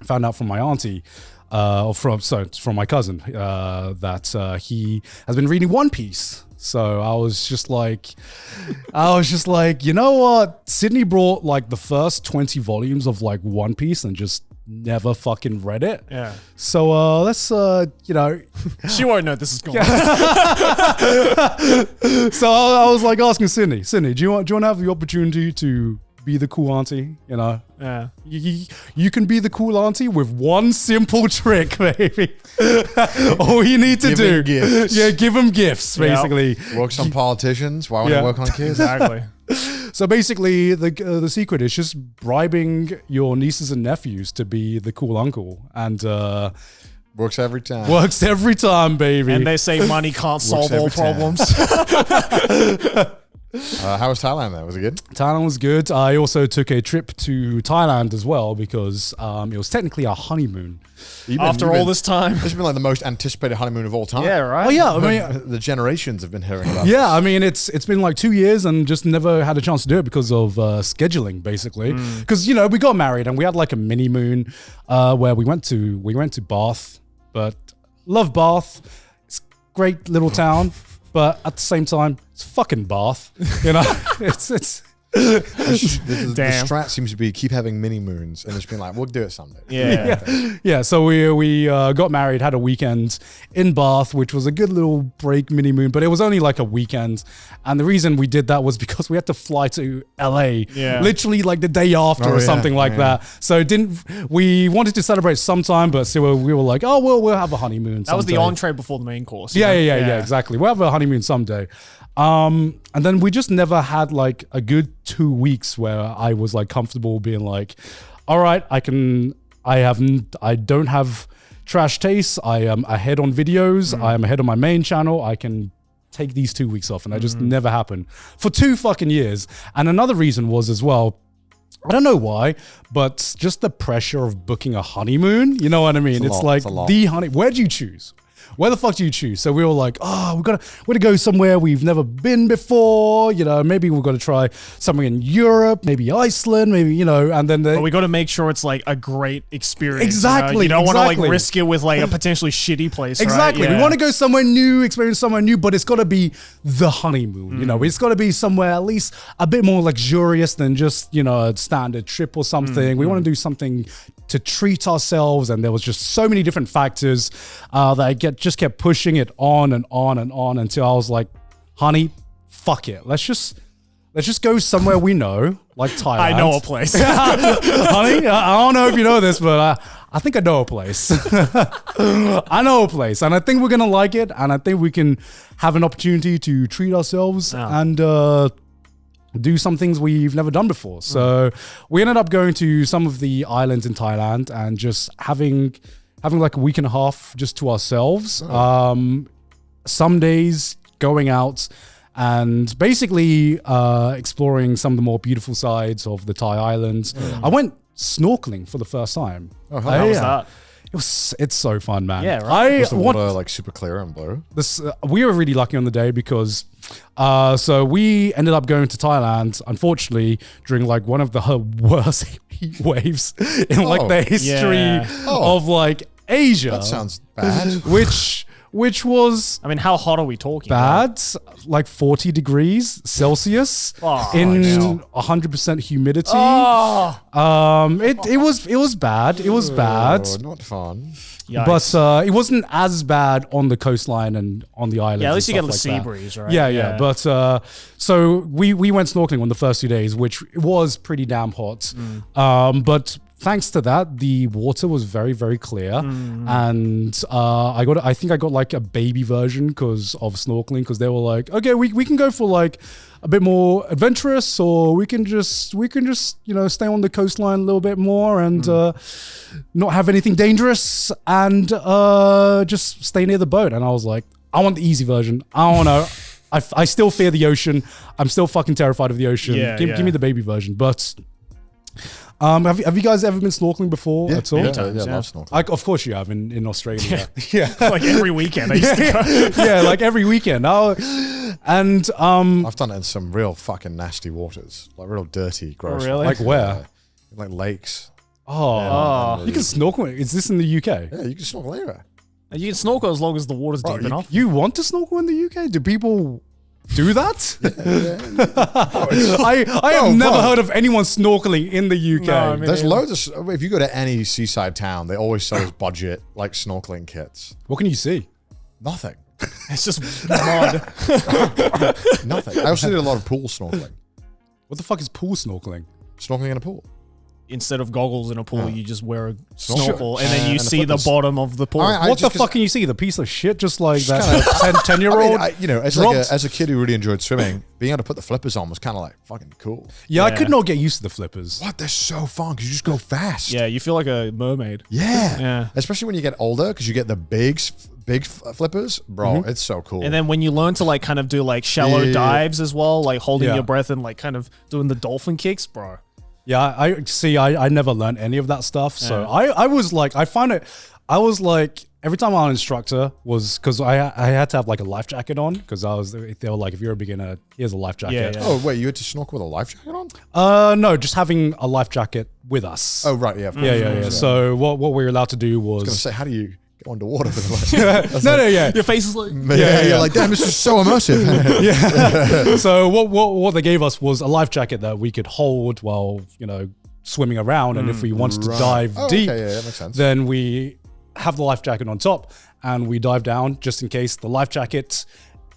Speaker 1: my auntie, from my cousin, that he has been reading One Piece. So I was just like, you know what? Sydney brought like the first 20 volumes of like One Piece and just never fucking read it.
Speaker 3: Yeah.
Speaker 1: So let's, you know.
Speaker 3: She won't know this is going on.
Speaker 1: So I was like asking Sydney, do you want to have the opportunity to be the cool auntie? You know?
Speaker 3: Yeah.
Speaker 1: You can be the cool auntie with one simple trick, baby. All you need to do.
Speaker 2: Gifts.
Speaker 1: Yeah, give them gifts, basically.
Speaker 2: Works on politicians. Why would I work on kids?
Speaker 3: Exactly.
Speaker 1: So basically, the secret is just bribing your nieces and nephews to be the cool uncle, and
Speaker 2: Works every time.
Speaker 1: works every time, baby.
Speaker 3: And they say money can't solve all
Speaker 2: every time.
Speaker 3: problems.
Speaker 2: How was Thailand though? Was it good?
Speaker 1: Thailand was good. I also took a trip to Thailand as well because it was technically our honeymoon.
Speaker 3: After all this time.
Speaker 2: This has been like the most anticipated honeymoon of all time.
Speaker 3: Yeah, right?
Speaker 1: Oh yeah, I mean,
Speaker 2: The generations have been hearing about
Speaker 1: yeah, I mean, it's been like 2 years and just never had a chance to do it because of scheduling, basically. Because you know we got married and we had like a mini moon where we went to Bath, but love Bath. It's a great little town, but at the same time, it's fucking Bath. You know, it's.
Speaker 2: The
Speaker 3: Damn.
Speaker 2: strat seems to be keep having mini moons and just being like, we'll do it someday.
Speaker 3: Yeah.
Speaker 1: So we got married, had a weekend in Bath, which was a good little break mini moon, but it was only like a weekend. And the reason we did that was because we had to fly to LA, literally like the day after or something like that. So we wanted to celebrate sometime, but still we were like, oh, we'll have a honeymoon.
Speaker 3: That was the
Speaker 1: someday.
Speaker 3: entree before the main course.
Speaker 1: Yeah, exactly. We'll have a honeymoon someday. And then we just never had like a good 2 weeks where I was like comfortable being like, all right, I don't have trash taste. I am ahead on videos. I am ahead on my main channel. I can take these 2 weeks off. And that just never happened for 2 fucking years. And another reason was as well, I don't know why, but just the pressure of booking a honeymoon. You know what I mean? It's like the honey. Where'd you choose? Where the fuck do you choose? So we were like, we're gonna go somewhere we've never been before. You know, maybe we're gonna try somewhere in Europe, maybe Iceland, maybe, you know, and then
Speaker 3: But we got to make sure it's like a great experience.
Speaker 1: Exactly.
Speaker 3: You don't want to like risk it with like a potentially shitty place.
Speaker 1: Exactly.
Speaker 3: Right? Yeah.
Speaker 1: We want to go somewhere new, experience somewhere new, but it's got to be the honeymoon. You know, it's got to be somewhere at least a bit more luxurious than just, you know, a standard trip or something. We want to do something to treat ourselves, and there was just so many different factors that I just kept pushing it on and on and on until I was like, honey, fuck it. Let's just go somewhere we know, like Thailand.
Speaker 3: I know a place.
Speaker 1: Honey, I don't know if you know this, but I think I know a place. I know a place, and I think we're gonna like it, and I think we can have an opportunity to treat ourselves and do some things we've never done before. So we ended up going to some of the islands in Thailand and just having like a week and a half just to ourselves. Some days going out and basically exploring some of the more beautiful sides of the Thai islands. I went snorkeling for the first time.
Speaker 2: Oh, how was
Speaker 3: that?
Speaker 1: It's so fun, man.
Speaker 3: Yeah, right.
Speaker 2: Was the water like super clear and blue?
Speaker 1: We were really lucky on the day because so we ended up going to Thailand, unfortunately, during like one of the worst heat waves in like the history of like Asia.
Speaker 2: That sounds bad.
Speaker 1: Which was,
Speaker 3: I mean, how hot are we talking?
Speaker 1: bad, like 40 degrees Celsius in 100% humidity. It was bad. It was bad.
Speaker 2: Not fun.
Speaker 3: Yikes.
Speaker 1: But it wasn't as bad on the coastline and on the islands.
Speaker 3: Yeah, at least you get a
Speaker 1: like
Speaker 3: sea
Speaker 1: that.
Speaker 3: breeze, right?
Speaker 1: Yeah. But so we went snorkeling on the first 2 days, which was pretty damn hot. But thanks to that, the water was very, very clear. And I think I got like a baby version because of snorkeling, because they were like, okay, we can go for like a bit more adventurous, or we can just stay on the coastline a little bit more and not have anything dangerous and just stay near the boat. And I was like, I want the easy version. I don't know. I still fear the ocean. I'm still fucking terrified of the ocean. Give me the baby version. But have you guys ever been snorkeling before at all?
Speaker 2: Yeah, I love snorkeling.
Speaker 1: Of course you have in Australia. Yeah.
Speaker 3: Like every weekend I used to go.
Speaker 1: Yeah, like every weekend. And
Speaker 2: I've done it in some real fucking nasty waters, like real dirty, gross.
Speaker 3: Oh, really?
Speaker 1: Like where?
Speaker 2: Like lakes.
Speaker 1: You can snorkel. Is this in the UK?
Speaker 2: Yeah, you can snorkel anywhere.
Speaker 3: You can snorkel as long as the water's deep enough.
Speaker 1: You want to snorkel in the UK? Do people do that? I have never heard of anyone snorkeling in the UK.
Speaker 3: No, I mean,
Speaker 2: There's loads of. If you go to any seaside town, they always sell those budget like snorkeling kits.
Speaker 1: What can you see?
Speaker 2: Nothing.
Speaker 3: It's just mud.
Speaker 2: Nothing. I also did a lot of pool snorkeling.
Speaker 1: What the fuck is pool snorkeling?
Speaker 2: Snorkeling in a pool.
Speaker 3: Instead of goggles in a pool, you just wear a snorkel, and then you see the
Speaker 2: flippers.
Speaker 3: bottom of the pool.
Speaker 1: What the fuck can you see? The piece of shit, just like that 10-year-old.
Speaker 2: As a kid who really enjoyed swimming, being able to put the flippers on was kind of like fucking cool.
Speaker 1: Yeah, I could not get used to the flippers.
Speaker 2: What? They're so fun because you just go fast.
Speaker 3: Yeah, you feel like a mermaid.
Speaker 2: Yeah. Especially when you get older, because you get the big flippers, bro. It's so cool.
Speaker 3: And then when you learn to like kind of do like shallow dives as well, like holding your breath and like kind of doing the dolphin kicks, bro.
Speaker 1: Yeah, I never learned any of that stuff. So I was like, every time our instructor was, because I had to have like a life jacket on, because they were like, if you're a beginner, here's a life jacket.
Speaker 3: Yeah.
Speaker 2: Oh, wait, you had to snorkel with a life jacket on?
Speaker 1: No, just having a life jacket with us.
Speaker 2: Oh, right, yeah.
Speaker 1: Yeah. So what we were allowed to do was...
Speaker 2: I was going to say, how do you go underwater with
Speaker 1: yeah.
Speaker 3: Your face is like...
Speaker 2: You're like, damn, this is so immersive.
Speaker 1: Yeah. So what they gave us was a life jacket that we could hold while, swimming around. And if we wanted to dive deep,
Speaker 2: that makes sense.
Speaker 1: then we have the life jacket on top and we dive down just in case. The life jacket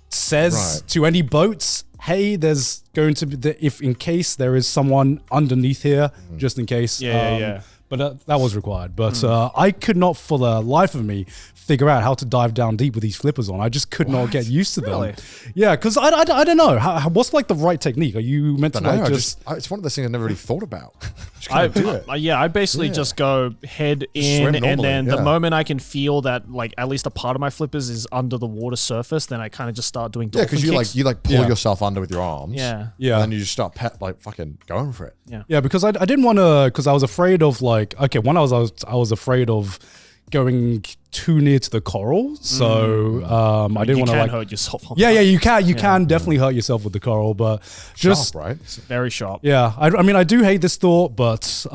Speaker 1: says to any boats, hey, there's going to be, if in case there is someone underneath here, just in case. But that was required. But I could not for the life of me figure out how to dive down deep with these flippers on. I just could not get used to them. Yeah, because I don't know. What's like the right technique? Are you meant to like
Speaker 2: it's one of those things I never really thought about.
Speaker 3: I basically just go head in, and then the moment I can feel that like at least a part of my flippers is under the water surface, then I kind of just start doing dolphin
Speaker 2: because you pull yourself under with your arms.
Speaker 3: Yeah.
Speaker 2: And then you just start fucking going for it.
Speaker 1: Yeah, because I didn't want to, because I was afraid of like, I was afraid of going too near to the coral, so I didn't want to like
Speaker 3: hurt yourself.
Speaker 1: You can definitely hurt yourself with the coral, but just
Speaker 2: sharp, right?
Speaker 3: Very sharp.
Speaker 1: Yeah, I mean I do hate this thought, but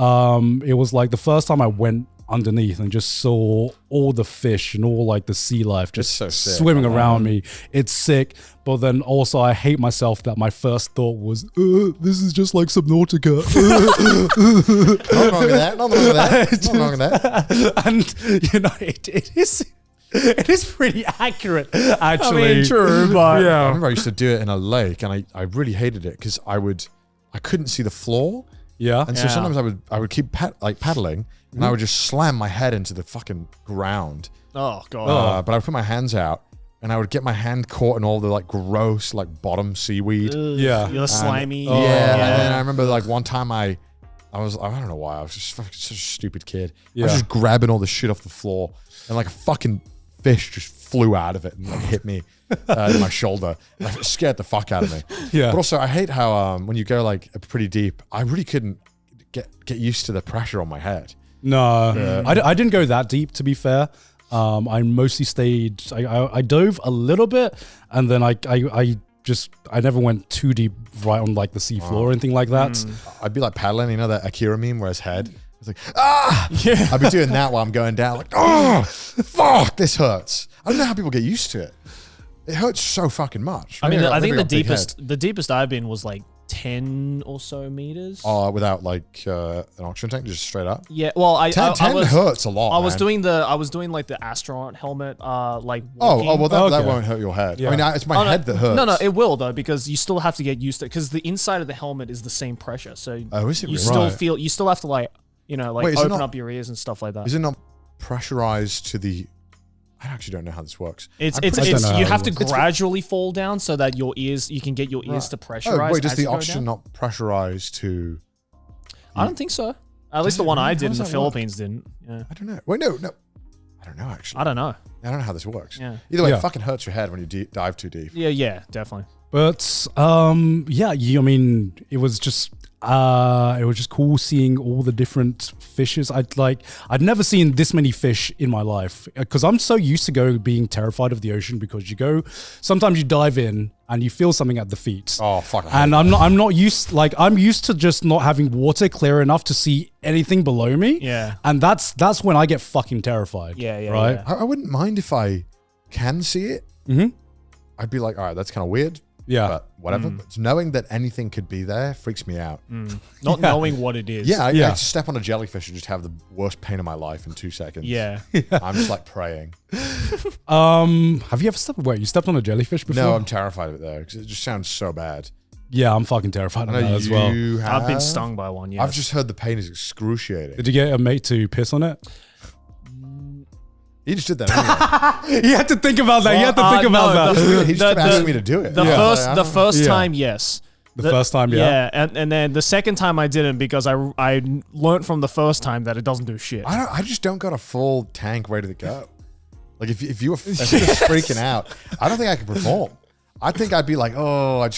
Speaker 1: it was like the first time I went underneath and just saw all the fish and all like the sea life just swimming around me. It's sick, but then also I hate myself that my first thought was, this is just like Subnautica.
Speaker 2: Nothing wrong with that.
Speaker 1: And it is pretty accurate, actually.
Speaker 3: I mean, true, but
Speaker 2: I remember I used to do it in a lake, and I really hated it because I couldn't see the floor.
Speaker 1: Yeah,
Speaker 2: and so sometimes I would keep paddling, and I would just slam my head into the fucking ground.
Speaker 3: Oh god!
Speaker 2: But I would put my hands out, and I would get my hand caught in all the like gross like bottom seaweed.
Speaker 3: You're slimy.
Speaker 2: And then I remember like one time I don't know why, I was just fucking such a stupid kid. I was just grabbing all the shit off the floor, and like a fucking fish just flew out of it and like hit me in my shoulder. And it scared the fuck out of me.
Speaker 1: Yeah.
Speaker 2: But also I hate how when you go like pretty deep, I really couldn't get used to the pressure on my head.
Speaker 1: No, I didn't go that deep, to be fair. I mostly stayed, I dove a little bit, and then I never went too deep right on like the sea floor or anything like that.
Speaker 2: I'd be like paddling, that Akira meme where his head was like, I'd be doing that while I'm going down, like, oh, fuck, this hurts. I don't know how people get used to it. It hurts so fucking much.
Speaker 3: I think the deepest I've been was like 10 or so meters.
Speaker 2: Oh, without like an oxygen tank, just straight up.
Speaker 3: Yeah, well,
Speaker 2: 10 hurts a lot.
Speaker 3: I was doing like the astronaut helmet, like.
Speaker 2: Well, that won't hurt your head. Yeah. I mean, it's my head that hurts.
Speaker 3: No, it will though, because you still have to get used to it, because the inside of the helmet is the same pressure. So
Speaker 2: is it
Speaker 3: you
Speaker 2: really?
Speaker 3: still you still have to like You know, like
Speaker 2: Wait,
Speaker 3: open up your ears and stuff like that.
Speaker 2: Is it not pressurized to the? I actually don't know how this works.
Speaker 3: It's you have to gradually fall down so that your ears, you can get your ears to pressurize.
Speaker 2: Oh, wait, does the oxygen not pressurize to?
Speaker 3: I don't think so. At least the one I did in the Philippines didn't. Yeah.
Speaker 2: I don't know. Wait, no. I don't know actually.
Speaker 3: I don't know.
Speaker 2: I don't know how this works.
Speaker 3: Yeah.
Speaker 2: Either way, it fucking hurts your head when you dive too deep.
Speaker 3: Yeah, definitely.
Speaker 1: But I mean, it was just cool seeing all the different fishes. I'd never seen this many fish in my life because I'm so used to being terrified of the ocean because sometimes you dive in and you feel something at the feet.
Speaker 2: Oh fuck!
Speaker 1: And I'm not used. Like I'm used to just not having water clear enough to see anything below me.
Speaker 3: Yeah.
Speaker 1: And that's when I get fucking terrified.
Speaker 3: Yeah.
Speaker 1: Right.
Speaker 3: Yeah.
Speaker 2: I wouldn't mind if I can see it.
Speaker 1: Mm-hmm.
Speaker 2: I'd be like, all right, that's kind of weird.
Speaker 1: Yeah.
Speaker 2: But whatever. But knowing that anything could be there freaks me out.
Speaker 3: Not knowing what it is.
Speaker 2: Yeah, I just step on a jellyfish and just have the worst pain of my life in 2 seconds.
Speaker 3: Yeah.
Speaker 2: I'm just like praying.
Speaker 1: Have you ever you stepped on a jellyfish before?
Speaker 2: No, I'm terrified of it though because it just sounds so bad.
Speaker 1: Yeah, I'm fucking terrified of that as well.
Speaker 3: I've been stung by one. Yes.
Speaker 2: I've just heard the pain is excruciating.
Speaker 1: Did you get a mate to piss on it?
Speaker 2: He just did that anyway.
Speaker 1: You had to think about that. You had to think about that.
Speaker 2: He just kept asking me to do it.
Speaker 3: The first time, yes.
Speaker 1: The first time, yeah.
Speaker 3: Yeah, and then the second time I didn't because I learned from the first time that it doesn't do shit.
Speaker 2: I just don't got a full tank ready to go. Like if you were freaking out, I don't think I could perform. I think I'd be like, trying.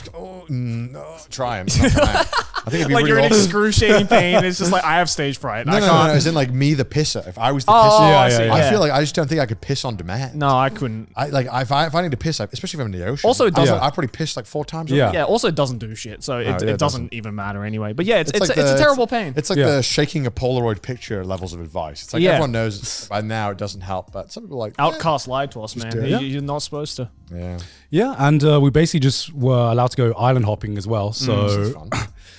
Speaker 2: I think it'd be
Speaker 3: like
Speaker 2: really
Speaker 3: you're in
Speaker 2: awesome.
Speaker 3: excruciating pain. It's just like I have stage fright.
Speaker 2: No, as in like me, the pisser. If I was the pisser, I feel like I just don't think I could piss on demand.
Speaker 3: No, I couldn't.
Speaker 2: If I need to piss, especially if I'm in the ocean.
Speaker 3: Also, it doesn't.
Speaker 2: I probably pissed like 4 times.
Speaker 3: Yeah. Also, it doesn't do shit, so it doesn't even matter anyway. But yeah, it's
Speaker 2: like
Speaker 3: a terrible pain.
Speaker 2: It's like the shaking a Polaroid picture levels of advice. It's like everyone knows by now it doesn't help, but some people are like
Speaker 3: Outcast lied to us, man. You're not supposed to.
Speaker 2: Yeah.
Speaker 1: Yeah, and we basically just were allowed to go island hopping as well. So,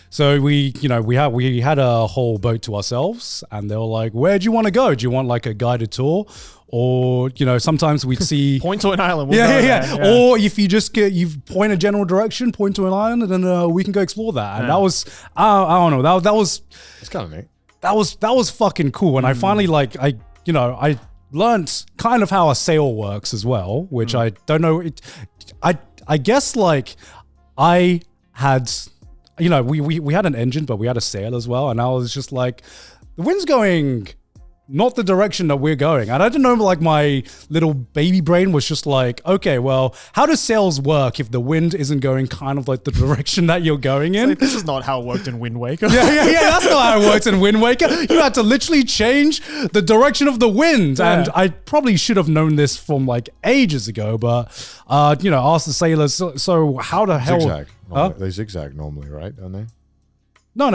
Speaker 1: so we had a whole boat to ourselves, and they were like, "Where do you want to go? Do you want like a guided tour, or sometimes we'd see
Speaker 3: point to an island?
Speaker 1: Yeah. Or if you just you point a general direction, point to an island, and then we can go explore that." And that was I don't know that was
Speaker 2: it's kind of neat.
Speaker 1: That was fucking cool, and I finally I learned kind of how a sail works as well, which I don't know. I guess like I had, we had an engine, but we had a sail as well. And I was just like, the wind's going not the direction that we're going. And I don't know, like my little baby brain was just like, okay, well, how do sails work if the wind isn't going kind of like the direction that you're going in?
Speaker 3: Like, this is not how it worked in Wind Waker.
Speaker 1: Yeah, that's not how it works in Wind Waker. You had to literally change the direction of the wind. Yeah. And I probably should have known this from like ages ago, but, asked the sailors, so how the hell...
Speaker 2: Zigzag. They zigzag normally, right? Don't they?
Speaker 1: No.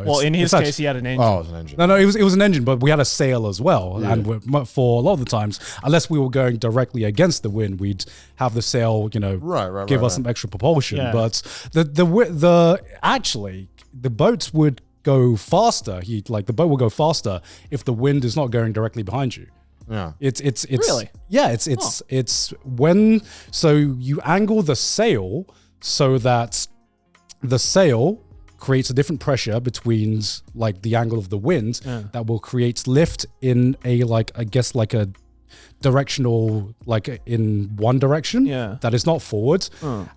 Speaker 3: Well, in his case, he had an engine.
Speaker 2: Oh, it was an engine.
Speaker 1: No, it was an engine, but we had a sail as well. Yeah. And for a lot of the times, unless we were going directly against the wind, we'd have the sail, give us some extra propulsion. Yeah. But actually, the boats would go faster. The boat will go faster if the wind is not going directly behind you.
Speaker 2: Yeah.
Speaker 1: It's
Speaker 3: really?
Speaker 1: Yeah, it's when, so you angle the sail so that the sail creates a different pressure between like the angle of the wind that will create lift in a a directional, like in one direction that is not forward,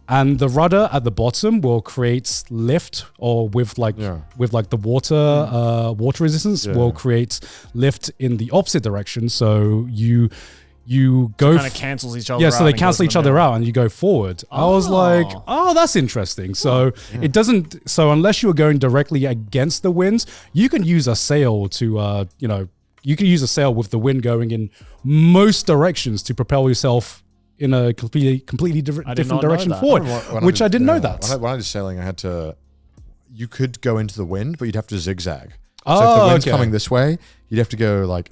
Speaker 1: and the rudder at the bottom will create lift, or with the water resistance will create lift in the opposite direction. So you go
Speaker 3: kind of cancels each other out.
Speaker 1: Yeah, so they cancel each other out and you go forward. I was like, that's interesting. So it doesn't, so unless you are going directly against the winds, you can use a sail to, you can use a sail with the wind going in most directions to propel yourself in a completely different direction forward, which I didn't know that.
Speaker 2: When I was sailing, you could go into the wind, but you'd have to zigzag. So if the wind's coming this way, you'd have to go like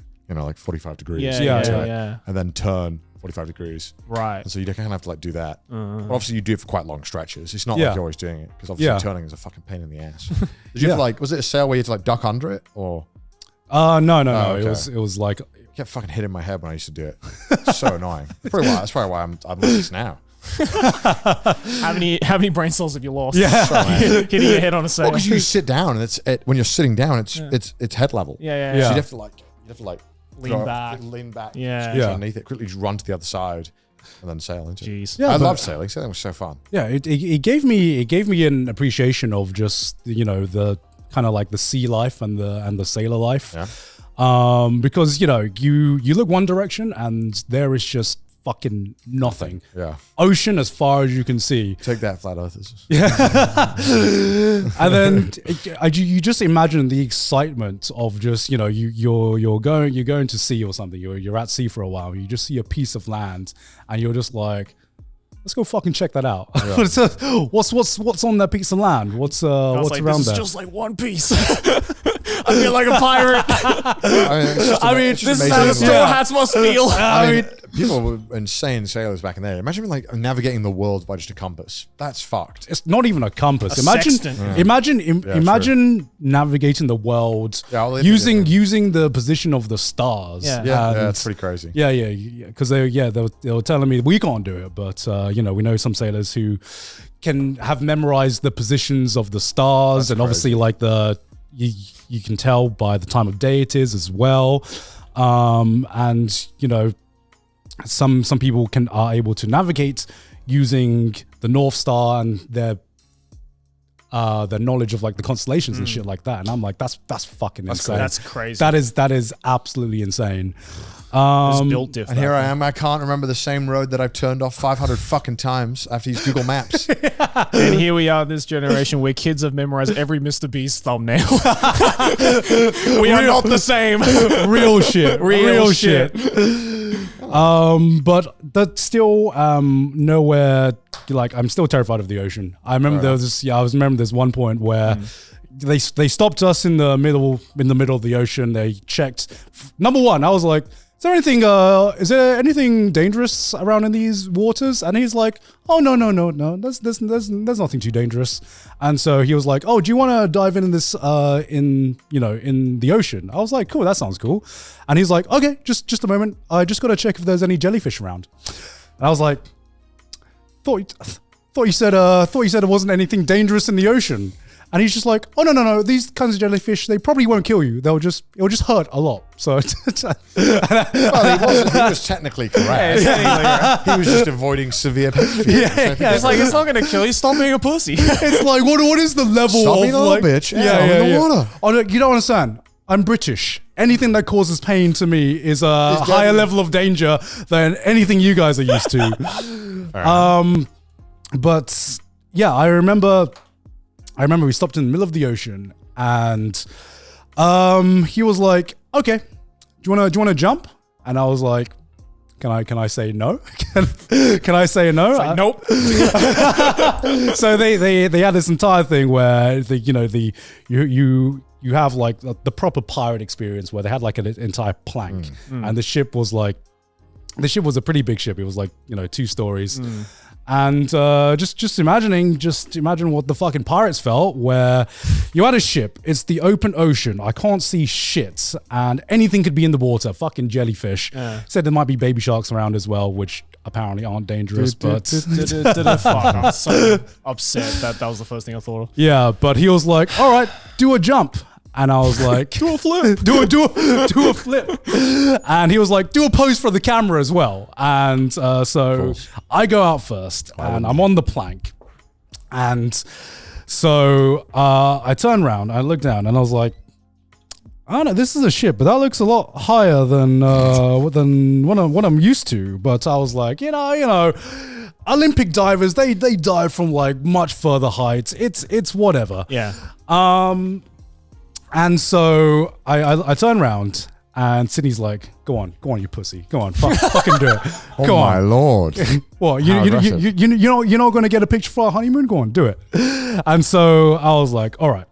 Speaker 2: 45 degrees.
Speaker 3: Yeah.
Speaker 2: And then turn 45 degrees.
Speaker 3: Right.
Speaker 2: And so you kind of have to like do that. But obviously you do it for quite long stretches. It's not like you're always doing it, because obviously turning is a fucking pain in the ass. Did you have was it a sail where you had to like duck under it, or?
Speaker 1: No.
Speaker 2: Okay.
Speaker 1: It was like,
Speaker 2: it kept fucking hitting my head when I used to do it. It's so annoying. That's probably why I'm like this now.
Speaker 3: How many brain cells have you lost?
Speaker 1: Yeah.
Speaker 3: Hitting your head on a sail.
Speaker 2: Well, because you sit down and when you're sitting down, it's head level.
Speaker 3: Yeah.
Speaker 2: So you have to like
Speaker 3: lean back.
Speaker 2: Yeah.
Speaker 3: Yeah.
Speaker 2: Underneath it, quickly just run to the other side and then sail into it.
Speaker 3: Jeez.
Speaker 1: Yeah,
Speaker 2: I love sailing. Sailing was so fun.
Speaker 1: Yeah, it gave me an appreciation of just the kind of like the sea life and the sailor life.
Speaker 2: Yeah.
Speaker 1: Because you look one direction and there is just fucking nothing.
Speaker 2: Yeah.
Speaker 1: Ocean as far as you can see.
Speaker 2: Take that, flat earthers.
Speaker 1: And then you just imagine the excitement of just you're going to sea or something. You're at sea for a while. You just see a piece of land and you're just like, let's go fucking check that out. Yeah. what's on that piece of land? What's around
Speaker 3: this
Speaker 1: there?
Speaker 3: Is just like one piece. I feel like a pirate.
Speaker 2: This
Speaker 3: is how the straw hats must feel.
Speaker 2: I mean, people were insane sailors back in there. Imagine like navigating the world by just a compass. That's fucked.
Speaker 1: It's not even a compass.
Speaker 3: Sextant.
Speaker 1: Imagine navigating the world using the position of the stars.
Speaker 2: Yeah, that's pretty crazy.
Speaker 1: Yeah. Because they were telling me we can't do it, but we know some sailors who can have memorized the positions of the stars, that's and obviously like you can tell by the time of day it is as well. And some people are able to navigate using the North Star and their knowledge of like the constellations and shit like that. And I'm like, that's fucking insane.
Speaker 3: That's crazy.
Speaker 1: That is absolutely insane.
Speaker 3: It's built different.
Speaker 2: And here I am. I can't remember the same road that I've turned off 500 fucking times after these Google Maps.
Speaker 3: And here we are, this generation where kids have memorized every Mr. Beast thumbnail. We are not the same.
Speaker 1: Real shit. Real shit. But that's still nowhere. Like, I'm still terrified of the ocean. I remember there's one point where they stopped us in the middle of the ocean. They checked. Number one, I was like, is there anything dangerous around in these waters? And he's like, oh no, there's nothing too dangerous. And so he was like, oh, do you want to dive in this in the ocean? I was like, cool, that sounds cool. And he's like, okay, just a moment, I just got to check if there's any jellyfish around. And I was like, thought you said there wasn't anything dangerous in the ocean. And he's just like, oh no, these kinds of jellyfish, they probably won't kill you. It'll just hurt a lot. So
Speaker 2: he was technically correct. He was just avoiding severe pain.
Speaker 3: It's like, it's not gonna kill you. Stop being a pussy.
Speaker 1: It's like, what is the level
Speaker 2: Stop
Speaker 1: of
Speaker 2: being a little bitch? In the water.
Speaker 1: Oh, no, you don't understand. I'm British. Anything that causes pain to me is a higher level of danger than anything you guys are used to. But yeah, I remember we stopped in the middle of the ocean and he was like, okay, do you want to jump? And I was like, can I say no? Can I say no?
Speaker 3: It's like, nope.
Speaker 1: So they had this entire thing where you have like the proper pirate experience where they had like an entire plank and the ship was a pretty big ship. It was like 2 stories. And just imagine what the fucking pirates felt, where you had a ship, it's the open ocean, I can't see shit, and anything could be in the water, fucking jellyfish. Said there might be baby sharks around as well, which apparently aren't dangerous, but...
Speaker 3: Fuck, I'm so upset that was the first thing I thought of.
Speaker 1: Yeah, but he was like, all right, do a jump. And I was like, do a flip, do a flip. And he was like, do a pose for the camera as well. And so I go out first and I'm on the plank. And so I turn around, I look down and I was like, I don't know, this is a ship, but that looks a lot higher than what I'm used to. But I was like, you know, Olympic divers, they dive from like much further heights. It's whatever.
Speaker 3: Yeah.
Speaker 1: And so I turn around and Sydney's like, go on, you pussy. Go on, fucking do it. Go on.
Speaker 2: My lord.
Speaker 1: What, you're not going to get a picture for our honeymoon? Go on, do it. And so I was like, all right,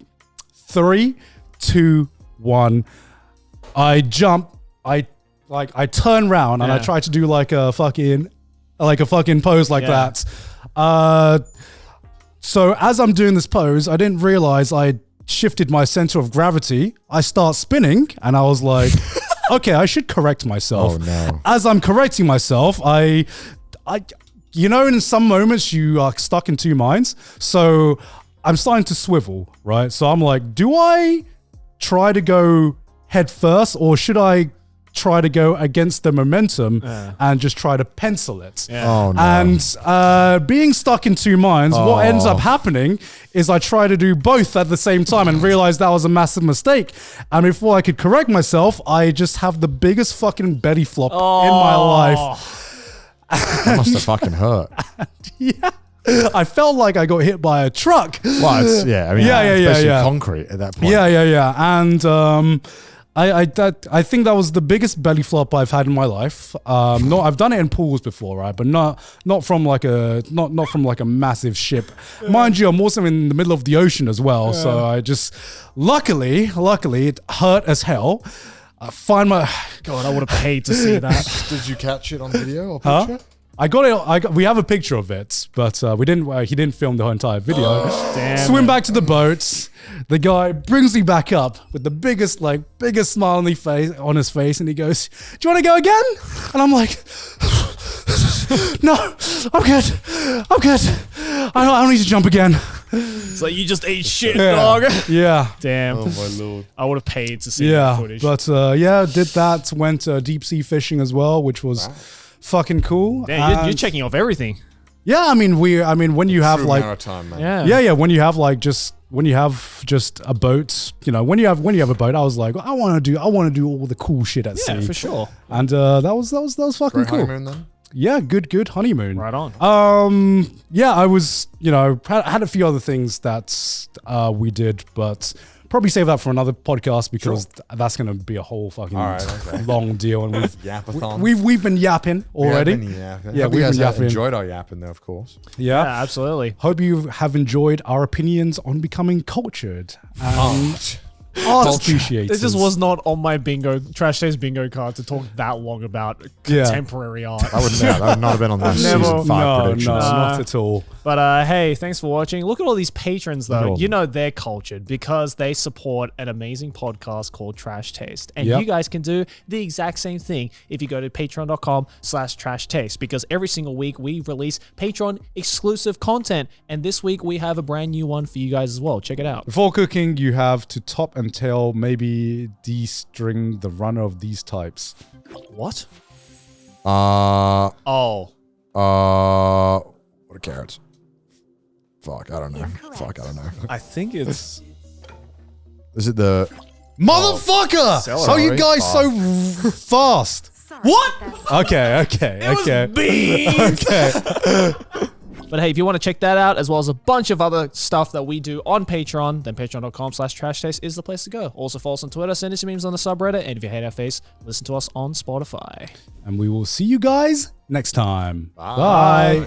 Speaker 1: 3, 2, 1. I jump, I turn around and I try to do like a fucking pose like that. So as I'm doing this pose, I didn't realize I shifted my center of gravity. I start spinning and I was like, okay, I should correct myself.
Speaker 2: Oh no.
Speaker 1: As I'm correcting myself, I you know, in some moments you are stuck in two minds. So I'm starting to swivel, right? So I'm like, do I try to go head first, or should I try to go against the momentum and just try to pencil it?
Speaker 2: Oh, no.
Speaker 1: And being stuck in two minds, what ends up happening is I try to do both at the same time and realize that was a massive mistake. And before I could correct myself, I just have the biggest fucking belly flop in my life.
Speaker 2: That must have fucking hurt.
Speaker 1: Yeah. I felt like I got hit by a truck.
Speaker 2: Well, it's, yeah, I mean, especially concrete at that point.
Speaker 1: Yeah. And I think that was the biggest belly flop I've had in my life. I've done it in pools before, right? But not from like a massive ship. Mind you, I'm also in the middle of the ocean as well. Yeah. So I just luckily it hurt as hell. God,
Speaker 3: I would have paid to see that.
Speaker 2: Did you catch it on video or picture?
Speaker 1: Huh? I got it. We have a picture of it, but we didn't. He didn't film the whole entire video.
Speaker 3: Damn.
Speaker 1: Swim back to the boat. The guy brings me back up with the biggest smile on his face, and he goes, "Do you want to go again?" And I'm like, "No, I'm good. I don't need to jump again."
Speaker 3: It's like, you just ate shit, dog.
Speaker 1: Yeah.
Speaker 3: Damn.
Speaker 2: Oh my lord.
Speaker 3: I would have paid to see that footage.
Speaker 1: But did that. Went deep sea fishing as well, which was fucking cool.
Speaker 3: Damn, you're checking off everything.
Speaker 1: Yeah, I mean when you have like
Speaker 2: maritime, man.
Speaker 3: Yeah,
Speaker 1: when you have just a boat, you know, when you have a boat, I was like, I want to do all the cool shit at sea.
Speaker 3: Yeah, for sure.
Speaker 1: And that was fucking
Speaker 2: Great
Speaker 1: cool.
Speaker 2: honeymoon then?
Speaker 1: Yeah, good honeymoon.
Speaker 3: Right on.
Speaker 1: Yeah, I was, had a few other things that we did, but probably save that for another podcast because that's going to be a whole fucking long deal. And we've been yapping already.
Speaker 2: Yeah, we guys have enjoyed our yapping though, of course.
Speaker 1: Yeah,
Speaker 3: absolutely.
Speaker 1: Hope you have enjoyed our opinions on becoming cultured and art appreciators.
Speaker 3: This just was not on my Trash Taste bingo card to talk that long about contemporary art.
Speaker 2: That would not have been on that season 5 predictions.
Speaker 1: No, not at all.
Speaker 3: But hey, thanks for watching. Look at all these patrons though. You know they're cultured because they support an amazing podcast called Trash Taste. And you guys can do the exact same thing if you go to patreon.com/Trash Taste, because every single week we release Patreon exclusive content. And this week we have a brand new one for you guys as well. Check it out.
Speaker 1: Before cooking, you have to top and tail, maybe de-string the runner of these types.
Speaker 3: What?
Speaker 2: What are carrots? Fuck, I don't know.
Speaker 3: I think it's...
Speaker 2: Is it the...
Speaker 1: Motherfucker!
Speaker 2: Celery.
Speaker 1: How are you guys so fast?
Speaker 3: What?
Speaker 1: Okay.
Speaker 3: Beans.
Speaker 1: Okay.
Speaker 3: But hey, if you want to check that out, as well as a bunch of other stuff that we do on Patreon, then patreon.com/Trash Taste is the place to go. Also follow us on Twitter, send us your memes on the subreddit, and if you hate our face, listen to us on Spotify.
Speaker 1: And we will see you guys next time.
Speaker 2: Bye.